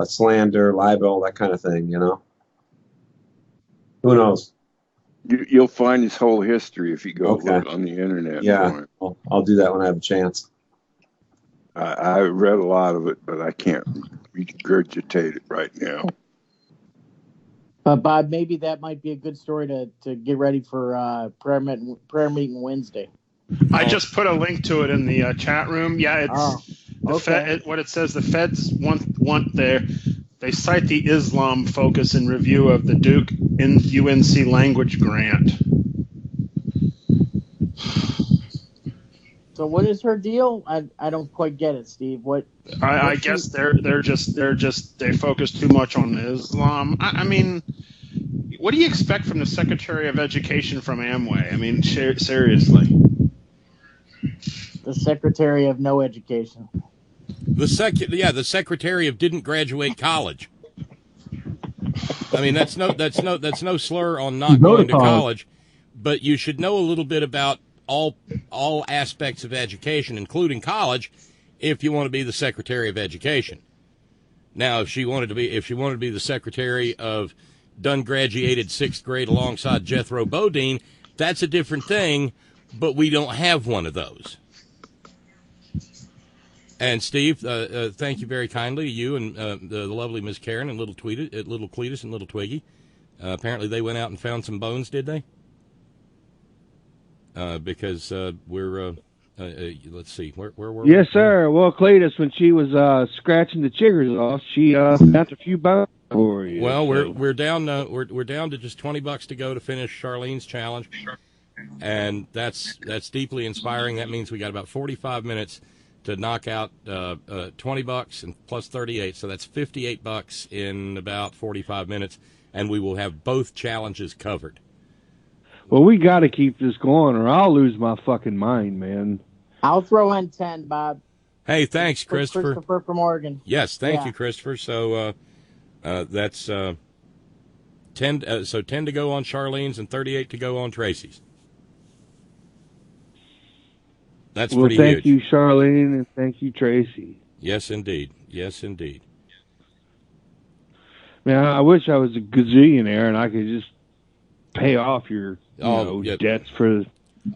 slander, libel, that kind of thing, Who knows? You'll find his whole history if you go look on the internet. Yeah, I'll do that when I have a chance. I read a lot of it, but I can't regurgitate it right now. Bob, maybe that might be a good story to get ready for prayer meeting Wednesday. I just put a link to it in the chat room. Yeah, it's what it says. The feds want they cite the Islam focus in review of the Duke in UNC language grant. So what is her deal? I don't quite get it, Steve. I guess they focus too much on Islam. I mean, what do you expect from the Secretary of Education from Amway? I mean, seriously. The Secretary of No Education. The Secretary of didn't graduate college. I mean, that's no slur on not going to college, but you should know a little bit about all aspects of education, including college, if you want to be the Secretary of Education. Now, if she wanted to be the Secretary of done graduated 6th grade alongside Jethro Bodine, that's a different thing, but we don't have one of those. And Steve, thank you very kindly, you and the lovely Miss Karen and little Cletus and little Twiggy. Apparently they went out and found some bones, did they? Because we're let's see, where were we? Yes, sir. Well, Cletus, when she was scratching the chiggers off, she found a few bones for you. Well, we're down to just $20 to go to finish Charlene's challenge, and that's deeply inspiring. That means we got about 45 minutes to knock out $20 and plus 38, so that's $58 in about 45 minutes, and we will have both challenges covered. Well, we got to keep this going, or I'll lose my fucking mind, man. I'll throw in 10, Bob. Hey, thanks, Christopher. Christopher from Oregon. Yes, thank you, Christopher. So that's 10. So 10 to go on Charlene's and 38 to go on Tracy's. That's pretty huge. Thank you, Charlene, and thank you, Tracy. Yes, indeed. Yes, indeed. Man, I wish I was a gazillionaire and I could just pay off your debts for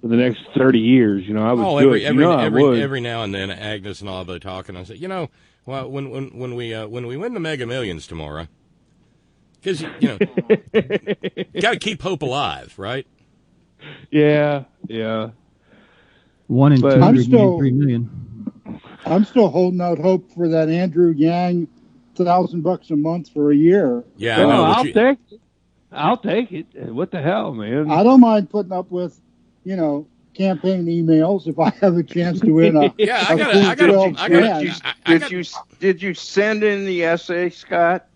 the next 30 years. I would do it. Every now and then, Agnes and I'll be talking. I say, well, when we win the Mega Millions tomorrow, because got to keep hope alive, right? Yeah. 1 in 283 million. I'm still holding out hope for that Andrew Yang $1,000 a month for a year. Yeah, I know. I'll take it. What the hell, man? I don't mind putting up with, campaign emails if I have a chance to win a. Did you send in the essay, Scott?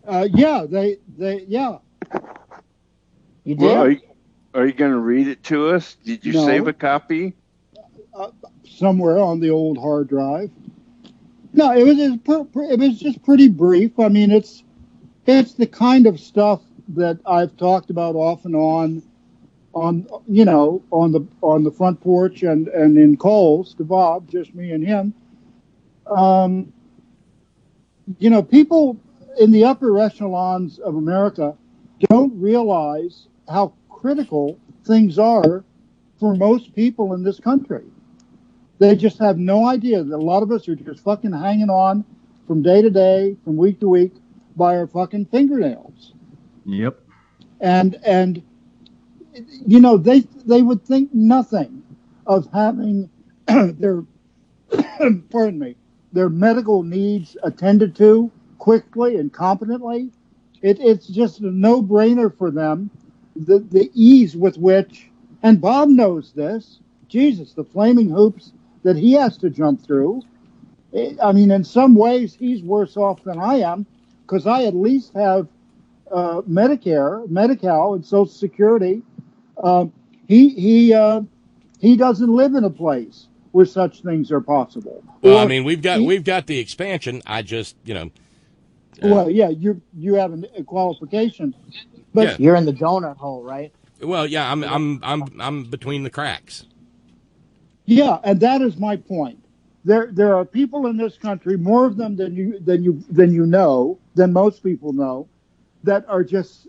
Yeah. You did? Well, are you going to read it to us? Did you save a copy? Somewhere on the old hard drive. No, it was just pretty brief. I mean, it's the kind of stuff that I've talked about off and on the front porch and in calls to Bob, just me and him. People in the upper echelons of America don't realize how critical things are for most people in this country. They just have no idea that a lot of us are just fucking hanging on from day to day, from week to week, by our fucking fingernails. Yep. And they would think nothing of having their their medical needs attended to quickly and competently. It's just a no-brainer for them. The ease with which, and Bob knows this, Jesus, the flaming hoops that he has to jump through. I mean, in some ways, he's worse off than I am, because I at least have Medicare, Medi-Cal, and Social Security. He doesn't live in a place where such things are possible. Well, I mean, we've got the expansion. I just, well, yeah, you have a qualification, but you're in the donut hole, right? Well, yeah, I'm between the cracks. Yeah, and that is my point. There are people in this country, more of them than most people know, that are just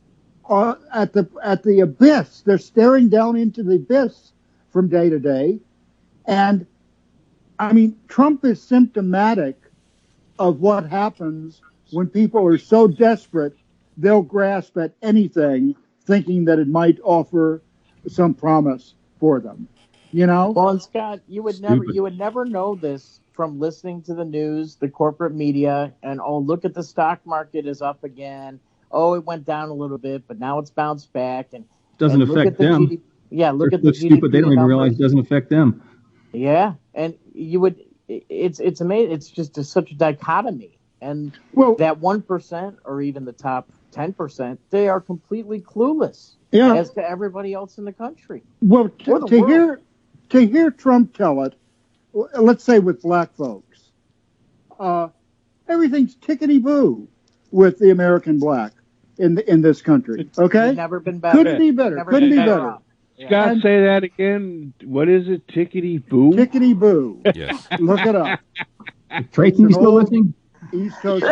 at the abyss. They're staring down into the abyss from day to day, and I mean, Trump is symptomatic of what happens when people are so desperate they'll grasp at anything, thinking that it might offer some promise. for them. You know? Well, and Scott, you would never know this from listening to the news, the corporate media, and look at the stock market is up again. Oh, it went down a little bit, but now it's bounced back. And doesn't affect them. Look at They're the stupid. GDP They don't even numbers. realize it doesn't affect them. Yeah, and it's amazing. It's just such a dichotomy. And that 1% or even the top 10%, they are completely clueless as to everybody else in the country. Well, to hear Trump tell it, let's say with black folks, everything's tickety-boo with the American black in this country. Okay, it's never been better. Couldn't be better. Couldn't be better. Scott, say that again. What is it? Tickety-boo? Tickety-boo. Yes. Look it up. Tracy, you still listening? East Coast.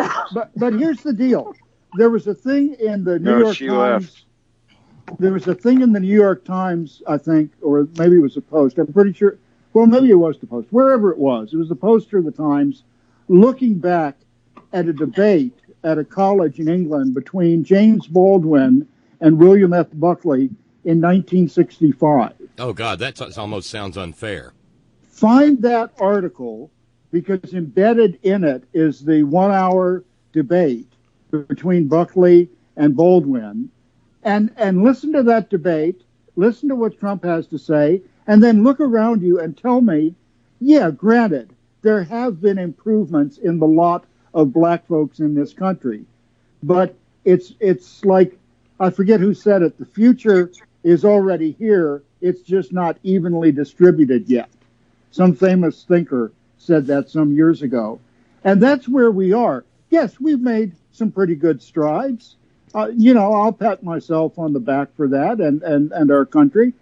But here's the deal. There was a thing in the New York Times. There was a thing in the New York Times, I think, or maybe it was a Post. I'm pretty sure. Well, maybe it was the Post. Wherever it was the Post or the Times, looking back at a debate at a college in England between James Baldwin and William F. Buckley in 1965. Oh, God, that almost sounds unfair. Find that article, because embedded in it is the 1-hour debate between Buckley and Baldwin, and listen to that debate, listen to what Trump has to say, and then look around you and tell me, yeah, granted, there have been improvements in the lot of black folks in this country, but it's like, I forget who said it, the future is already here, it's just not evenly distributed yet. Some famous thinker said that some years ago. And that's where we are. Yes, we've made some pretty good strides. I'll pat myself on the back for that and our country.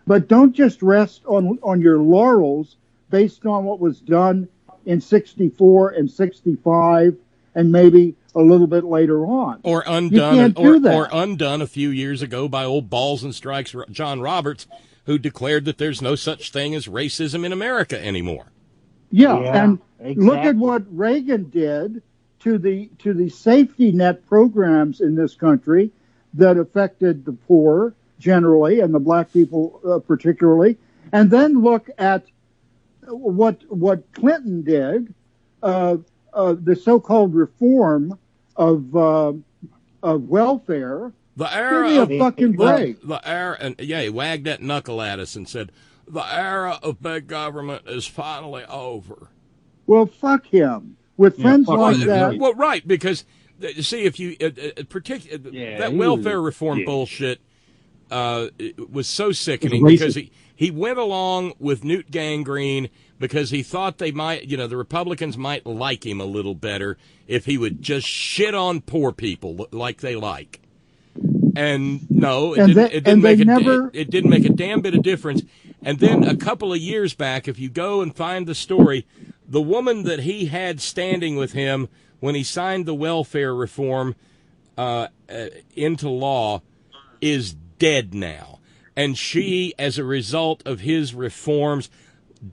But don't just rest on your laurels based on what was done in 64 and 65 and maybe a little bit later on. Or undone, or undone a few years ago by old balls and strikes John Roberts, who declared that there's no such thing as racism in America anymore. Yeah, and exactly. Look at what Reagan did to the safety net programs in this country that affected the poor generally and the black people particularly, and then look at what Clinton did, the so-called reform of welfare. The era Give me a fucking break. The era, and he wagged that knuckle at us and said, "The era of big government is finally over." Well, fuck him. With friends like that. Well, right, because see, if you that welfare reform bullshit was so sickening because he went along with Newt Gingrich because he thought they might, the Republicans might like him a little better if he would just shit on poor people like they like. And no, it didn't make a damn bit of difference. And then a couple of years back, if you go and find the story, the woman that he had standing with him when he signed the welfare reform into law is dead now. And she, as a result of his reforms,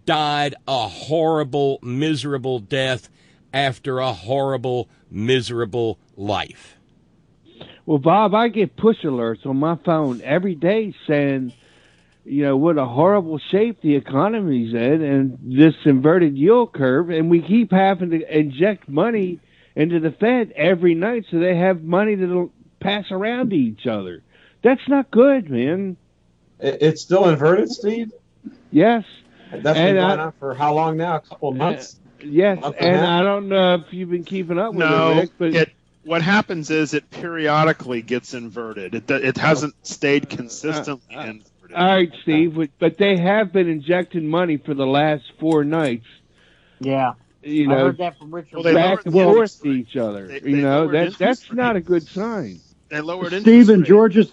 died a horrible, miserable death after a horrible, miserable life. Well, Bob, I get push alerts on my phone every day saying, what a horrible shape the economy's in and this inverted yield curve, and we keep having to inject money into the Fed every night so they have money that'll pass around to each other. That's not good, man. It's still inverted, Steve? Yes. That's been going on for how long now? A couple of months? Yes, and I don't know if you've been keeping up with it, Rick, but what happens is it periodically gets inverted. It hasn't stayed consistently inverted. All right, Steve, but they have been injecting money for the last 4 nights. Yeah. I heard that from Richard. Back and forth to each other. That's not a good sign. They lowered interest Steve in Georgia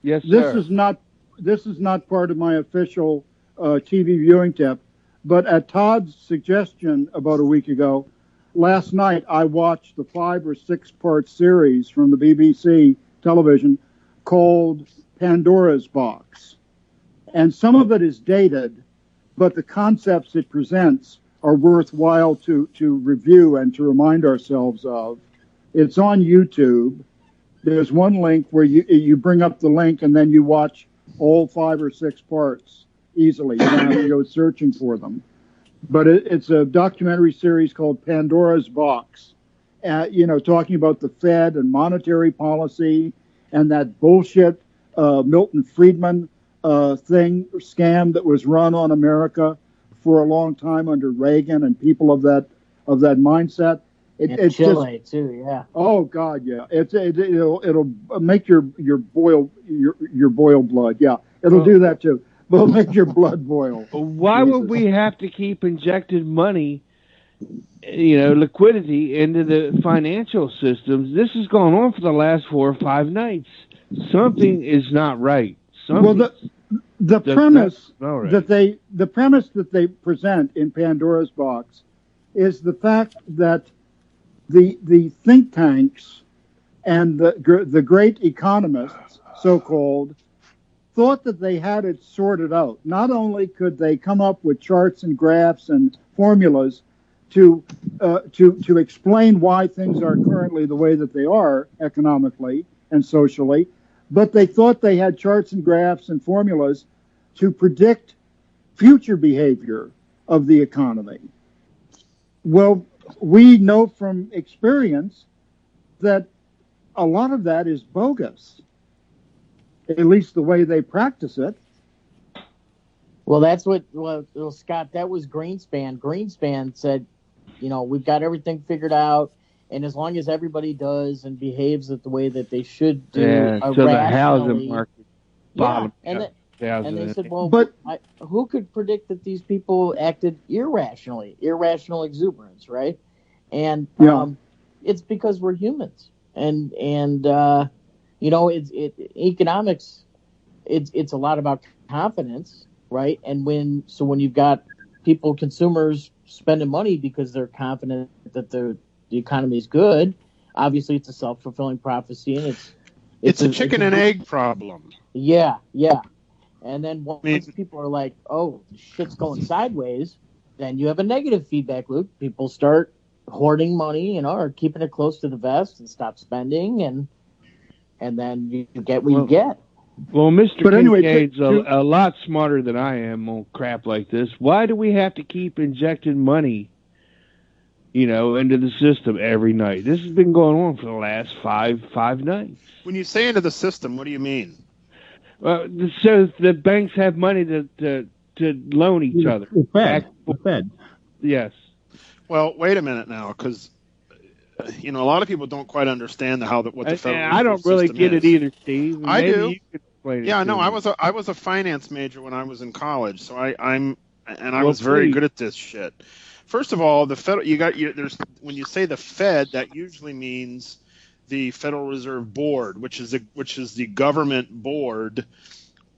Yes, this sir. This is not part of my official TV viewing tip, but at Todd's suggestion about a week ago, last night I watched the 5 or 6 part series from the BBC television called Pandora's Box. And some of it is dated, but the concepts it presents are worthwhile to review and to remind ourselves of. It's on YouTube. There's one link where you bring up the link and then you watch all 5 or 6 parts. easily. You don't have to go searching for them. But it's a documentary series called Pandora's Box, talking about the Fed and monetary policy and that bullshit Milton Friedman scam that was run on America for a long time under Reagan and people of that mindset. It's Chile just, too, yeah. Oh God, yeah. It'll make your boil blood. Yeah, it'll do that too. It'll make your blood boil. Why would we have to keep injecting money, liquidity into the financial systems? This has gone on for the last 4 or 5 nights. Something is not right. Well, the premise that they present in Pandora's Box is the fact that the think tanks and the great economists, so-called, thought that they had it sorted out. Not only could they come up with charts and graphs and formulas to explain why things are currently the way that they are economically and socially, but they thought they had charts and graphs and formulas to predict future behavior of the economy. Well, we know from experience that a lot of that is bogus, at least the way they practice it. Well, that's Scott, that was Greenspan. Greenspan said, we've got everything figured out, and as long as everybody does and behaves the way that they should do, so the housing market bottom. Yeah, and they said, well, who could predict that these people acted irrationally, irrational exuberance, right? And it's because we're humans, and economics, it's a lot about confidence, right? And when you've got consumers spending money because they're confident that the economy is good, obviously it's a self-fulfilling prophecy, and it's a chicken and egg problem. Yeah. And then once people are like, oh, shit's going sideways, then you have a negative feedback loop. People start hoarding money, or keeping it close to the vest and stop spending, and then you get what you get. Well, Mr. Kincaid's a lot smarter than I am on crap like this. Why do we have to keep injecting money, into the system every night? This has been going on for the last five nights. When you say into the system, what do you mean? So the banks have money to loan each other. The Fed. Yes. Well, wait a minute now, because a lot of people don't quite understand what the Federal Reserve I don't really get it either, Steve. I do. You could explain it. Yeah, no, I was a finance major when I was in college, so I was very good at this shit. First of all, the Fed, when you say the Fed, that usually means the Federal Reserve Board, which is the government board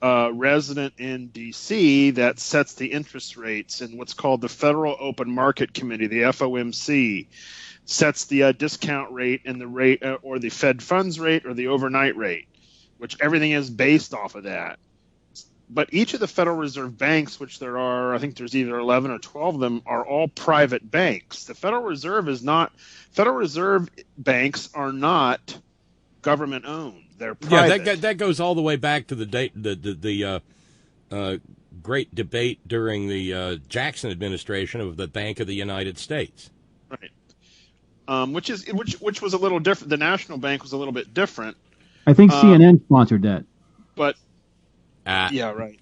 resident in D.C. that sets the interest rates, and what's called the Federal Open Market Committee, the FOMC, sets the discount rate and the rate or the Fed funds rate or the overnight rate, which everything is based off of that. But each of the Federal Reserve banks, which there are, I think there's either 11 or 12 of them, are all private banks. The Federal Reserve banks are not government owned. They're private. Yeah, that goes all the way back to the great debate during the Jackson administration of the Bank of the United States. Right. Which was a little different. The National Bank was a little bit different. I think CNN sponsored that. But yeah, right.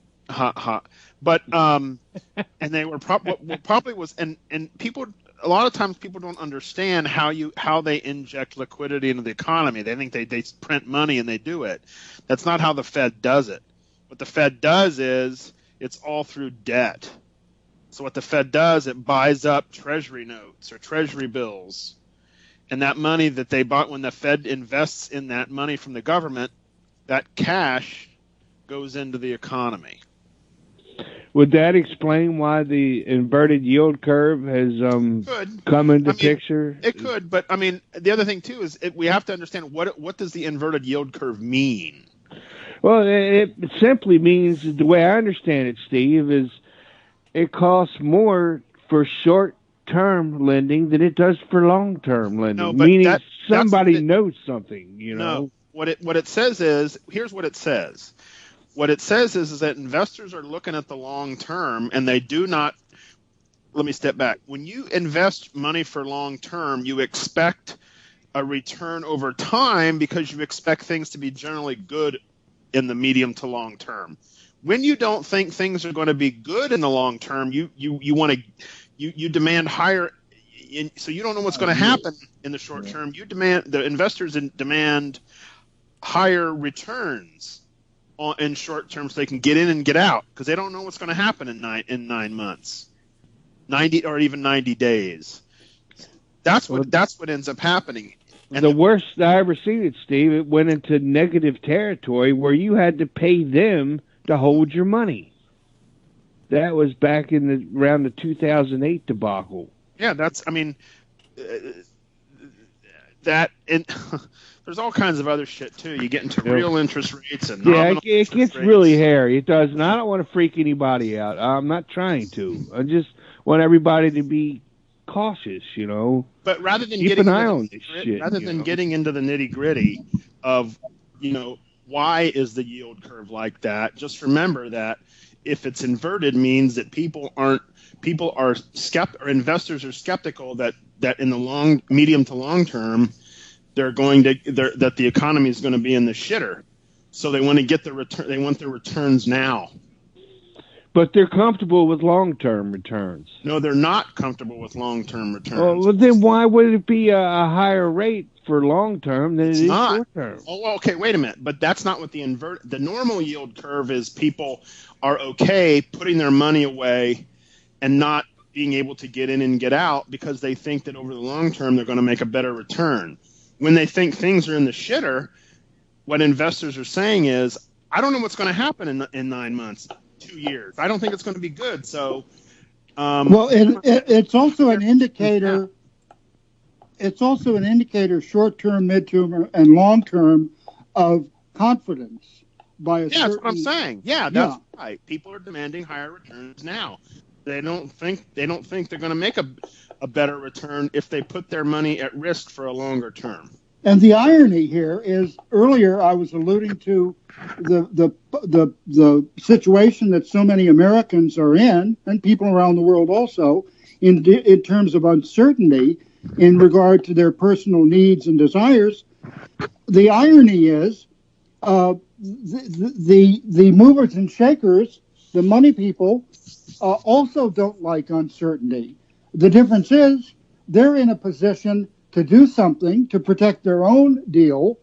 But and they were probably was and people. A lot of times people don't understand how they inject liquidity into the economy. They think they print money and they do it. That's not how the Fed does it. What the Fed does is it's all through debt. So what the Fed does, it buys up treasury notes or treasury bills. And that money that they bought, when the Fed invests in that money from the government, that cash goes into the economy. Would that explain why the inverted yield curve has come into picture? It could, but the other thing too is we have to understand what does the inverted yield curve mean? Well, it simply means, the way I understand it, Steve, is it costs more for short-term lending than it does for long-term lending. No, but meaning somebody knows something. No, what it says is, here's what it says. what it says is that investors are looking at the long term, and they do not. Let me step back. When you invest money for long term, you expect a return over time because you expect things to be generally good in the medium to long term. When you don't think things are going to be good in the long term, you demand higher. So you don't know what's going to happen in the short term. The investors demand higher returns in short term so they can get in and get out because they don't know what's going to happen in 9 months, 90 or even 90 days. That's what ends up happening. And the worst I ever seen it, Steve, it went into negative territory where you had to pay them to hold your money. That was back in around the 2008 debacle. Yeah, there's all kinds of other shit too. You get into real interest rates and it gets really hairy. It does, and I don't want to freak anybody out. I'm not trying to. I just want everybody to be cautious, But rather than keep an eye on this shit, getting into the nitty gritty of, why is the yield curve like that? Just remember that if it's inverted, means that investors are skeptical that in the medium to long term, that the economy is going to be in the shitter. So they want to get the return. They want their returns now. But they're comfortable with long-term returns. No, they're not comfortable with long-term returns. Well, then why would it be a higher rate for long-term than it is short-term? Oh, well, okay, wait a minute. But that's not what the normal yield curve is. People are okay putting their money away and not being able to get in and get out because they think that over the long term they're going to make a better return. When they think things are in the shitter, what investors are saying is, I don't know what's going to happen in 9 months. 2 years. I don't think it's going to be good. So, it's also an indicator. It's also an indicator, short-term, mid-term, and long-term, of confidence by a certain. That's what I'm saying. Yeah, that's right. People are demanding higher returns now. They don't think they're going to make a better return if they put their money at risk for a longer term. And the irony here is, earlier I was alluding to the situation that so many Americans are in, and people around the world also, in terms of uncertainty in regard to their personal needs and desires. The irony is, the movers and shakers, the money people, also don't like uncertainty. The difference is they're in a position to do something to protect their own deal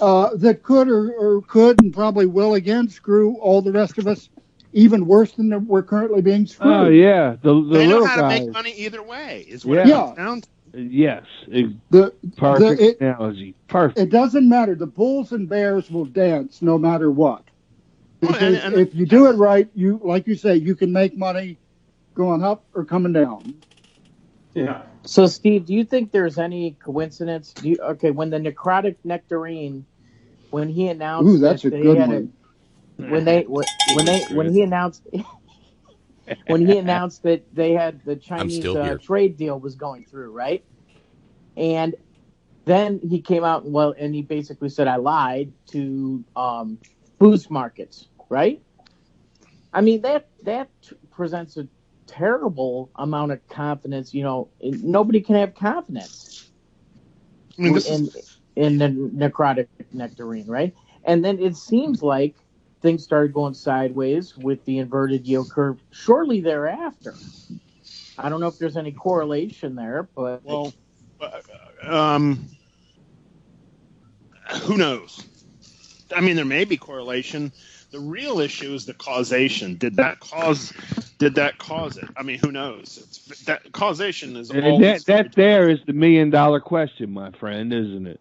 that could or could and probably will again screw all the rest of us even worse than we're currently being screwed. Oh, yeah. They know how to make money either way is what it comes down to. Yes. Perfect analogy. Perfect. It doesn't matter. The bulls and bears will dance no matter what. Because if you do it right, like you say, you can make money going up or coming down. Yeah. So, Steve, do you think there's any coincidence? When the necrotic nectarine, when he announced that's a good one. When he announced that they had the Chinese trade deal was going through, right? And then he came out and he basically said, I lied to boost markets, right? I mean, that presents a terrible amount of confidence. Nobody can have confidence in the necrotic nectarine, right? And then it seems like things started going sideways with the inverted yield curve shortly thereafter. I don't know if there's any correlation there, but who knows? I mean, there may be correlation. The real issue is the causation. Did that cause it? I mean, who knows? That causation is always that there is the $1 million question, my friend, isn't it?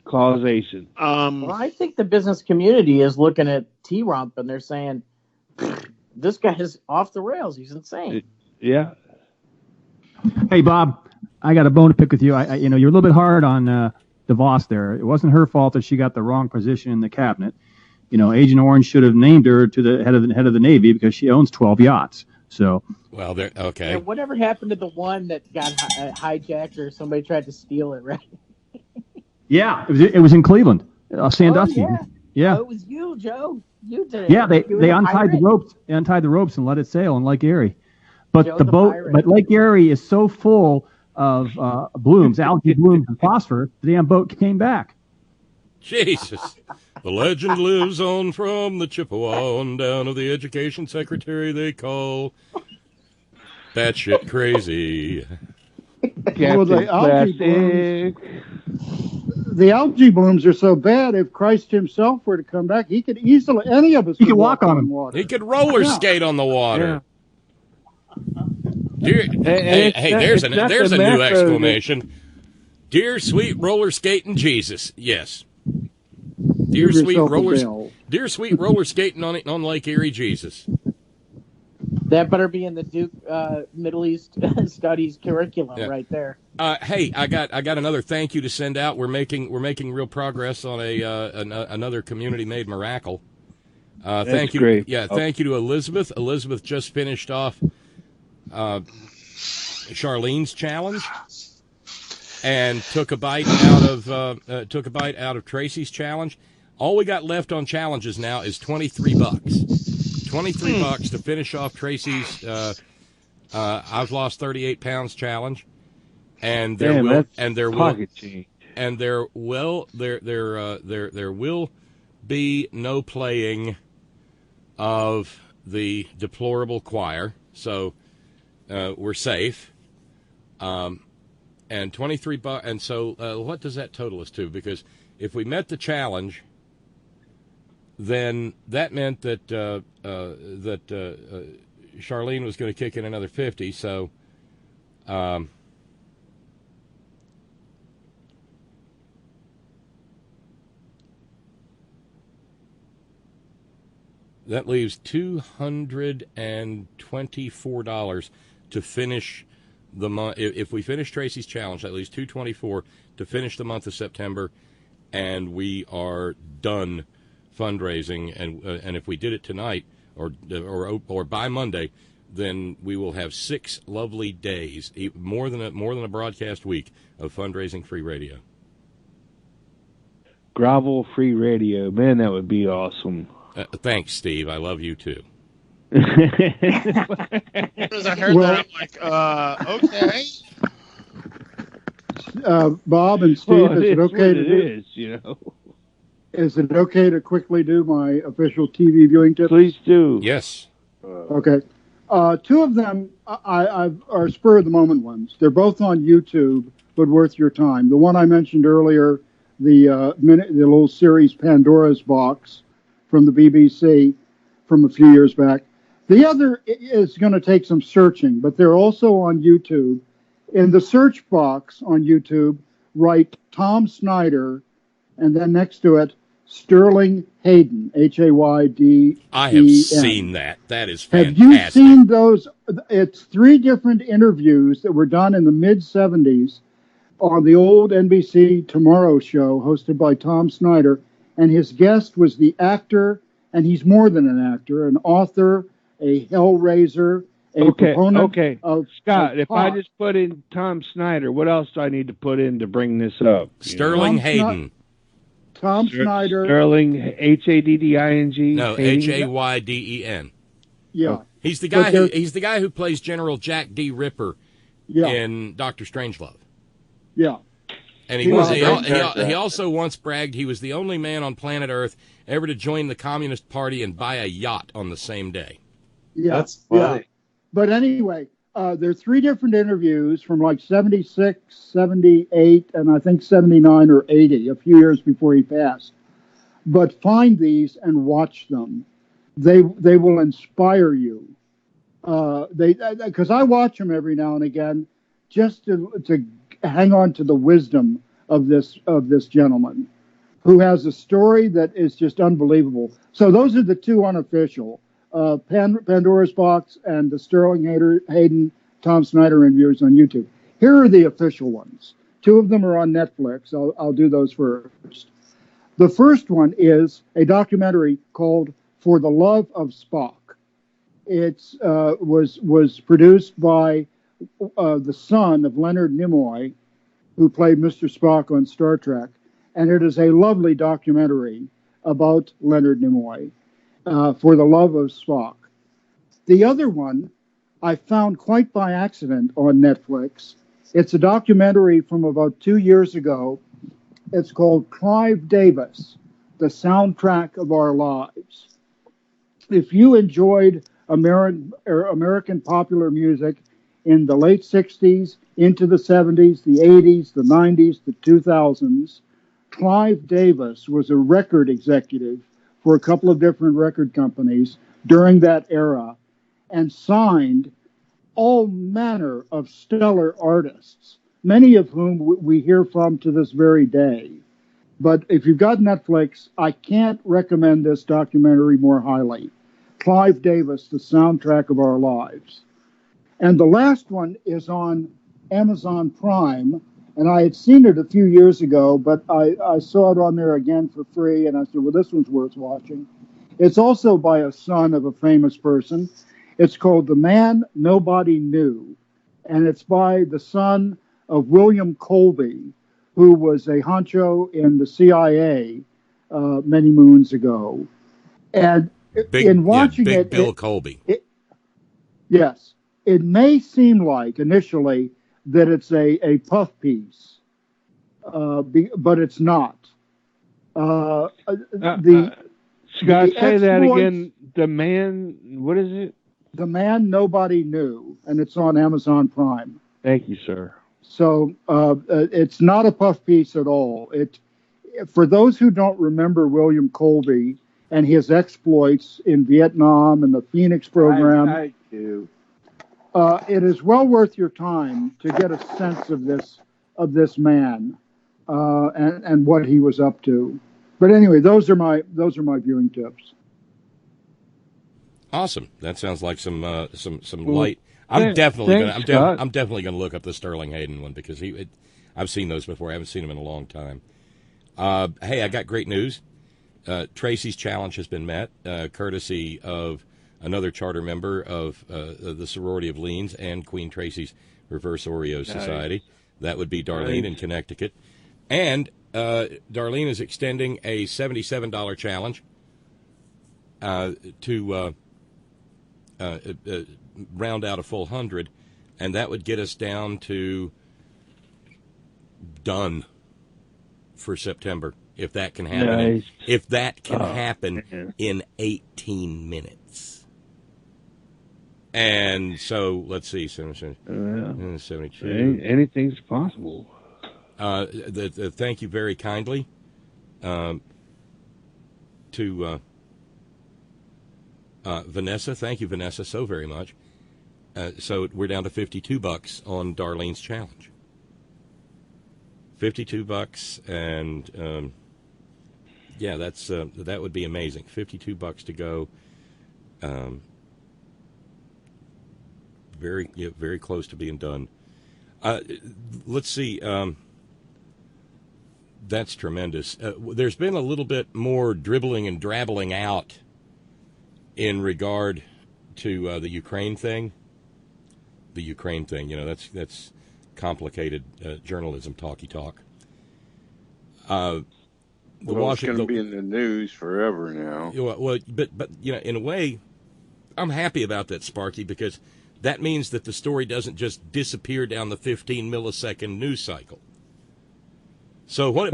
Causation. Well, I think the business community is looking at T-Rump and they're saying, this guy is off the rails. He's insane. Yeah. Hey, Bob, I got a bone to pick with you. You're a little bit hard on DeVos there. It wasn't her fault that she got the wrong position in the cabinet. Agent Orange should have named her to the head of the Navy because she owns 12 yachts. So. Well, there. Okay. Yeah, whatever happened to the one that got hijacked or somebody tried to steal it, right? Yeah, it was in Cleveland, Sandusky. Oh, yeah. Oh, it was you, Joe. You did. Yeah, they You were the untied the pirate? ropes. They untied the ropes and let it sail in Lake Erie. But Joe the the boat, pirate. but Lake Erie is so full of blooms, algae blooms, and phosphor. The damn boat came back. Jesus. The legend lives on from the Chippewa on down of the education secretary they call batshit crazy. Well, the algae blooms are so bad. If Christ Himself were to come back, He could easily. Any of us could walk on them. Water. He could roller skate on the water. Dear, hey, there's a new exclamation. Dear sweet roller skating Jesus. Yes. Dear sweet roller skating on Lake Erie Jesus. That better be in the Duke Middle East Studies curriculum right there. Hey, I got another thank you to send out. We're making real progress on another community made miracle. Thank you. Great. Thank you to Elizabeth. Elizabeth just finished off Charlene's challenge and took a bite out of Tracy's challenge. All we got left on challenges now is $23. $23 to finish off Tracy's I've lost 38 pounds challenge, and there will be no playing of the deplorable choir, so we're safe. And $23, and so what does that total us to? Because if we met the challenge, then that meant that Charlene was going to kick in another 50. So, that leaves $224 to finish the month. If we finish Tracy's challenge, that leaves $224 to finish the month of September, and we are done fundraising. And if we did it tonight or by Monday, then we will have 6 lovely days, more than a broadcast week of fundraising free radio. Grovel free radio, man, that would be awesome. Thanks, Steve. I love you too. As I heard that, I'm like, okay. Bob and Steve, is it okay to do? Is it okay to quickly do my official TV viewing tips? Please do. Yes. Okay. 2 of them are spur of the moment ones. They're both on YouTube, but worth your time. The one I mentioned earlier, the little series Pandora's Box from the BBC from a few years back. The other is going to take some searching, but they're also on YouTube. In the search box on YouTube, write Tom Snyder, and then next to it, Sterling Hayden, Hayden. I have seen that. That is fantastic. Have you seen those? It's 3 different interviews that were done in the mid-'70s on the old NBC Tomorrow Show, hosted by Tom Snyder, and his guest was the actor, and he's more than an actor, an author, a hellraiser, a proponent of Scott, if I just put in Tom Snyder, what else do I need to put in to bring this up? Sterling Hayden. Tom Snyder. Sterling, Hadding? No, Hayden. Yeah. He's the guy. He's the guy who plays General Jack D. Ripper in Dr. Strangelove. Yeah. And he also once bragged he was the only man on planet Earth ever to join the Communist Party and buy a yacht on the same day. Yeah. That's funny. Yeah. But anyway, there are 3 different interviews from like 76, 78, and I think 79 or 80, a few years before he passed. But find these and watch them. They will inspire you. Because I watch them every now and again just to hang on to the wisdom of this gentleman who has a story that is just unbelievable. So those are the 2 unofficial. Pandora's Box and the Sterling Hayden, Tom Snyder interviews on YouTube. Here are the official ones. 2 of them are on Netflix. I'll do those first. The first one is a documentary called For the Love of Spock. It was produced by the son of Leonard Nimoy, who played Mr. Spock on Star Trek, and it is a lovely documentary about Leonard Nimoy. For the Love of Spock. The other one I found quite by accident on Netflix. It's a documentary from about 2 years ago. It's called Clive Davis, The Soundtrack of Our Lives. If you enjoyed American popular music in the late 60s, into the 70s, the 80s, the 90s, the 2000s, Clive Davis was a record executive for a couple of different record companies during that era and signed all manner of stellar artists, many of whom we hear from to this very day. But if you've got Netflix, I can't recommend this documentary more highly. Clive Davis, The Soundtrack of Our Lives. And the last one is on Amazon Prime, and I had seen it a few years ago, but I saw it on there again for free, and I said, well, this one's worth watching. It's also by a son of a famous person. It's called The Man Nobody Knew, and it's by the son of William Colby, who was a honcho in the CIA many moons ago. And in watching Big Bill Colby. Yes, it may seem like initially that it's a puff piece, but it's not. Scott, say that again. The Man, what is it? The Man Nobody Knew, and it's on Amazon Prime. Thank you, sir. So it's not a puff piece at all. For those who don't remember William Colby and his exploits in Vietnam and the Phoenix program, I do. It is well worth your time to get a sense of this man and what he was up to. But anyway, those are my viewing tips. Awesome. That sounds like some light. I'm definitely gonna look up the Sterling Hayden one because I've seen those before. I haven't seen them in a long time. Hey, I got great news. Tracy's challenge has been met, courtesy of another charter member of the Sorority of Leans and Queen Tracy's Reverse Oreo Society. That would be Darlene in Connecticut. And Darlene is extending a $77 challenge to round out a full 100, and that would get us down to done for September, if that can happen. Nice. If that can happen in 18 minutes. And so, let's see, 72. Anything's possible. Thank you very kindly to Vanessa. Thank you, Vanessa, so very much. So we're down to $52 on Darlene's challenge. $52, and yeah, that would be amazing. $52 to go. Very close to being done. Let's see. That's tremendous. There's been a little bit more dribbling and drabbling out in regard to the Ukraine thing. The Ukraine thing, that's complicated journalism, talky talk. It's going to be in the news forever now. Well, but in a way, I'm happy about that, Sparky, because that means that the story doesn't just disappear down the 15 millisecond news cycle. So what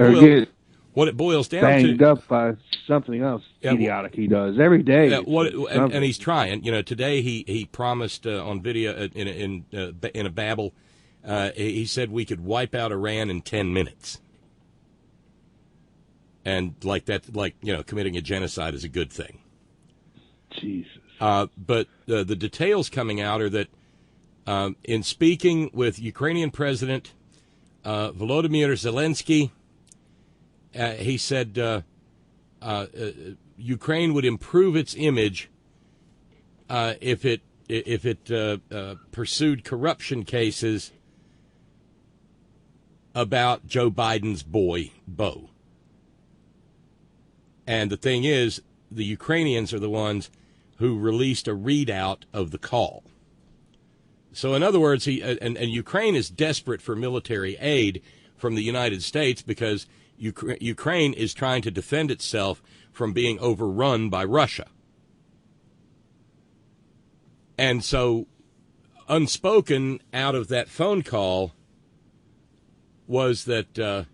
it boils down banged to, up by something else idiotic he does every day. And he's trying. Today he promised on video in a babble. He said we could wipe out Iran in 10 minutes. And committing a genocide is a good thing. Jesus. But the details coming out are that in speaking with Ukrainian President Volodymyr Zelensky, he said Ukraine would improve its image if it pursued corruption cases about Joe Biden's boy, Beau. And the thing is, the Ukrainians are the ones who released a readout of the call. So in other words, and Ukraine is desperate for military aid from the United States because Ukraine is trying to defend itself from being overrun by Russia. And so, unspoken out of that phone call was that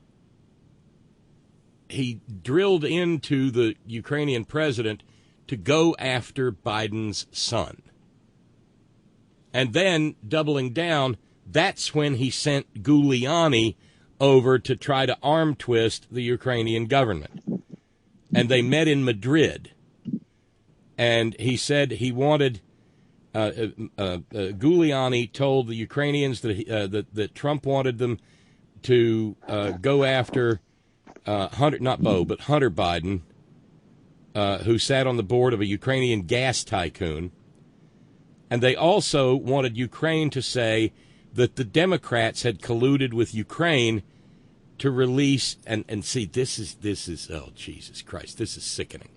he drilled into the Ukrainian president to go after Biden's son. And then, doubling down, that's when he sent Giuliani over to try to arm twist the Ukrainian government. And they met in Madrid. And he said he wanted, Giuliani told the Ukrainians that Trump wanted them to go after Hunter Biden, who sat on the board of a Ukrainian gas tycoon. And they also wanted Ukraine to say that the Democrats had colluded with Ukraine to release, and see, this is, oh, Jesus Christ, this is sickening.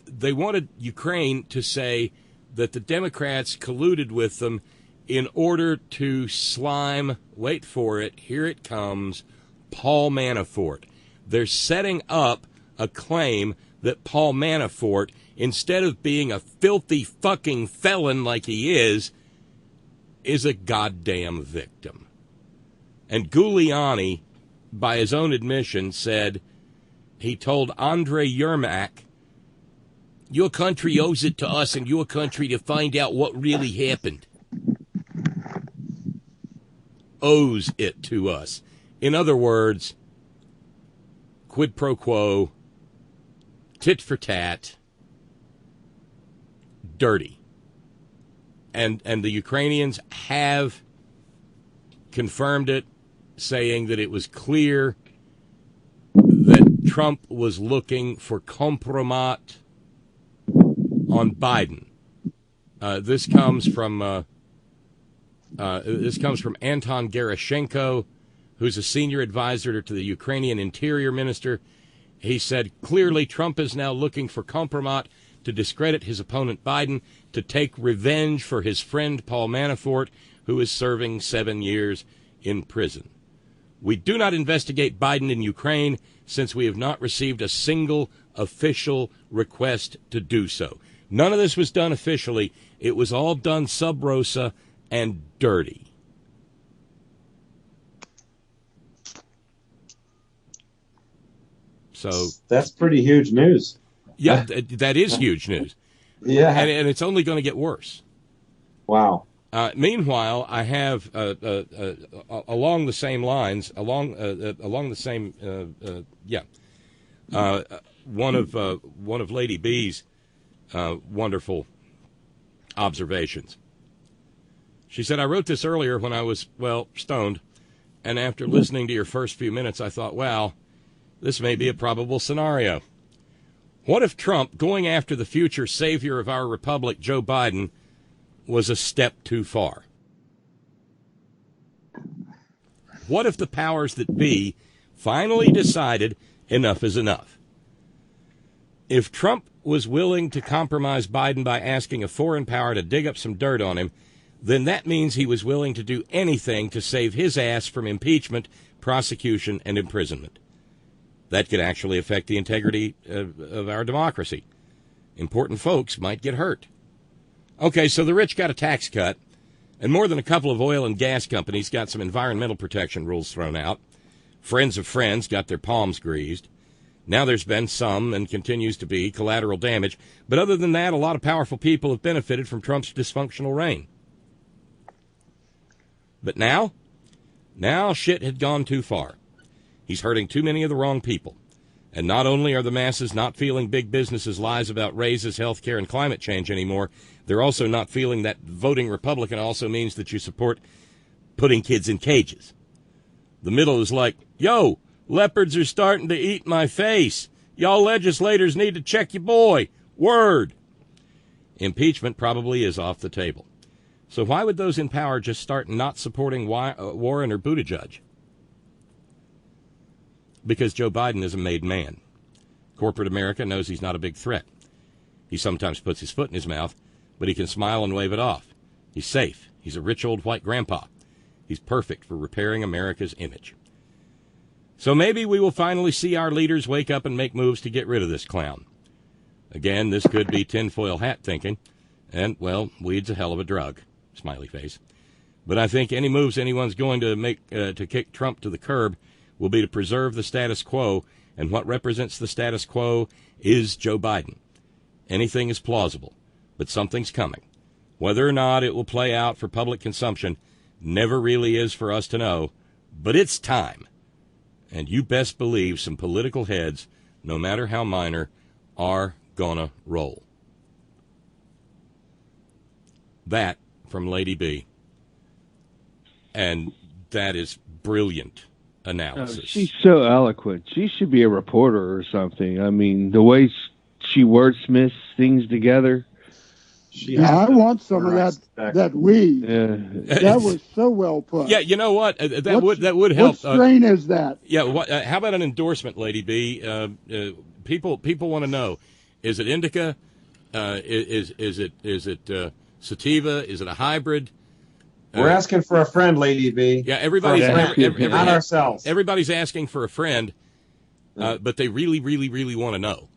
They wanted Ukraine to say that the Democrats colluded with them in order to slime, wait for it, here it comes, Paul Manafort. They're setting up a claim that Paul Manafort, instead of being a filthy fucking felon like he is a goddamn victim. And Giuliani, by his own admission, said he told Andrei Yermak, your country owes it to us and your country to find out what really happened. Owes it to us. In other words, quid pro quo, tit for tat, dirty. And the Ukrainians have confirmed it, saying that it was clear that Trump was looking for compromat on Biden. This comes from Anton Gerashenko, who's a senior advisor to the Ukrainian Interior Minister. He said, clearly Trump is now looking for compromat to discredit his opponent Biden, to take revenge for his friend Paul Manafort, who is serving 7 years in prison. We do not investigate Biden in Ukraine since we have not received a single official request to do so. None of this was done officially. It was all done sub rosa and dirty. So that's pretty huge news. Yeah, that is huge news. Yeah. And it's only going to get worse. Wow. Meanwhile, I have along the same lines, along the same, one of Lady B's wonderful observations. She said, I wrote this earlier when I was, stoned, and after listening to your first few minutes, I thought, wow, this may be a probable scenario. What if Trump, going after the future savior of our republic, Joe Biden, was a step too far? What if the powers that be finally decided enough is enough? If Trump was willing to compromise Biden by asking a foreign power to dig up some dirt on him, then that means he was willing to do anything to save his ass from impeachment, prosecution, and imprisonment. That could actually affect the integrity of our democracy. Important folks might get hurt. Okay, so the rich got a tax cut, and more than a couple of oil and gas companies got some environmental protection rules thrown out. Friends of friends got their palms greased. Now there's been some, and continues to be, collateral damage. But other than that, a lot of powerful people have benefited from Trump's dysfunctional reign. But now shit had gone too far. He's hurting too many of the wrong people. And not only are the masses not feeling big business's lies about raises, health care, and climate change anymore, they're also not feeling that voting Republican also means that you support putting kids in cages. The middle is like, yo, leopards are starting to eat my face. Y'all legislators need to check your boy. Word. Impeachment probably is off the table. So why would those in power just start not supporting Warren or Buttigieg? Because Joe Biden is a made man. Corporate America knows he's not a big threat. He sometimes puts his foot in his mouth, but he can smile and wave it off. He's safe. He's a rich old white grandpa. He's perfect for repairing America's image. So maybe we will finally see our leaders wake up and make moves to get rid of this clown. Again, this could be tinfoil hat thinking, And, well, weed's a hell of a drug, smiley face. But I think any moves anyone's going to make to kick Trump to the curb will be to preserve the status quo, and what represents the status quo is Joe Biden. Anything is plausible, but something's coming. Whether or not it will play out for public consumption never really is for us to know, but it's time. And you best believe some political heads, no matter how minor, are gonna roll. That from Lady B. And that is brilliant analysis. She's so eloquent. She should be a reporter or something. I mean, the way she wordsmiths things together. I want some of that weed. Yeah. That was so well put. Yeah, you know what? That would help. What strain is that? Yeah. How about an endorsement, Lady B? People want to know: is it indica? Is it sativa? Is it a hybrid? We're asking for a friend, Lady B. Yeah, everybody's not ourselves. Everybody's asking for a friend, but they really, really, really want to know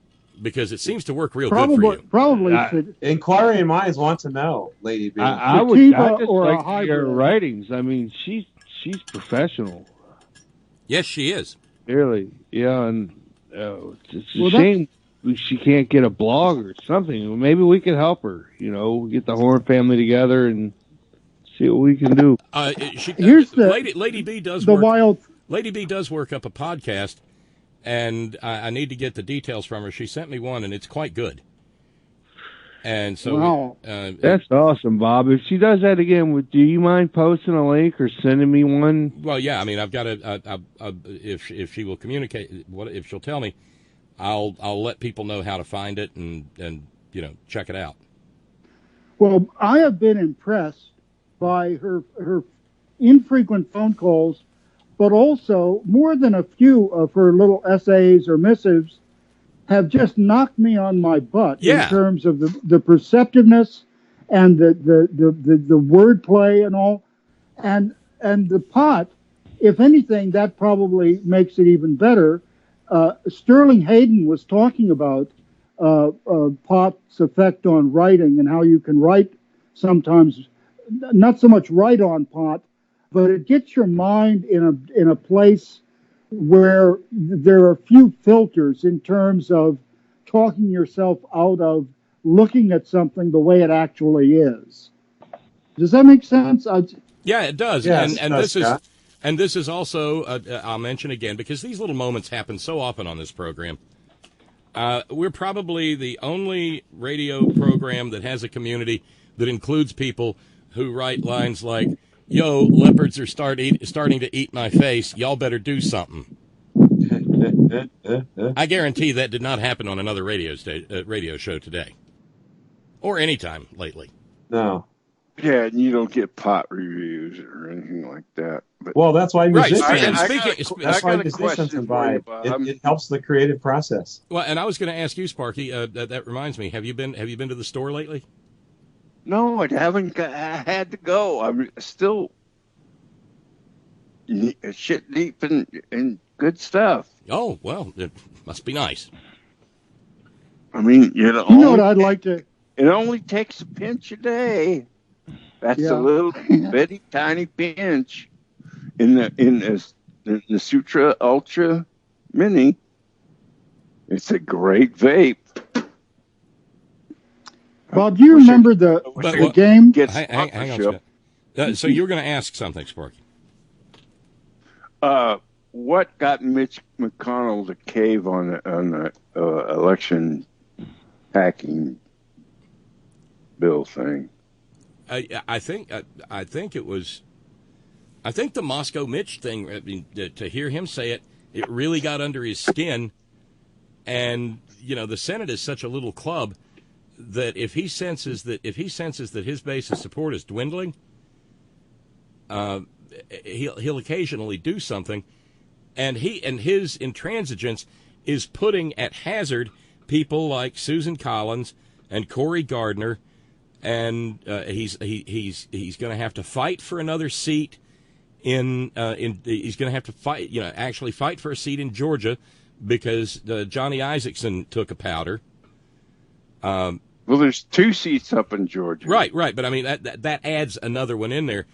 because it seems to work real good for you. Probably. Inquiring minds want to know, Lady B. I just like to hear her writings. I mean, she's professional. Yes, she is. Really, yeah, and it's a shame she can't get a blog or something. Maybe we could help her. Get the Horn family together and see what we can do. Lady B does the work. wild. Lady B does work up a podcast, and I need to get the details from her. She sent me one, and it's quite good. And so, wow. That's awesome, Bob. If she does that again, do you mind posting a link or sending me one? Well, yeah. I mean, I've got to. If she will communicate, if she'll tell me, I'll let people know how to find it and check it out. Well, I have been impressed by her infrequent phone calls, but also more than a few of her little essays or missives have just knocked me on my butt in terms of the perceptiveness and the wordplay and all, and the pot. If anything, that probably makes it even better. Sterling Hayden was talking about pot's effect on writing and how you can write sometimes. Not so much right on pot, but it gets your mind in a place where there are few filters in terms of talking yourself out of looking at something the way it actually is. Does that make sense? Yeah, it does. Yes, and this is also I'll mention again because these little moments happen so often on this program. We're probably the only radio program that has a community that includes people who write lines like, "Yo, leopards are starting to eat my face. Y'all better do something." I guarantee that did not happen on another radio show today, or any time lately. No. Yeah, and you don't get pot reviews or anything like that. But well, that's why musicians. That's why musicians invite. It helps the creative process. Well, and I was going to ask you, Sparky. That reminds me. Have you been to the store lately? No, I haven't. I had to go. I'm still shit deep in good stuff. Oh, well, it must be nice. I mean, you know what I'd like to. It only takes a pinch a day. That's a little bitty tiny pinch in the Sutra Ultra Mini. It's a great vape. Bob, do you remember the game? Hang on, Scott. So you were going to ask something, Sparky. What got Mitch McConnell to cave on the election hacking bill thing? I think it was. I think the Moscow Mitch thing. I mean, to hear him say it, it really got under his skin. And the Senate is such a little club that if he senses that his base of support is dwindling, he'll occasionally do something, and his intransigence is putting at hazard people like Susan Collins and Cory Gardner, and he's going to have to fight for another seat he's going to have to fight for a seat in Georgia because Johnny Isaacson took a powder. Well, there's 2 seats up in Georgia. Right. But I mean, that adds another one in there.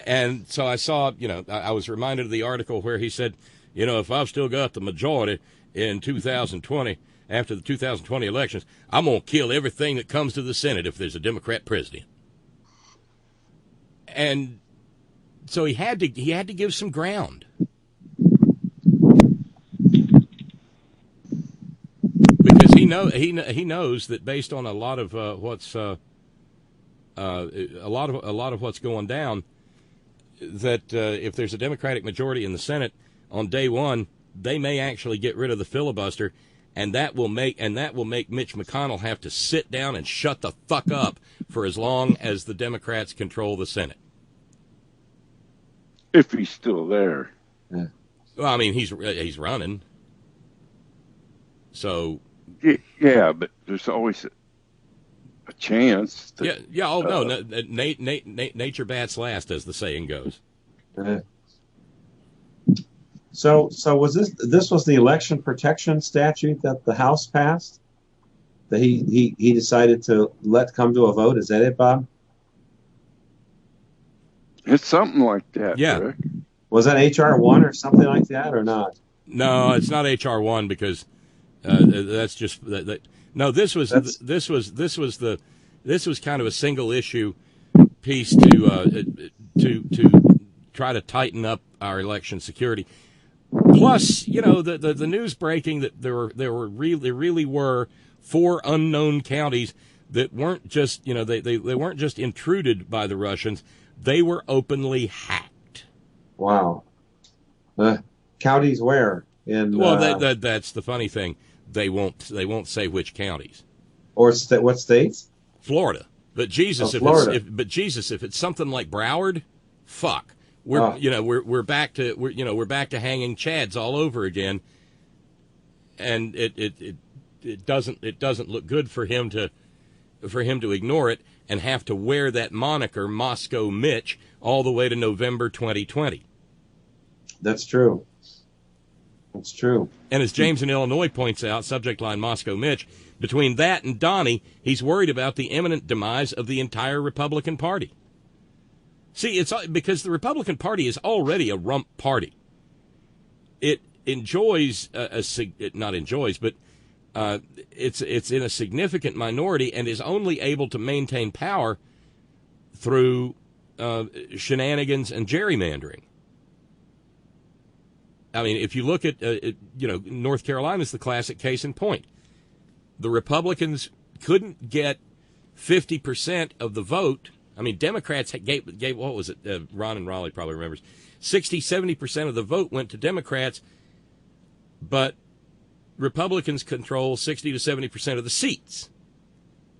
And so I saw, I was reminded of the article where he said, if I've still got the majority in 2020, after the 2020 elections, I'm going to kill everything that comes to the Senate if there's a Democrat president. And so he had to give some ground. Because he knows that based on a lot of what's a lot of what's going down, that if there's a Democratic majority in the Senate on day one, they may actually get rid of the filibuster, and that will make Mitch McConnell have to sit down and shut the fuck up for as long as the Democrats control the Senate. If he's still there. Yeah. Well, I mean, he's running. So. Yeah, but there's always a chance. Yeah. Oh no, nature bats last, as the saying goes. So was this was the election protection statute that the House passed that he decided to let come to a vote? Is that it, Bob? It's something like that. Yeah. Rick. Was that HR 1 or something like that, or not? No, it's not HR 1 because that's just that. No, this was kind of a single issue piece to try to tighten up our election security. Plus, the news breaking that there really were 4 unknown counties that weren't just they weren't just intruded by the Russians. They were openly hacked. Wow. Counties where? That's the funny thing. They won't say which counties. Or what states? Florida. But Jesus, Florida. If it's something like Broward, fuck. We're back to hanging chads all over again. And it doesn't look good for him to ignore it and have to wear that moniker Moscow Mitch all the way to November 2020. That's true. That's true. And as James in Illinois points out, subject line Moscow Mitch, between that and Donnie, he's worried about the imminent demise of the entire Republican Party. See, it's because the Republican Party is already a rump party. It enjoys it's in a significant minority and is only able to maintain power through shenanigans and gerrymandering. I mean, if you look at, North Carolina's the classic case in point. The Republicans couldn't get 50% of the vote. I mean, Democrats gave what was it? Ron and Raleigh probably remembers. 60-70% of the vote went to Democrats, but Republicans control 60 to 70% of the seats.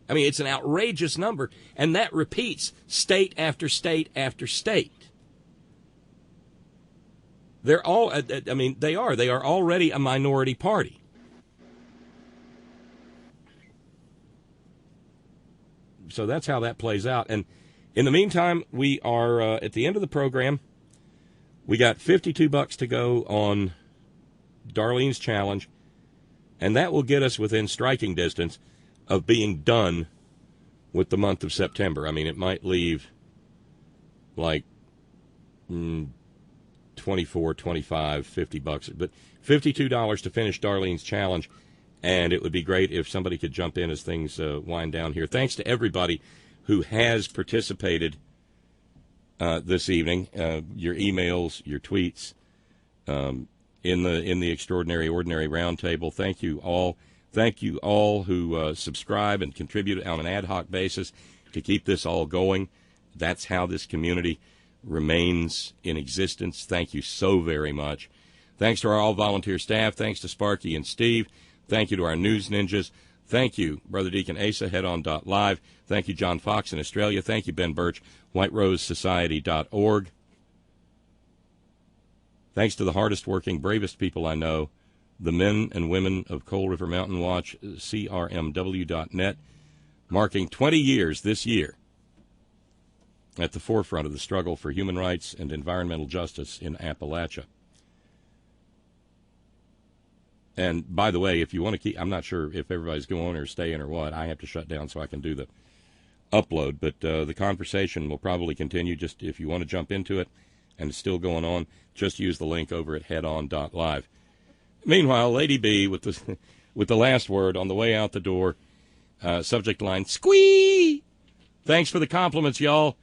I mean, it's an outrageous number, and that repeats state after state after state. They're all, they are already a minority party. So that's how that plays out. And in the meantime, we are at the end of the program. We got $52 to go on Darlene's challenge, and that will get us within striking distance of being done with the month of September. I mean, it might leave like 24, 25, $50, but $52 to finish Darlene's challenge, and it would be great if somebody could jump in as things wind down here. Thanks to everybody who has participated this evening, your emails, your tweets, in the Extraordinary Ordinary Roundtable. Thank you all. Thank you all who subscribe and contribute on an ad hoc basis to keep this all going. That's how this community remains in existence. Thank you so very much. Thanks to our all-volunteer staff. Thanks to Sparky and Steve. Thank you to our news ninjas. Thank you, Brother Deacon Asa, headon.live. Thank you, John Fox in Australia. Thank you, Ben Birch, whiterosesociety.org. Thanks to the hardest-working, bravest people I know, the men and women of Coal River Mountain Watch, crmw.net, marking 20 years this year at the forefront of the struggle for human rights and environmental justice in Appalachia. And by the way, if you want to keep, I'm not sure if everybody's going or staying or what. I have to shut down so I can do the upload. But the conversation will probably continue. Just if you want to jump into it and it's still going on, just use the link over at headon.live. Meanwhile, Lady B with the last word on the way out the door. Subject line, squee! Thanks for the compliments, y'all.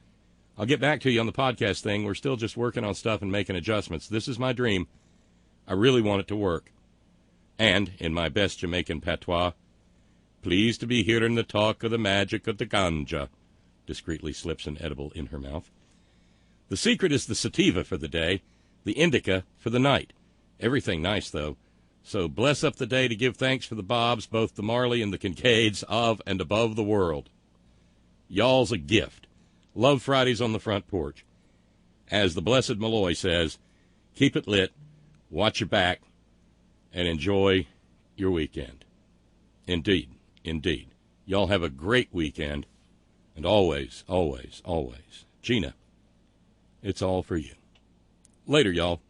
I'll get back to you on the podcast thing. We're still just working on stuff and making adjustments. This is my dream. I really want it to work. And, in my best Jamaican patois, pleased to be hearing the talk of the magic of the ganja, discreetly slips an edible in her mouth. The secret is the sativa for the day, the indica for the night. Everything nice, though. So bless up the day to give thanks for the Bobs, both the Marley and the Kincaids of and above the world. Y'all's a gift. Love Fridays on the front porch. As the blessed Malloy says, keep it lit, watch your back, and enjoy your weekend. Indeed, indeed. Y'all have a great weekend, and always, always, always, Gina, it's all for you. Later, y'all.